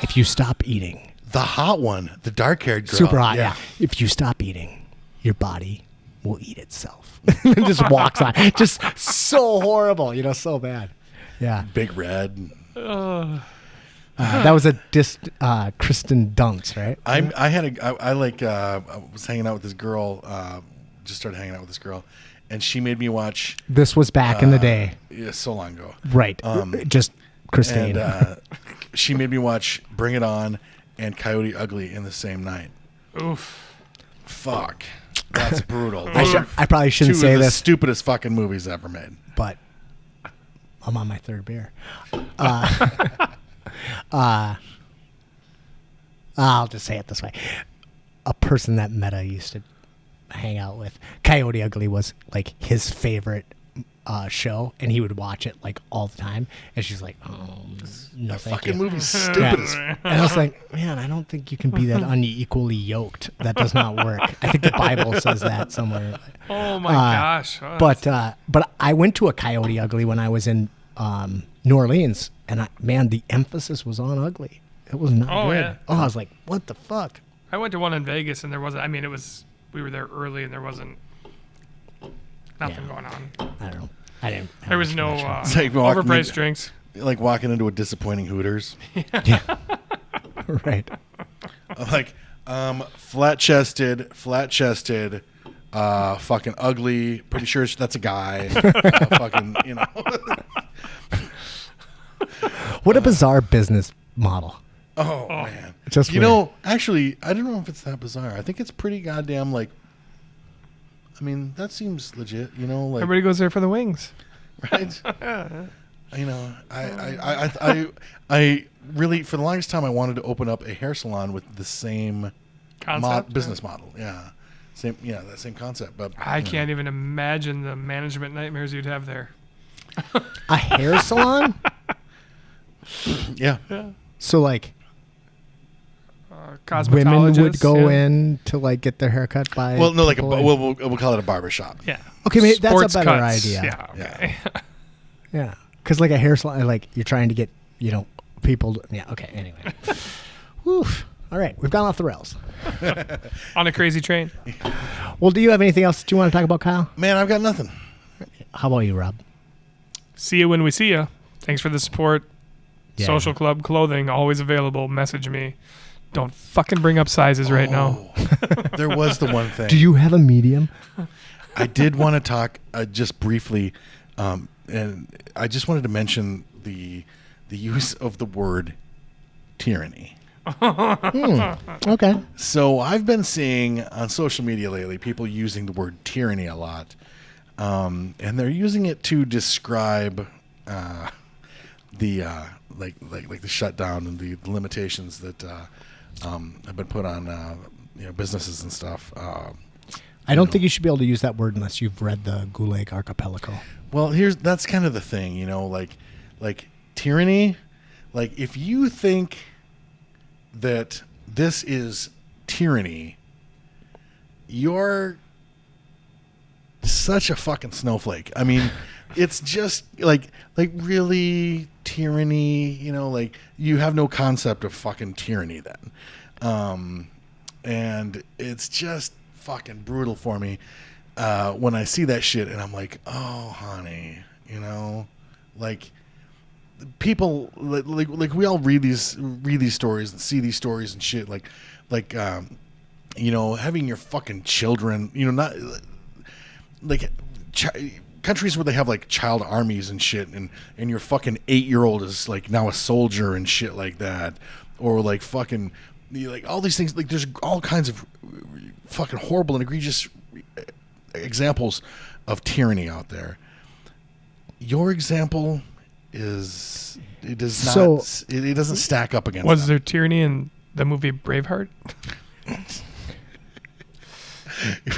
If you stop eating, The hot one, the dark-haired girl, super hot, yeah. If you stop eating, your body will eat itself." And just walks on, just so horrible, so bad. Yeah. Big Red. That was a Kristen Dunst, right? I was hanging out with this girl. Just started hanging out with this girl, and she made me watch. This was back in the day. Yeah, so long ago. Right. Just Christine. And she made me watch Bring It On and Coyote Ugly in the same night. Oof. Fuck, that's brutal. I probably shouldn't Two say of the this, stupidest fucking movies ever made. but I'm on my third beer. I'll just say it this way. A person that Meta used to hang out with, Coyote Ugly was like his favorite show, and he would watch it like all the time. And she's like, "Oh, no, thank Fucking you." movie's stupid as And I was like, man, I don't think you can be that unequally yoked. That does not work. I think the Bible says that somewhere. Oh my gosh. Oh, But I went to a Coyote Ugly when I was in New Orleans, and the emphasis was on ugly. It was not Oh, good. yeah. Oh, I was like, what the fuck? I went to one in Vegas and there wasn't. I mean, we were there early and there wasn't nothing going on. I don't know. I didn't. have There was much no connection. It's like walking overpriced in- drinks. Like walking into a disappointing Hooters. Right. Like flat chested, fucking ugly. Pretty sure that's a guy. Fucking, What a bizarre business model. Oh man, Just actually, I don't know if it's that bizarre. I think it's pretty goddamn like. I mean, that seems legit. Like Everybody goes there for the wings. right. I really for the longest time I wanted to open up a hair salon with the same Concept. business model. Yeah, that same concept. But I can't even imagine the management nightmares you'd have there. A hair salon? Yeah. So like Cosmetologists. women would go yeah. in to like get their hair cut by. Well, no, like people in- we'll call it a barber shop. Yeah. Okay, maybe that's a Sports better cuts. idea. Yeah. Okay. Yeah, because like a hair salon, like you're trying to get people. Yeah. Okay. Anyway. Woof. All right, we've gone off the rails. On a crazy train. Well, do you have anything else that you want to talk about, Kyle? Man, I've got nothing. How about you, Rob? See you when we see you. Thanks for the support. Yeah. Social Club clothing always available. Message me. Don't fucking bring up sizes right now. There was the one thing. Do you have a medium? I did want to talk just briefly, and I just wanted to mention the use of the word tyranny. Okay. So I've been seeing on social media lately people using the word tyranny a lot, and they're using it to describe the like the shutdown and the limitations that have been put on businesses and stuff. I don't think you should be able to use that word unless you've read the Gulag Archipelago. Well, that's kind of the thing, like tyranny. Like if you think that this is tyranny, you're such a fucking snowflake. I mean, it's just like really tyranny, like you have no concept of fucking tyranny then. And it's just fucking brutal for me when I see that shit and I'm like, oh honey, like people like we all read these stories and see these stories and shit like having your fucking children, not like countries where they have like child armies and shit, and your fucking 8-year-old is like now a soldier and shit like that, or like fucking like all these things. Like there's all kinds of fucking horrible and egregious examples of tyranny out there. Your example it doesn't stack up against. Was there tyranny in the movie Braveheart?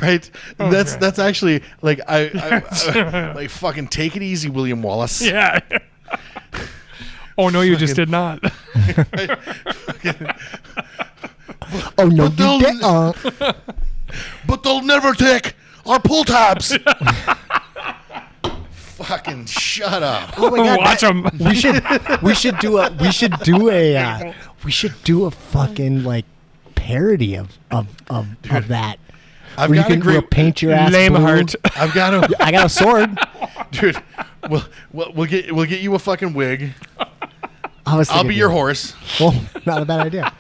Right? Oh, that's actually like I like fucking take it easy, William Wallace. Yeah. Oh no, you just did not. Oh no, you didn't. But they'll never take our pull tabs. Fucking shut up. Oh my God, Watch them. we should do a fucking like parody of that. I've Where got you a can great paint your ass lame blue. heart. I've got a I got a sword. dude. We'll get you a fucking wig. I'll be your horse. Well, not a bad idea.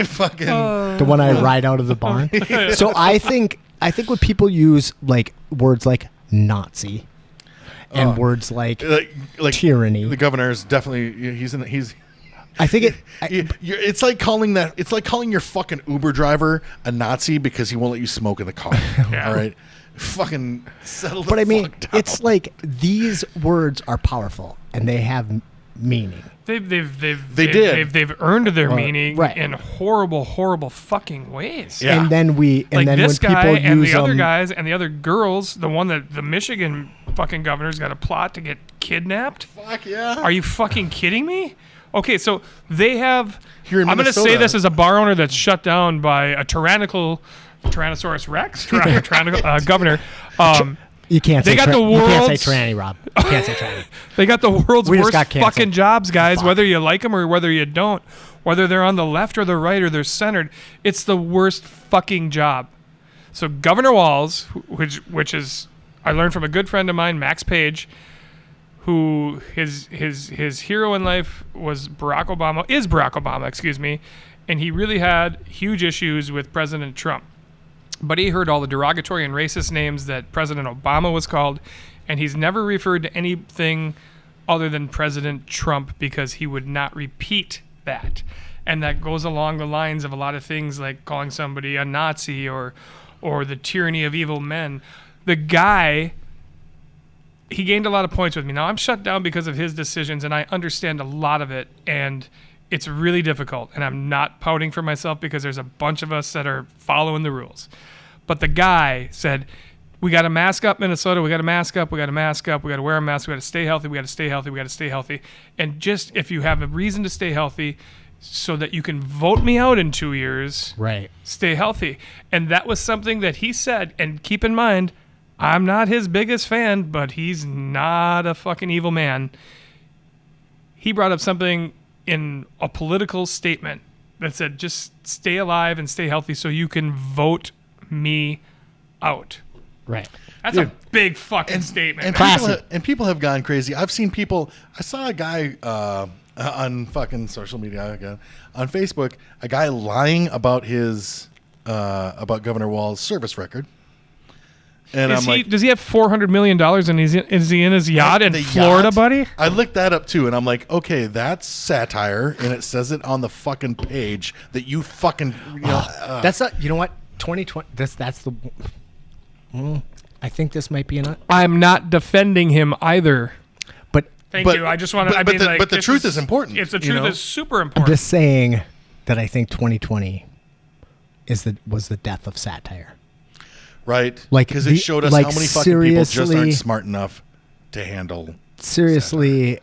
Fucking The one I ride out of the barn. So I think when people use like words like Nazi and words like tyranny, the governor is definitely he's. I think It's like calling your fucking Uber driver a Nazi because he won't let you smoke in the car. Yeah. All right, fucking settle. But I mean, fuck down. it's like these words are powerful and they have meaning. They've earned their meaning right. in horrible fucking ways. Yeah. And then Like when this people guy and use the other them, guys and the other girls, the one that the Michigan fucking governor's got a plot to get kidnapped. Fuck yeah. Are you fucking kidding me? Okay, so they have. Here in I'm going to say Minnesota- this as a bar owner that's shut down by a Tyrannosaurus Rex governor. you can't They say got the you can't world's- say tranny, Rob. You can't say tranny. They got the world's We just worst got canceled. fucking jobs, guys. Fuck. Whether you like them or whether you don't, whether they're on the left or the right or they're centered, it's the worst fucking job. So Governor Walz, which is I learned from a good friend of mine, Max Page, who his hero in life is Barack Obama, excuse me, and he really had huge issues with President Trump. But he heard all the derogatory and racist names that President Obama was called, and he's never referred to anything other than President Trump because he would not repeat that. And that goes along the lines of a lot of things like calling somebody a Nazi or the tyranny of evil men. The guy, he gained a lot of points with me. Now, I'm shut down because of his decisions, and I understand a lot of it, and it's really difficult. And I'm not pouting for myself because there's a bunch of us that are following the rules. But the guy said, we got to mask up, Minnesota. We got to mask up. We got to mask up. We got to wear a mask. We got to stay healthy. We got to stay healthy. We got to stay healthy. And just if you have a reason to stay healthy so that you can vote me out in 2 years, Right. stay healthy. And that was something that he said. And keep in mind, I'm not his biggest fan, but he's not a fucking evil man. He brought up something in a political statement that said, just stay alive and stay healthy so you can vote me out. Right. That's a big fucking statement. And man. Classic. people have gone crazy. I've seen people. I saw a guy on fucking social media again, on Facebook, a guy lying about his about Governor Wall's service record. And I'm like, does he have $400 million and is he in his yacht in the Florida, yacht? buddy? I looked that up too, and I'm like, okay, that's satire, and it says it on the fucking page that you fucking. That's not. You know what? 2020. That's the. I think this might be an. I'm not defending him either. But Thank you. I just want to. But the truth is important. It's the truth is super I'm important. just saying that I think 2020 was the death of satire. Right, Like because it showed us how many fucking people just aren't smart enough to handle. Seriously,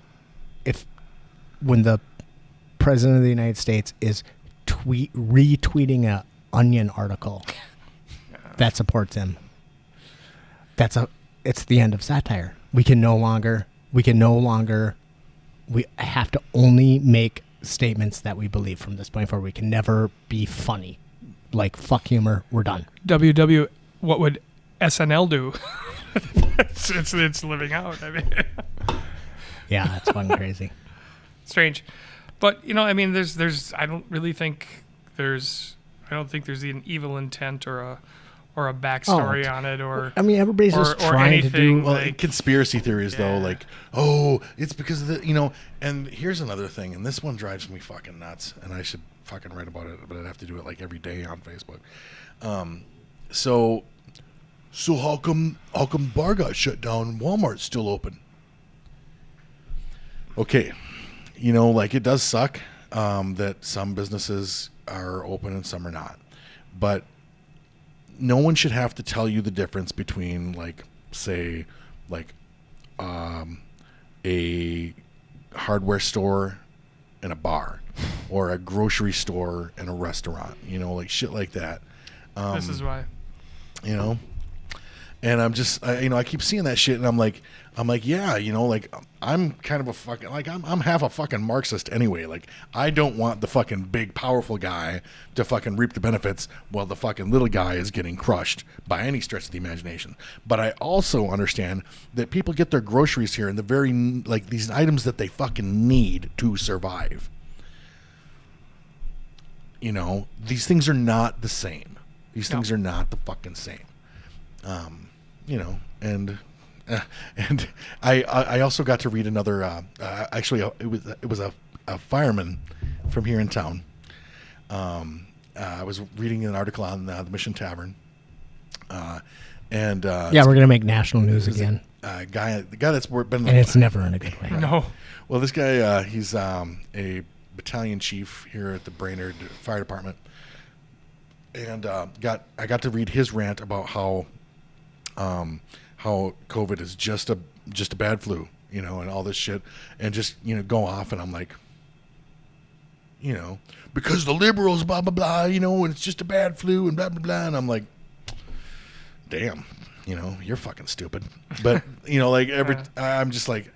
when the president of the United States is retweeting a Onion article that supports him, it's the end of satire. We have to only make statements that we believe from this point forward. We can never be funny. Like, fuck humor, we're done. What would SNL do? it's living out. I mean, Yeah, that's fucking crazy. Strange, but there's. I don't think there's an evil intent or a backstory on it, or I mean, everybody's just trying to do. Well, conspiracy theories though, like, it's because of the And here's another thing, and this one drives me fucking nuts, and I should fucking write about it, but I'd have to do it like every day on Facebook. So how come bar got shut down and Walmart's still open? Okay, like, it does suck that some businesses are open and some are not, but no one should have to tell you the difference between, like, say, like, a hardware store and a bar, or a grocery store and a restaurant, like shit like that. This is why. And I'm just, I keep seeing that shit, and I'm like, yeah, like, I'm kind of a fucking, like, I'm half a fucking Marxist anyway. Like, I don't want the fucking big, powerful guy to fucking reap the benefits while the fucking little guy is getting crushed by any stretch of the imagination. But I also understand that people get their groceries here, and the very, like, these items that they fucking need to survive. These things are not the same. These things are not the fucking same. And I also got to read another. Actually, it was a fireman from here in town. I was reading an article on the Mission Tavern, and we're gonna make national news again. The guy that's been, and it's never in a good way. No. Well, this guy, he's a battalion chief here at the Brainerd Fire Department, and I got to read his rant about how COVID is just a bad flu, and all this shit, and just go off, and I'm like, because the liberals blah blah blah, and it's just a bad flu and blah blah blah, and I'm like, damn, you're fucking stupid. But like I'm just like,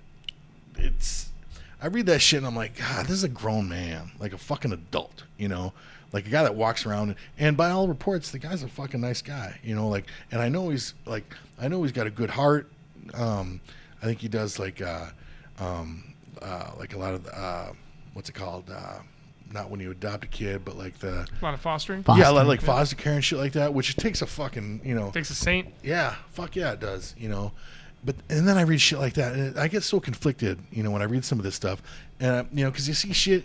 I read that shit and I'm like, God, this is a grown man, like a fucking adult, like a guy that walks around, and by all reports, the guy's a fucking nice guy, like, and I know he's got a good heart. I think he does like a lot of what's it called? Not when you adopt a kid, but like a lot of fostering. Yeah, a lot of like foster care and shit like that, which takes a fucking, takes a saint. Yeah, fuck yeah, it does, But and then I read shit like that, and I get so conflicted, when I read some of this stuff, and because you see shit,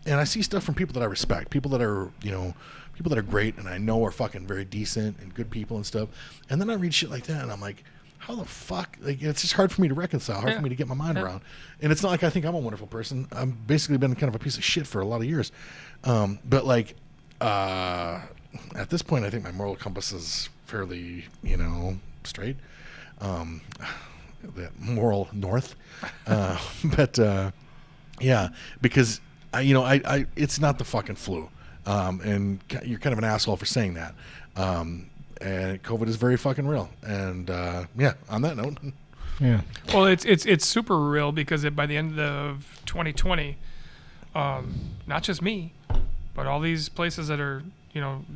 and I see stuff from people that I respect, people that are, people that are great, and I know are fucking very decent and good people and stuff, and then I read shit like that, and I'm like, how the fuck? Like, it's just hard for me to reconcile, hard for me to get my mind around, and it's not like I think I'm a wonderful person. I've basically been kind of a piece of shit for a lot of years, but like, at this point, I think my moral compass is fairly, straight. That moral north, but yeah, because I it's not the fucking flu, and you're kind of an asshole for saying that, and COVID is very fucking real, and on that note, yeah, well, it's super real, because by the end of 2020, not just me, but all these places that are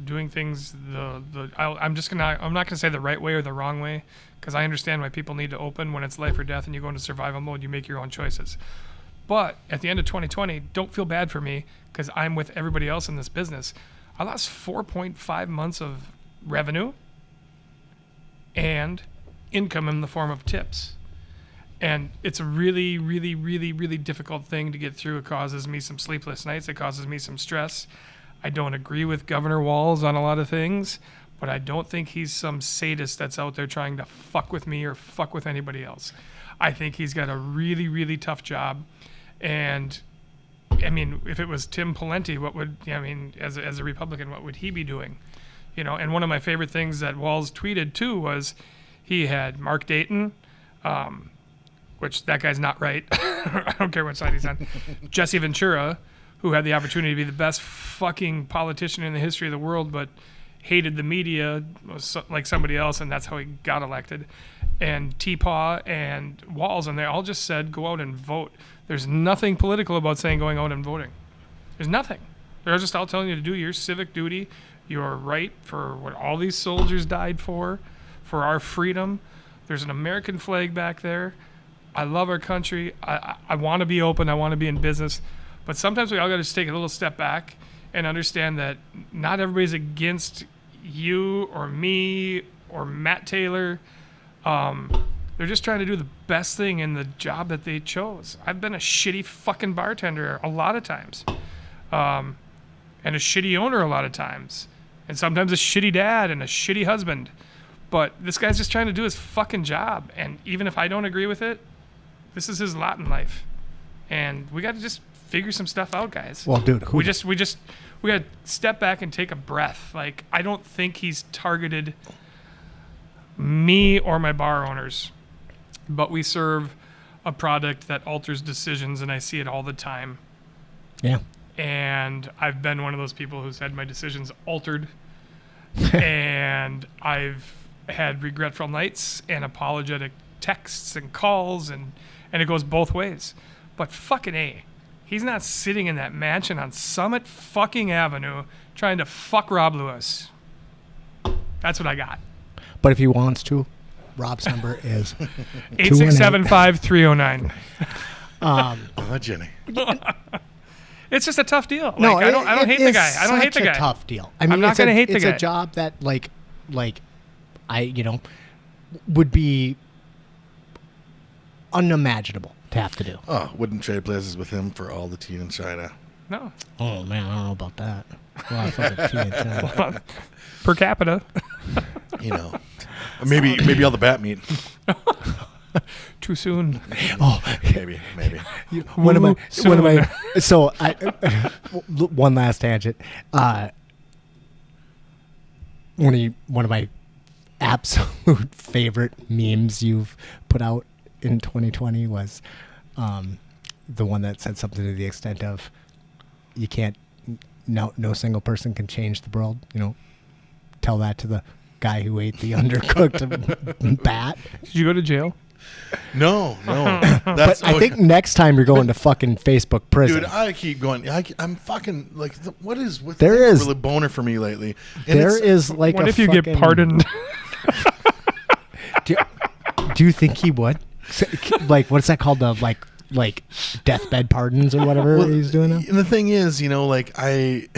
doing things I'm not gonna say the right way or the wrong way, because I understand why people need to open when it's life or death and you go into survival mode. You make your own choices, But at the end of 2020, don't feel bad for me because I'm with everybody else in this business. I lost 4.5 months of revenue and income in the form of tips. And it's a really, really, really, really difficult thing to get through. It causes me some sleepless nights. It causes me some stress. I don't agree with Governor Walz on a lot of things, but I don't think he's some sadist that's out there trying to fuck with me or fuck with anybody else. I think he's got a really, really tough job. And, I mean, if it was Tim Pawlenty, as a Republican, what would he be doing? You know, and one of my favorite things that Walz tweeted, too, was he had Mark Dayton, which that guy's not right. I don't care what side he's on. Jesse Ventura, who had the opportunity to be the best fucking politician in the history of the world, but hated the media like somebody else, and that's how he got elected. And T-Paw and Walz, and they all just said, go out and vote. There's nothing political about saying going out and voting. There's nothing. They're just all telling you to do your civic duty. You're right for what all these soldiers died for our freedom. There's an American flag back there. I love our country. I want to be open. I want to be in business. But sometimes we all got to just take a little step back and understand that not everybody's against you or me or Matt Taylor. They're just trying to do the best thing in the job that they chose. I've been a shitty fucking bartender a lot of times, and a shitty owner a lot of times, and sometimes a shitty dad and a shitty husband. But this guy's just trying to do his fucking job, and even if I don't agree with it, this is his lot in life, and we got to just figure some stuff out, guys. Well, dude, we got to step back and take a breath. Like, I don't think he's targeted me or my bar owners, but we serve a product that alters decisions, and I see it all the time. Yeah. And I've been one of those people who's had my decisions altered, and I've had regretful nights and apologetic texts and calls, and it goes both ways. But fucking A, he's not sitting in that mansion on Summit fucking Avenue trying to fuck Rob Lewis. That's what I got. But if he wants to, Rob's number is 867-5309. Oh, Jenny. It's just a tough deal. No, I don't hate the guy. I don't hate the guy. It's a tough deal. I mean, I'm not going to hate the guy. It's a job that, would be unimaginable to have to do. Oh, wouldn't trade places with him for all the tea in China. No. Oh man, I don't know about that. Well, I fucking tea in China. Per capita. You know, maybe all the bat meat. Too soon. Oh, maybe. One of my. So one last tangent. One of my absolute favorite memes you've put out in 2020 was the one that said something to the extent of, "You can't. No single person can change the world." You know, tell that to the guy who ate the undercooked bat. Did you go to jail? No. But I think next time you're going to fucking Facebook prison. Dude, I keep going. I'm fucking like, what is with there is really boner for me lately? And there is like what a if you fucking, get pardoned? Do you think he would? Like, what's that called? The like deathbed pardons or whatever he's doing now? And the thing is, like I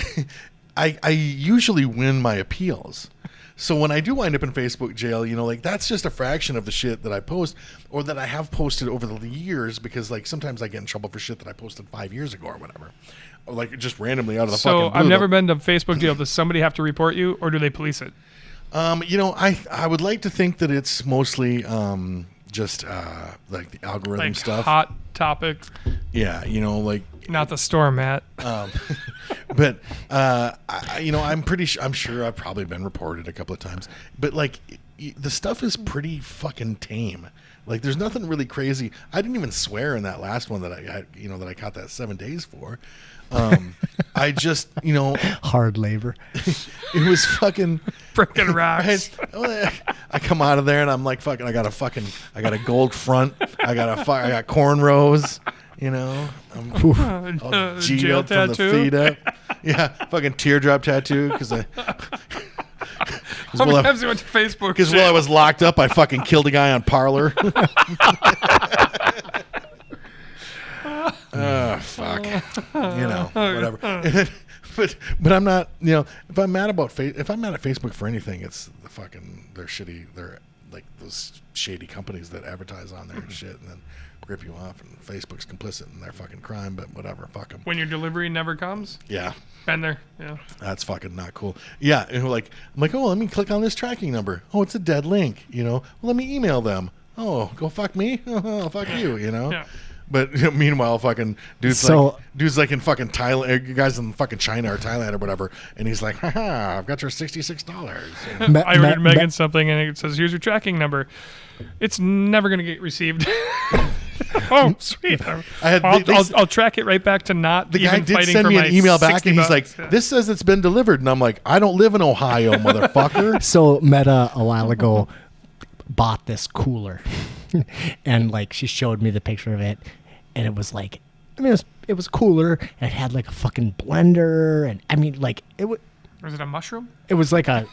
usually win my appeals. So when I do wind up in Facebook jail, like that's just a fraction of the shit that I post or that I have posted over the years, because like sometimes I get in trouble for shit that I posted 5 years ago or whatever. Or like just randomly out of the fucking blue. So I've never been to Facebook jail. Does somebody have to report you, or do they police it? I would like to think that it's mostly just like the algorithm like stuff. Hot topic. Yeah, like not the storm, Matt. But I'm sure I've probably been reported a couple of times. But like the stuff is pretty fucking tame. Like there's nothing really crazy. I didn't even swear in that last one that I caught that 7 days for. I just, hard labor. It was fucking freaking rocks. I come out of there and I'm like, fucking, I got a gold front. I got cornrows. I'm all G'd jail up from the tattoo? feet up. Yeah, fucking teardrop tattoo because How many times you went to Facebook? Because while I was locked up, I fucking killed a guy on Parlor. oh fuck, whatever. but I'm not, if I'm mad about if I'm mad at Facebook for anything, it's they're shitty. They're like those shady companies that advertise on there and shit, and then rip you off. And Facebook's complicit in their fucking crime. But whatever, fuck them. When your delivery never comes. Yeah. Been there. Yeah. That's fucking not cool. Yeah. And I'm like, oh, let me click on this tracking number. Oh, it's a dead link. Well, let me email them. Oh, go fuck me. Oh, fuck you. Yeah. But meanwhile, fucking dude's like in fucking Thailand, guys in fucking China or Thailand or whatever, and he's like, haha, I've got your $66. I ordered Megan something, and it says, here's your tracking number. It's never going to get received. Oh, sweet. I'll track it right back to not the even guy did fighting send for me my an email back, and he's $60. like, this says it's been delivered, and I'm like, I don't live in Ohio, motherfucker. So Meta a while ago bought this cooler, and like she showed me the picture of it, and it was like, it was cooler, and it had like a fucking blender, and it Was it a mushroom? It was like I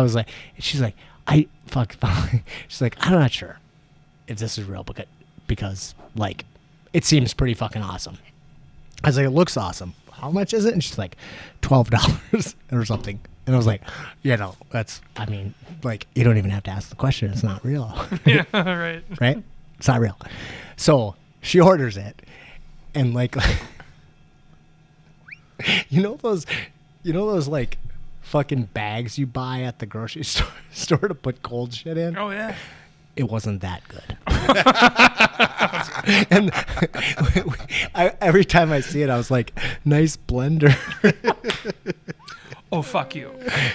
was like, she's like, she's like, I'm not sure if this is real, because like it seems pretty fucking awesome. I was like, it looks awesome. How much is it? And she's like, $12 or something. And I was like, that's, like, you don't even have to ask the question. It's not real. Yeah, right. Right? It's not real. So she orders it, and like, those like fucking bags you buy at the grocery store to put cold shit in? Oh, yeah. It wasn't that good. And every time I see it, I was like, nice blender. Oh, fuck you.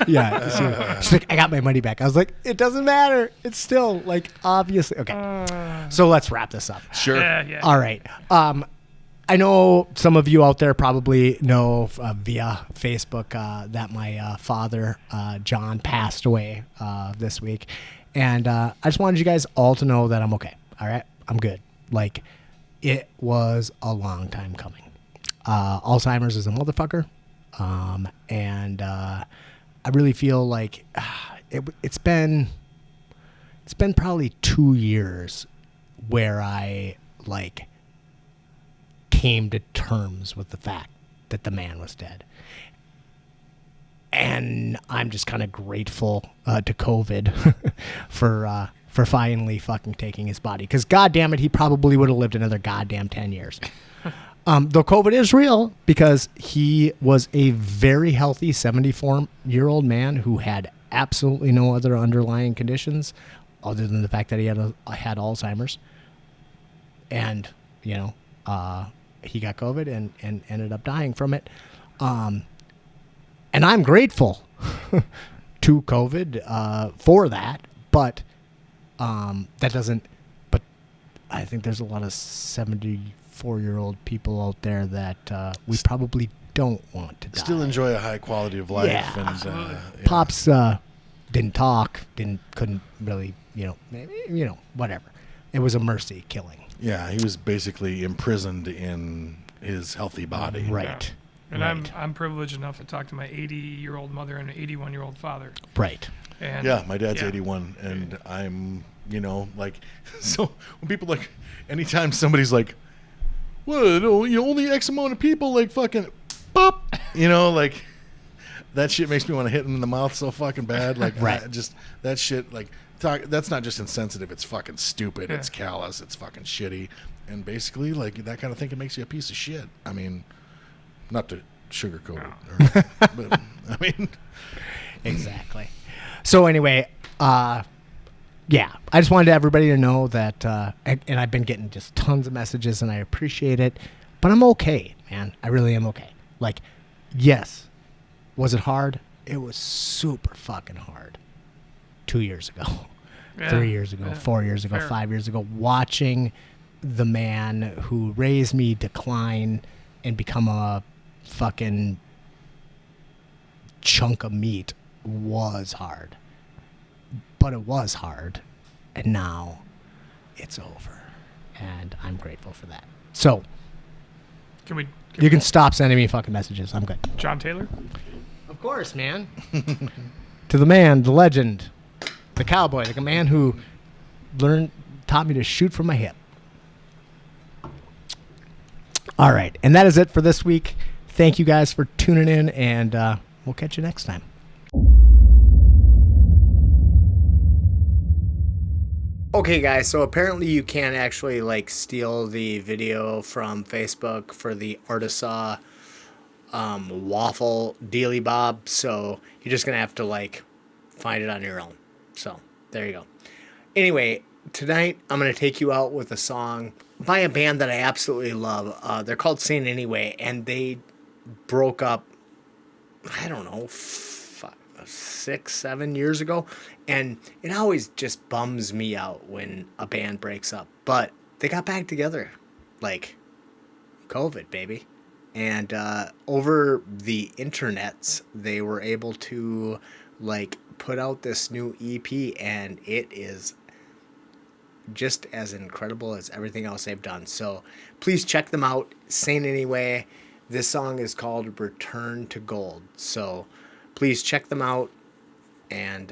Yeah. She's like, I got my money back. I was like, it doesn't matter. It's still like, obviously. Okay. So let's wrap this up. Sure. Yeah. All right. I know some of you out there probably know via Facebook that my father, John, passed away this week. And I just wanted you guys all to know that I'm okay. All right? I'm good. Like, it was a long time coming. Alzheimer's is a motherfucker. And I really feel like it's been probably 2 years where I, like, came to terms with the fact that the man was dead. And I'm just kind of grateful to COVID for finally fucking taking his body. Because goddamn it, he probably would have lived another goddamn 10 years. Though COVID is real, because he was a very healthy 74-year-old man who had absolutely no other underlying conditions other than the fact that he had Alzheimer's. And, he got COVID and ended up dying from it. And I'm grateful to COVID for that, but that doesn't. But I think there's a lot of 74-year-old people out there that we probably don't want to die. Still enjoy a high quality of life. Yeah. And, Pops didn't talk, couldn't really, whatever. It was a mercy killing. Yeah, he was basically imprisoned in his healthy body. Right. Yeah. And right. I'm privileged enough to talk to my 80-year-old mother and an 81-year-old father. Right. And yeah, my dad's 81, and I'm, like, so when people like, anytime somebody's like, well, only X amount of people, like, fucking, pop, like, that shit makes me want to hit him in the mouth so fucking bad. Like, right. That shit, like, that's not just insensitive, it's fucking stupid, Yeah. It's callous, it's fucking shitty, and basically, like, that kind of thinking makes you a piece of shit. I mean, not to sugarcoat it, but, I mean. Exactly. So anyway, I just wanted everybody to know that, and I've been getting just tons of messages, and I appreciate it, but I'm okay, man. I really am okay. Like, yes, was it hard? It was super fucking hard. 2 years ago, 3 years ago, 4 years ago, Fair. 5 years ago, watching the man who raised me decline and become a fucking chunk of meat was hard. But it was hard, and now it's over, and I'm grateful for that. So you can stop sending me fucking messages. I'm good. John Taylor? Of course, man. To the man, the legend, the cowboy, the man who taught me to shoot from my hip. All right. And that is it for this week. Thank you guys for tuning in, and we'll catch you next time. Okay, guys, so apparently you can't actually, like, steal the video from Facebook for the Artisaw waffle dealy bob, so you're just going to have to, like, find it on your own. So, there you go. Anyway, tonight I'm going to take you out with a song by a band that I absolutely love. They're called Saint Anyway, and they broke up, I don't know, 6, 7 years ago, and it always just bums me out when a band breaks up, but they got back together, like COVID, baby, and over the internets, they were able to, like, put out this new EP, and it is just as incredible as everything else they've done. So please check them out. Saint Anyway. This song is called Return to Gold. So please check them out, and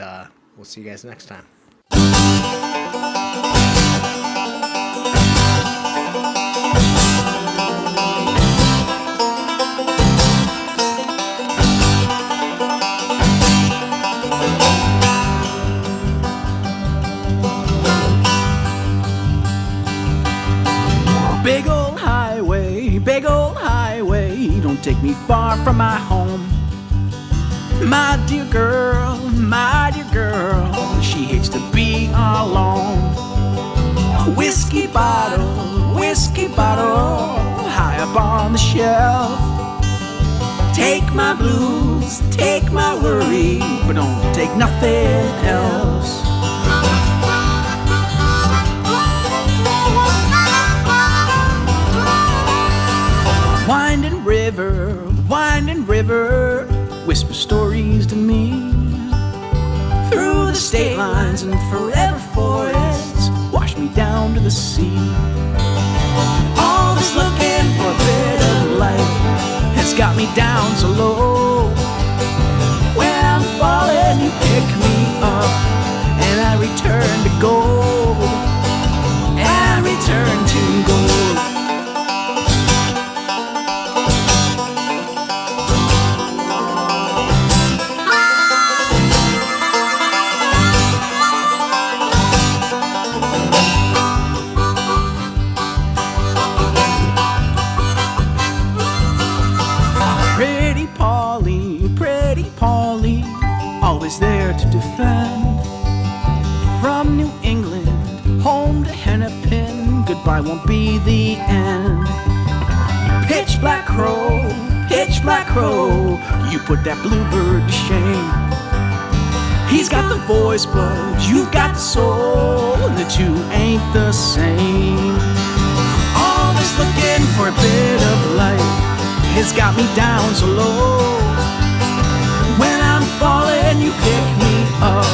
we'll see you guys next time. Big old highway, don't take me far from my home. My dear girl, she hates to be alone. Whiskey bottle, high up on the shelf. Take my blues, take my worry, but don't take nothing else. Winding river, whisper stories to me. Through the state lines and forever forests, wash me down to the sea. All this looking for a bit of light has got me down so low. When I'm falling, you pick me up, and I return to gold. And I return to gold. Always there to defend. From New England, home to Hennepin, goodbye won't be the end. Pitch black crow, you put that bluebird to shame. He's got the voice, but you've got the soul, and the two ain't the same. All this looking for a bit of light has got me down so low. When I'm falling, you pick me up,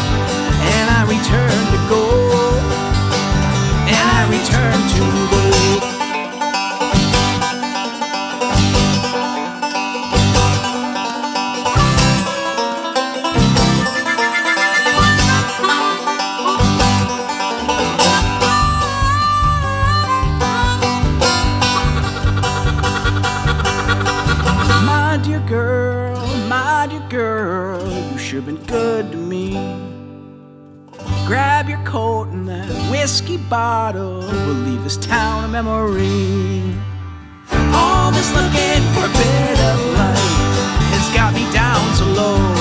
and I return to gold, and I return to gold. Girl, you sure been good to me. Grab your coat and that whiskey bottle, we'll leave this town a memory. All this looking for a bit of light has got me down so low.